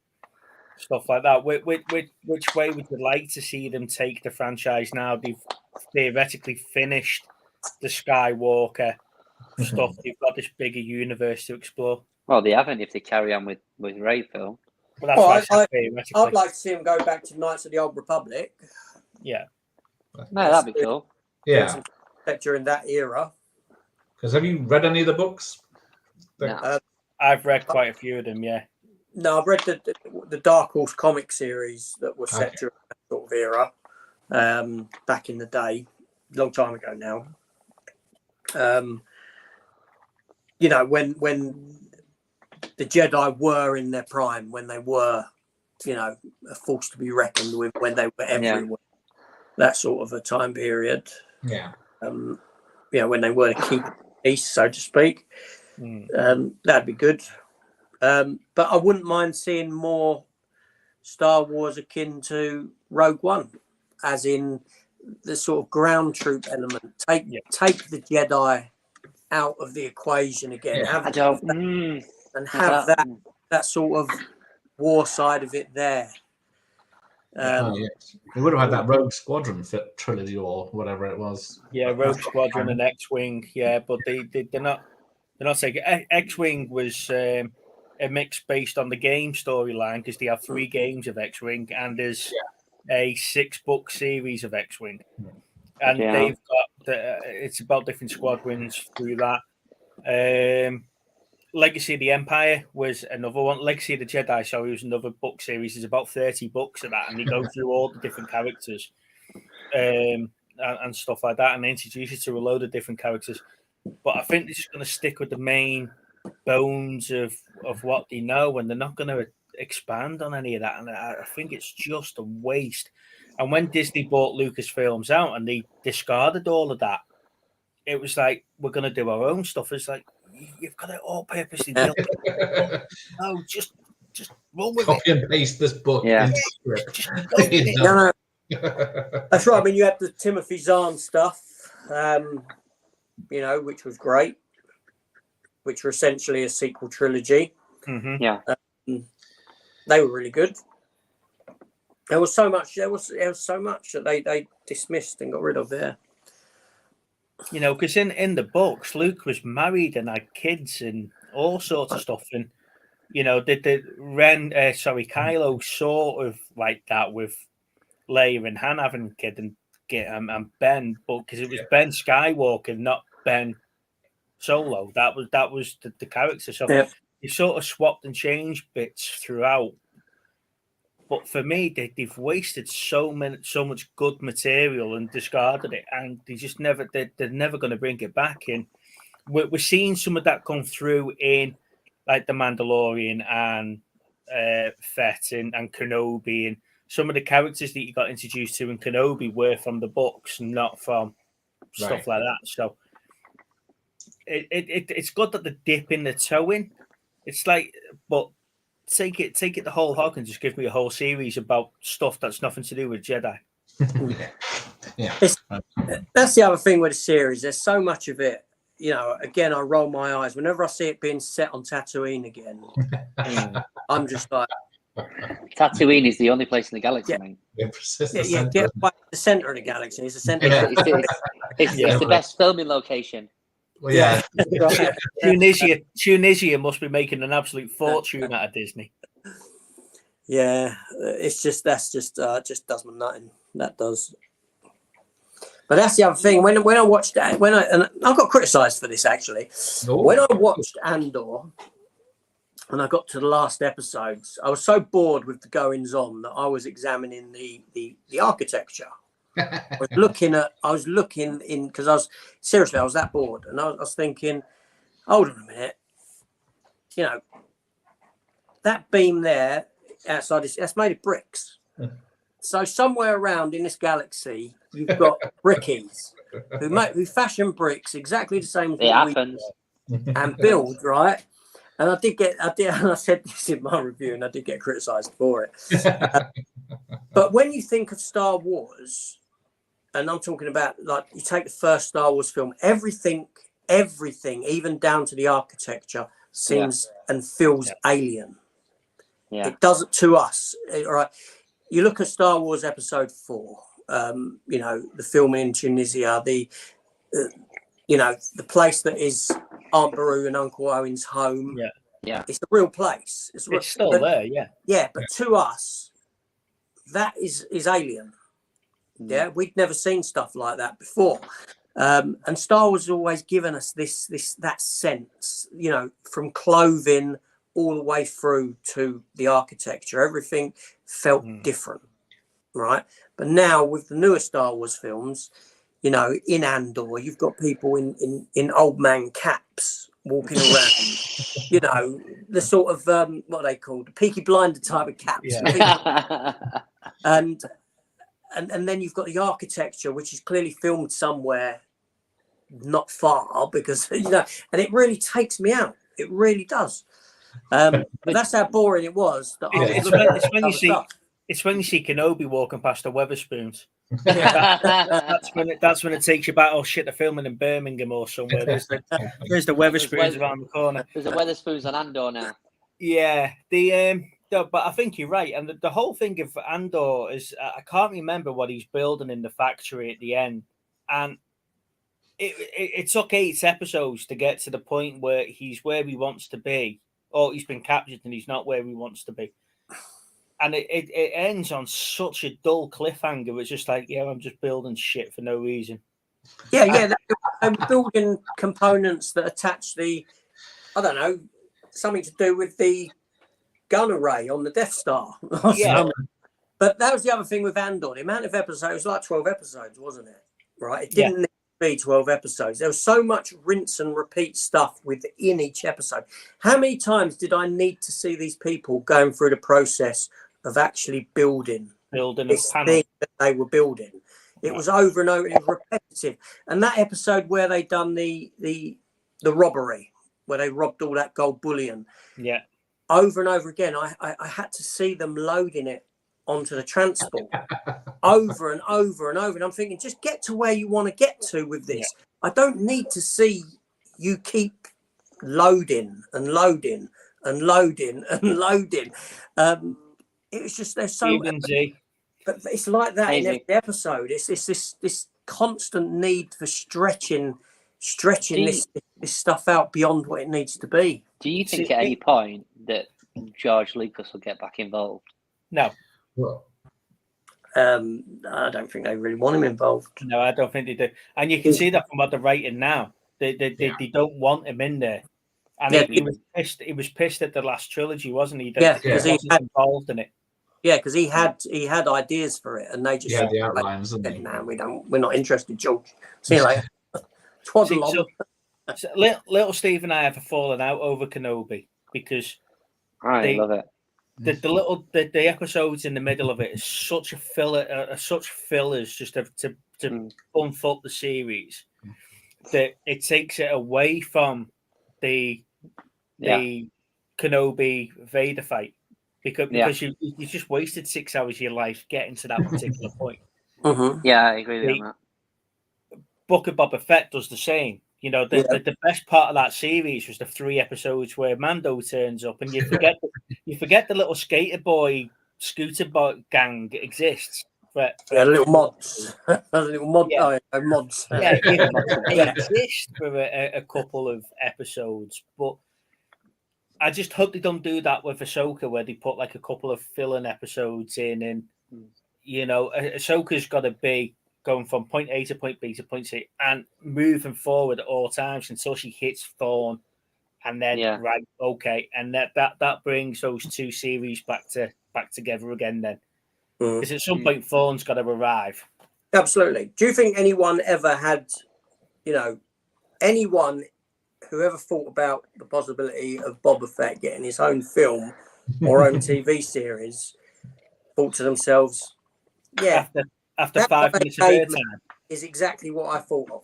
C: stuff like that. Which way would you like to see them take the franchise now? They've theoretically finished the Skywalker stuff. They've got this bigger universe to explore.
D: Well, they haven't if they carry on with Rey film.
C: Well,
B: I'd like to see them go back to Knights of the Old Republic.
C: Yeah.
D: No, that'd be cool.
A: Yeah.
B: During that era.
A: Because have you read any of the books?
D: No.
C: I've read quite a few of them, yeah.
B: No, I've read the Dark Horse comic series that was set during that sort of era, back in the day, a long time ago now. You know, when the Jedi were in their prime, when they were, you know, a force to be reckoned with, when they were everywhere, that sort of a time period.
A: Yeah.
B: You know, when they were the key piece, so to speak. That'd be good. But I wouldn't mind seeing more Star Wars akin to Rogue One, as in the sort of ground troop element. Take the Jedi out of the equation again. Have that sort of war side of it there.
A: Yes. We would have had that Rogue Squadron trilogy or whatever it was.
C: Yeah, Rogue Squadron and X-Wing. Yeah, but they're not saying X-Wing was a mix based on the game storyline, because they have 3 games of X-Wing, and there's a 6-book series of X-Wing, and they've got it's about different squadrons through that. Legacy of the Empire was another one. Legacy of the Jedi, sorry, was another book series. There's about 30 books of that, and they go through all the different characters and stuff like that, and they introduce you to a load of different characters. But I think they're just going to stick with the main bones of what they know, and they're not going to expand on any of that. And I think it's just a waste. And when Disney bought Lucasfilms out and they discarded all of that, it was like, we're going to do our own stuff. It's like, you've got it all purposely built. No, just roll with
A: Copy and paste this book.
D: Yeah.
B: No. That's right. I mean, you had the Timothy Zahn stuff, you know, which was great, which were essentially a sequel trilogy.
C: Yeah.
B: They were really good. There was so much. There was so much that they dismissed and got rid of there.
C: You know, because in the books, Luke was married and had kids and all sorts of stuff. And, you know, Kylo sort of like that with Leia and Han having a kid and Ben, but because it was Ben Skywalker, not Ben Solo. That was the character. So they sort of swapped and changed bits throughout. But for me, they've wasted so much good material and discarded it, and they're never going to bring it back in. We're seeing some of that come through in like the Mandalorian and Fett and Kenobi, and some of the characters that you got introduced to in Kenobi were from the books, not from stuff like that. So it's good that they're dipping the toe in. It's like, but take it the whole hog and just give me a whole series about stuff that's nothing to do with Jedi.
B: That's the other thing with the series. There's so much of it. You know, again, I roll my eyes whenever I see it being set on Tatooine again. I'm just like,
D: Tatooine is the only place in the galaxy, mate.
B: Get back to the center of the galaxy. It's the center.
D: It's the best filming location.
A: Well,
C: Tunisia must be making an absolute fortune out of Disney.
B: Yeah, it's just just does my nutting. That does. But that's the other thing. When I watched that, and I got criticised for this actually. When I watched Andor, and I got to the last episodes, I was so bored with the goings on that I was examining the architecture. I was looking in because I was that bored, and I was thinking, hold on a minute, you know, that beam there outside that's made of bricks. So somewhere around in this galaxy, you've got brickies who fashion bricks exactly the same as
D: it happens
B: and build, right? And I said this in my review, and I did get criticised for it. But when you think of Star Wars, and I'm talking about, like, you take the first Star Wars film, everything, even down to the architecture, seems and feels alien. Yeah. It does it to us. Right? You look at Star Wars Episode 4, you know, the filming in Tunisia, the place that is Aunt Beru and Uncle Owen's home.
C: Yeah.
B: It's a real place. It's
C: still there, yeah.
B: Yeah, but to us, that is alien. Yeah, we'd never seen stuff like that before. And Star Wars has always given us that sense, you know, from clothing all the way through to the architecture. Everything felt different, right? But now with the newer Star Wars films, You know, in Andor, you've got people in old man caps walking around. You know, the sort of what are they called, Peaky Blinder type of caps.
C: Yeah.
B: And then you've got the architecture, which is clearly filmed somewhere not far, because you know, and it really takes me out. It really does. But that's how boring it was. That I was
C: it's when you see Kenobi walking past the Weatherspoons. That's when it takes you back. Oh shit, they're filming in Birmingham or somewhere. There's the Weatherspoons around the corner.
D: There's a Weatherspoons on Andor now.
C: Yeah, but I think you're right. And the whole thing of Andor is, I can't remember what he's building in the factory at the end, and it took 8 episodes to get to the point where he's where he wants to be, or he's been captured and he's not where he wants to be. And it ends on such a dull cliffhanger. It's just like, yeah, I'm just building shit for no reason.
B: Yeah, they were building components that attach I don't know, something to do with the gun array on the Death Star.
C: Yeah.
B: But that was the other thing with Andor. The amount of episodes, it was like 12 episodes, wasn't it? Right? It didn't need to be 12 episodes. There was so much rinse and repeat stuff within each episode. How many times did I need to see these people going through the process of actually building this thing that they were building? It was over and over. It was repetitive. And that episode where they done the robbery, where they robbed all that gold bullion, over and over again, I had to see them loading it onto the transport over and over and over. And I'm thinking, just get to where you want to get to with this. I don't need to see you keep loading and loading and loading and loading. It was just, there's so but it's like that in every episode. It's this constant need for stretching this stuff out beyond what it needs to be.
D: Do you think at any point that George Lucas will get back involved?
C: No.
B: I don't think they really want him involved.
C: No, I don't think they do. And you can see that from what they're writing now. They don't want him in there. And he was pissed. He was pissed at the last trilogy, wasn't he?
B: Because
C: he wasn't involved in it.
B: Yeah, because he had ideas for it, and they just
A: the outlines.
B: Said, "No, we're not interested, George. See you later." Twaddle on.
C: So little Steve and I have fallen out over Kenobi because
D: I love it.
C: The episodes in the middle of it is such a filler, such fillers just to bump up the series that it takes it away from the Kenobi Vader fight because you just wasted 6 hours of your life getting to that particular point.
B: Mm-hmm.
D: Yeah, I agree with that.
C: Book of Boba Fett does the same. You know, the best part of that series was the 3 episodes where Mando turns up, and you forget the little skater boy, scooter boy gang exists.
B: Little mods, mods.
C: They exist for a couple of episodes, but I just hope they don't do that with Ahsoka, where they put like a couple of filling episodes in, and you know, Ahsoka's got to be going from point A to point B to point C and moving forward at all times until she hits Thorn, and then and that brings those 2 series back together again. Then, because at some point Thorn's got to arrive.
B: Absolutely. Do you think anyone ever had, anyone who ever thought about the possibility of Boba Fett getting his own film or own TV series, thought to themselves,
C: After 5 minutes of airtime,
B: is exactly what I thought of.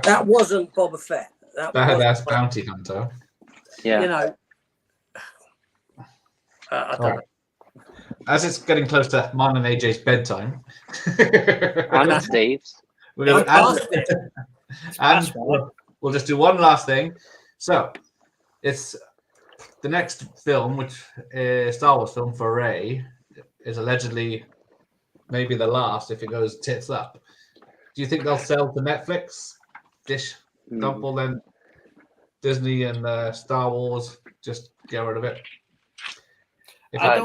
B: That wasn't Boba Fett.
A: That's Bounty Hunter.
B: Yeah. I don't know.
A: As it's getting close to mine and AJ's bedtime,
D: and Steve's,
A: we'll just do one last thing. So it's the next film, which is Star Wars film for Rey, is allegedly maybe the last if it goes tits up. Do you think they'll sell to Netflix? Dish, Dumple, then Disney and Star Wars just get rid of it?
C: I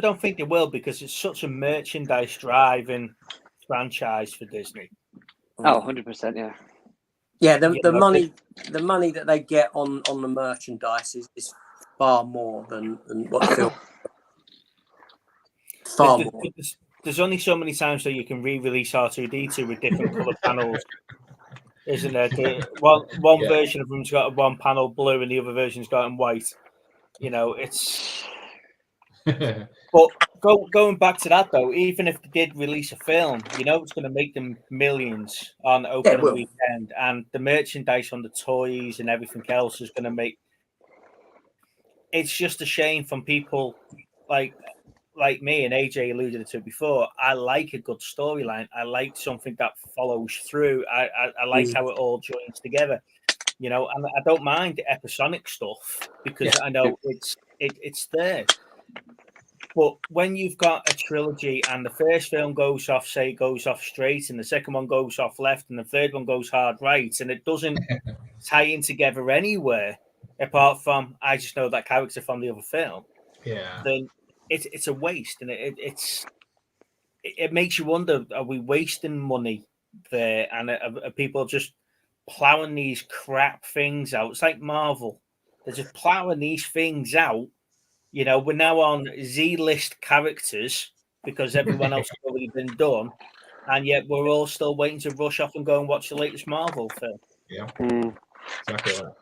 C: don't think they will, because it's such a merchandise driving franchise for Disney.
D: Oh, 100%, yeah.
B: Yeah, the money that they get on the merchandise is far more than what the film. Far more.
C: there's only so many times that you can re-release R2D2 with different color panels, isn't there? One version of them's got one panel blue and the other version's got in white. You know, it's. But going back to that though, even if they did release a film, you know it's going to make them millions on opening weekend, and the merchandise on the toys and everything else is going to make. It's just a shame from people like me, and AJ alluded to it before. I like a good storyline. I like something that follows through. I like how it all joins together. You know, and I don't mind the episodic stuff because I know it's there. But when you've got a trilogy and the first film goes off straight, and the second one goes off left, and the third one goes hard right, and it doesn't tie in together anywhere apart from I just know that character from the other film.
A: Yeah.
C: Then it's a waste, and it makes you wonder: are we wasting money there, and are people just plowing these crap things out? It's like Marvel; they're just plowing these things out. You know, we're now on Z-list characters because everyone else has already been done, and yet we're all still waiting to rush off and go and watch the latest Marvel film.
A: Yeah, exactly right.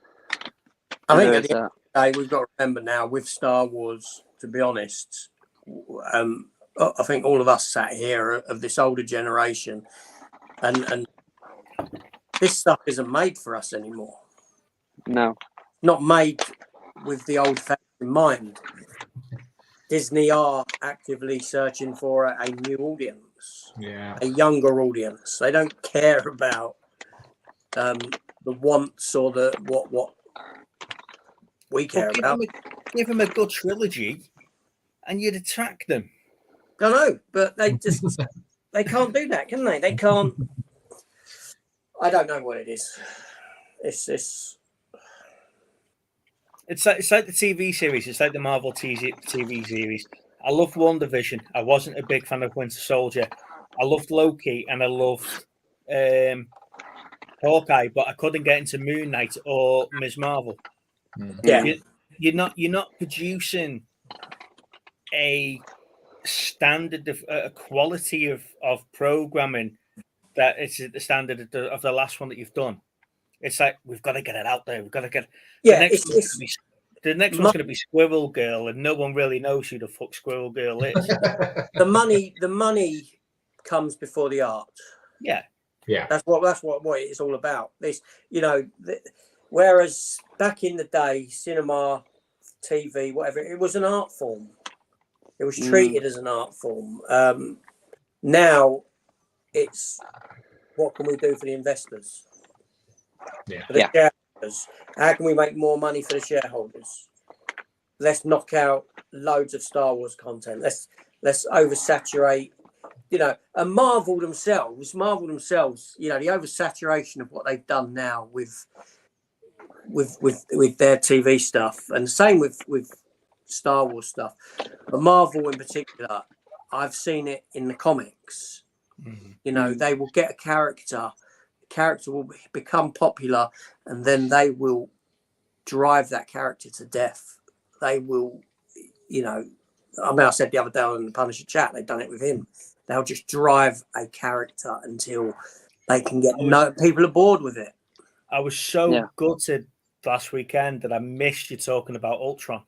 B: I think at the end of the day, we've got to remember now with Star Wars, to be honest, I think all of us sat here of this older generation, and this stuff isn't made for us anymore.
D: No.
B: Not made with the old fashioned in mind. Disney are actively searching for a new audience, a younger audience. They don't care about the wants or the what we care about.
C: Give them a good trilogy, and you'd attract them.
B: I know, but they just they can't do that, can they? They can't. I don't know what it is.
C: It's like the TV series. It's like the Marvel TV series. I loved WandaVision. I wasn't a big fan of Winter Soldier. I loved Loki and I loved Hawkeye, but I couldn't get into Moon Knight or Ms. Marvel.
B: Yeah,
C: you're not producing a standard of a quality of programming that is the standard of the last one that you've done. It's like we've got to get it out there. We've got to get the next one's going to be Squirrel Girl, and no one really knows who the fuck Squirrel Girl is.
B: the money comes before the art.
C: Yeah.
B: That's what it's all about. This, you know, whereas back in the day, cinema, TV, whatever, it was an art form. It was treated as an art form. Now, it's what can we do for the investors? For the shareholders. How can we make more money for the shareholders? Let's knock out loads of Star Wars content. Let's oversaturate, you know, and Marvel themselves, you know, the oversaturation of what they've done now with their TV stuff, and the same with Star Wars stuff. But Marvel in particular, I've seen it in the comics. You know, they will get a character. The character will become popular, and then they will drive that character to death. They will, you know, I mean, I said the other day on the Punisher chat, they've done it with him. They'll just drive a character until they can get people are bored with it.
C: I was so gutted last weekend that I missed you talking about Ultron.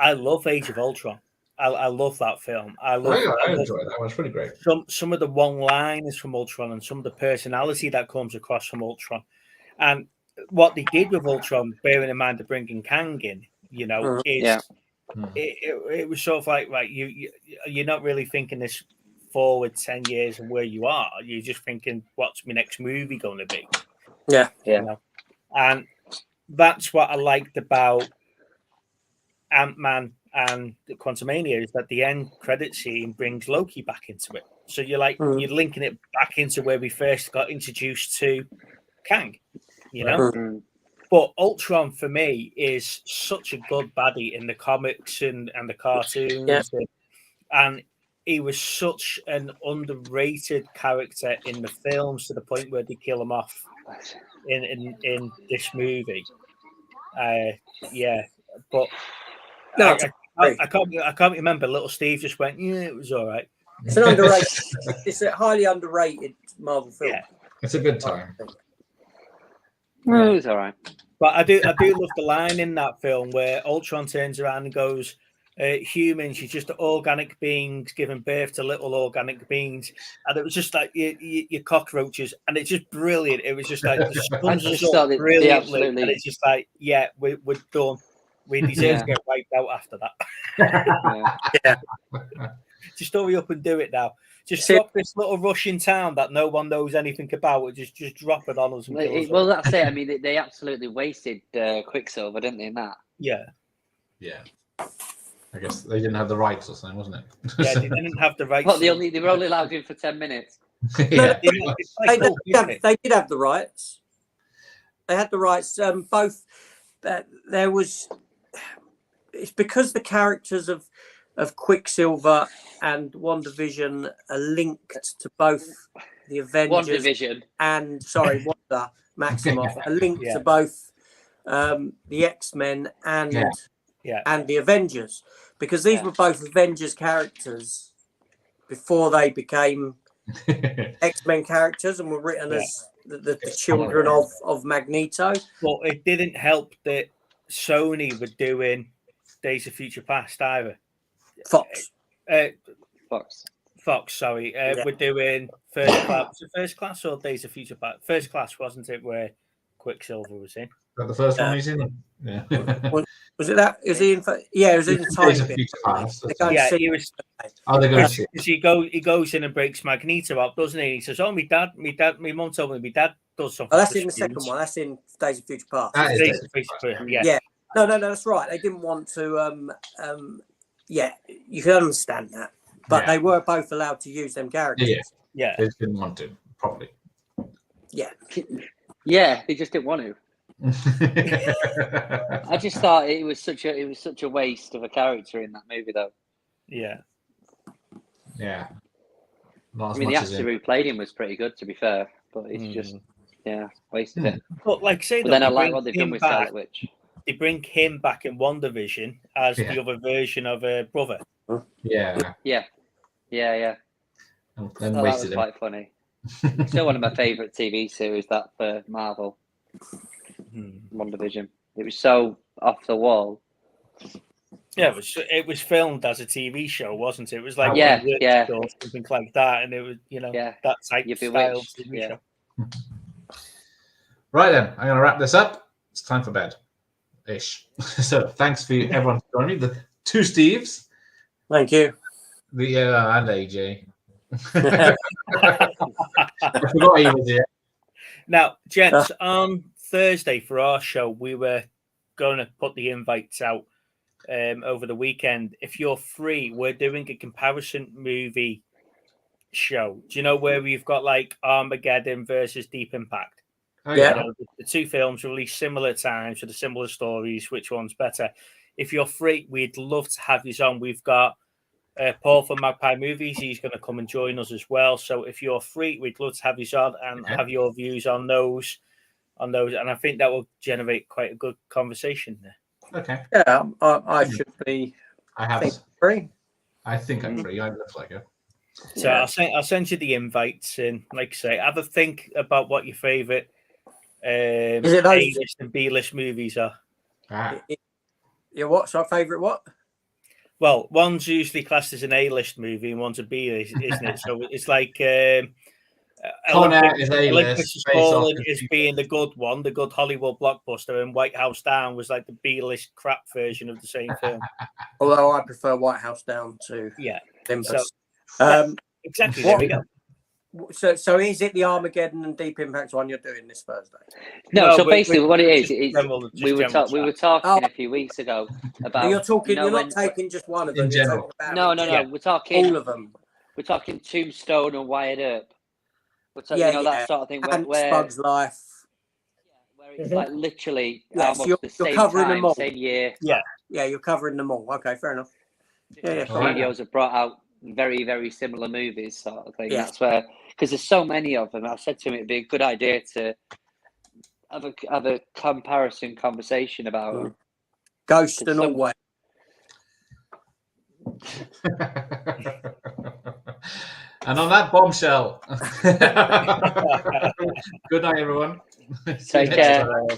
C: I love Age of Ultron. I love that film. I enjoyed that.
A: It was pretty great.
C: Some of the one-liners from Ultron and some of the personality that comes across from Ultron, and what they did with Ultron, bearing in mind the bringing Kang in, you know, it was sort of like, right, you're not really thinking this forward 10 years and where you are. You're just thinking, what's my next movie going to be? You know? And that's what I liked about Ant-Man and the Quantumania, is that the end credit scene brings Loki back into it. So you're like, you're linking it back into where we first got introduced to Kang, you know? But Ultron for me is such a good baddie in the comics and the cartoons. And he was such an underrated character in the films to the point where they kill him off in this movie. But I can't remember. Little Steve just went, yeah, it was all right.
B: It's an underrated. It's a highly underrated Marvel film.
C: Yeah.
A: It's a good time.
D: No, it's all right.
C: But I do love the line in that film where Ultron turns around and goes, humans, you're just organic beings giving birth to little organic beings. And it was just like your cockroaches. And it's just brilliant. It was just like the sums us up brilliantly.
D: Absolutely.
C: And it's just like, yeah, we're done. We deserve to get wiped out after that.
B: Yeah.
C: Just hurry up and do it now. Just drop this little Russian town that no one knows anything about. And just drop it on us. And kill us
D: Well,
C: all.
D: that's it. I mean, they absolutely wasted Quicksilver, didn't they, in that?
C: Yeah.
A: Yeah. I guess they didn't have the rights or something, wasn't it?
C: Yeah, they didn't have the rights.
D: Well, they were only allowed in for 10 minutes.
A: Yeah.
B: They did have the rights. They had the rights. Both. There was. It's because the characters of Quicksilver and WandaVision are linked to both the Avengers and Wanda Maximoff are linked to both the X-Men and the Avengers, because these were both Avengers characters before they became X-Men characters and were written as the children of Magneto.
C: Well, it didn't help that Sony were doing Days of Future Past either.
B: Fox.
C: Sorry. We're doing First Class. Was it First Class or Days of Future Past? First Class, wasn't it, where Quicksilver was in?
A: That the first one he's in? Yeah.
B: Was it that? Is he in? Yeah, it was in the tiny bit.
C: He was.
A: Oh, they're going to see.
C: He goes in and breaks Magneto up, doesn't he? He says, "Oh, my mum told me my dad does something."
B: Oh, that's in the second one. That's in Days of Future Past.
C: Days of Future Past.
B: Yeah. No, that's right. They didn't want to. You can understand that, but they were both allowed to use them characters.
C: Yeah.
A: They didn't want to properly.
B: Yeah.
D: Yeah, they just didn't want to. I just thought it was such a waste of a character in that movie, though.
C: Yeah.
A: Yeah.
D: I mean, the actor who played him was pretty good, to be fair, but it's just wasted it.
C: But like say,
D: then I like what they've done with Scarlet Witch.
C: They bring him back in WandaVision as the other version of a brother.
A: Yeah.
D: And that was quite funny. Still one of my favourite TV series, that for Marvel. WandaVision. It was so off the wall.
C: Yeah, it was filmed as a TV show, wasn't it? It was like or something like that, and it was that type of style TV show.
A: Right then, I'm going to wrap this up. It's time for bed. Ish. So thanks for everyone for joining me. The two Steves.
B: Thank you.
A: And AJ. I forgot he was here.
C: Now, gents, on Thursday for our show, we were going to put the invites out over the weekend. If you're free, we're doing a comparison movie show. Do you know where we've got like Armageddon versus Deep Impact?
A: Oh, yeah.
C: The two films released similar times for the similar stories. Which one's better? If you're free, we'd love to have you on. We've got Paul from Magpie Movies. He's going to come and join us as well. So if you're free, we'd love to have you on and have your views on those. And I think that will generate quite a good conversation there.
A: Okay.
B: Yeah, I should be. Free.
A: I think I'm free. I look like it.
C: So I'll send you the invites, and like I say, have a think about what your favourite A-list and B-list movies are.
B: Your what's our favourite what?
C: Well, one's usually classed as an A-list movie and one's a B-list, isn't it? So it's like
A: Olympus
C: is calling as being the good one, the good Hollywood blockbuster, and White House Down was like the B-list crap version of the same film.
B: Although I prefer White House Down to Olympus.
C: So, exactly. There we go.
B: So is it the Armageddon and Deep Impact one you're doing this Thursday?
D: No, so basically what it is we were talking a few weeks ago about.
B: You're not taking just one of them.
D: No. We're talking
B: all of them.
D: We're talking Tombstone and Wired Up. We're talking, that sort of thing. Where
B: Bugs Life.
D: Where it's like literally
B: almost
D: the
B: you're
D: same
B: covering
D: time,
B: them all.
D: same year.
B: Yeah, you're covering them all. Okay, fair enough.
D: Studios have brought out very, very similar movies, sort of thing. Yeah. That's where, because there's so many of them. I've said to him it'd be a good idea to have a comparison conversation about them.
B: Ghost and all way.
A: And on that bombshell, good night, everyone. See you
D: Take
A: next
D: care.
A: time.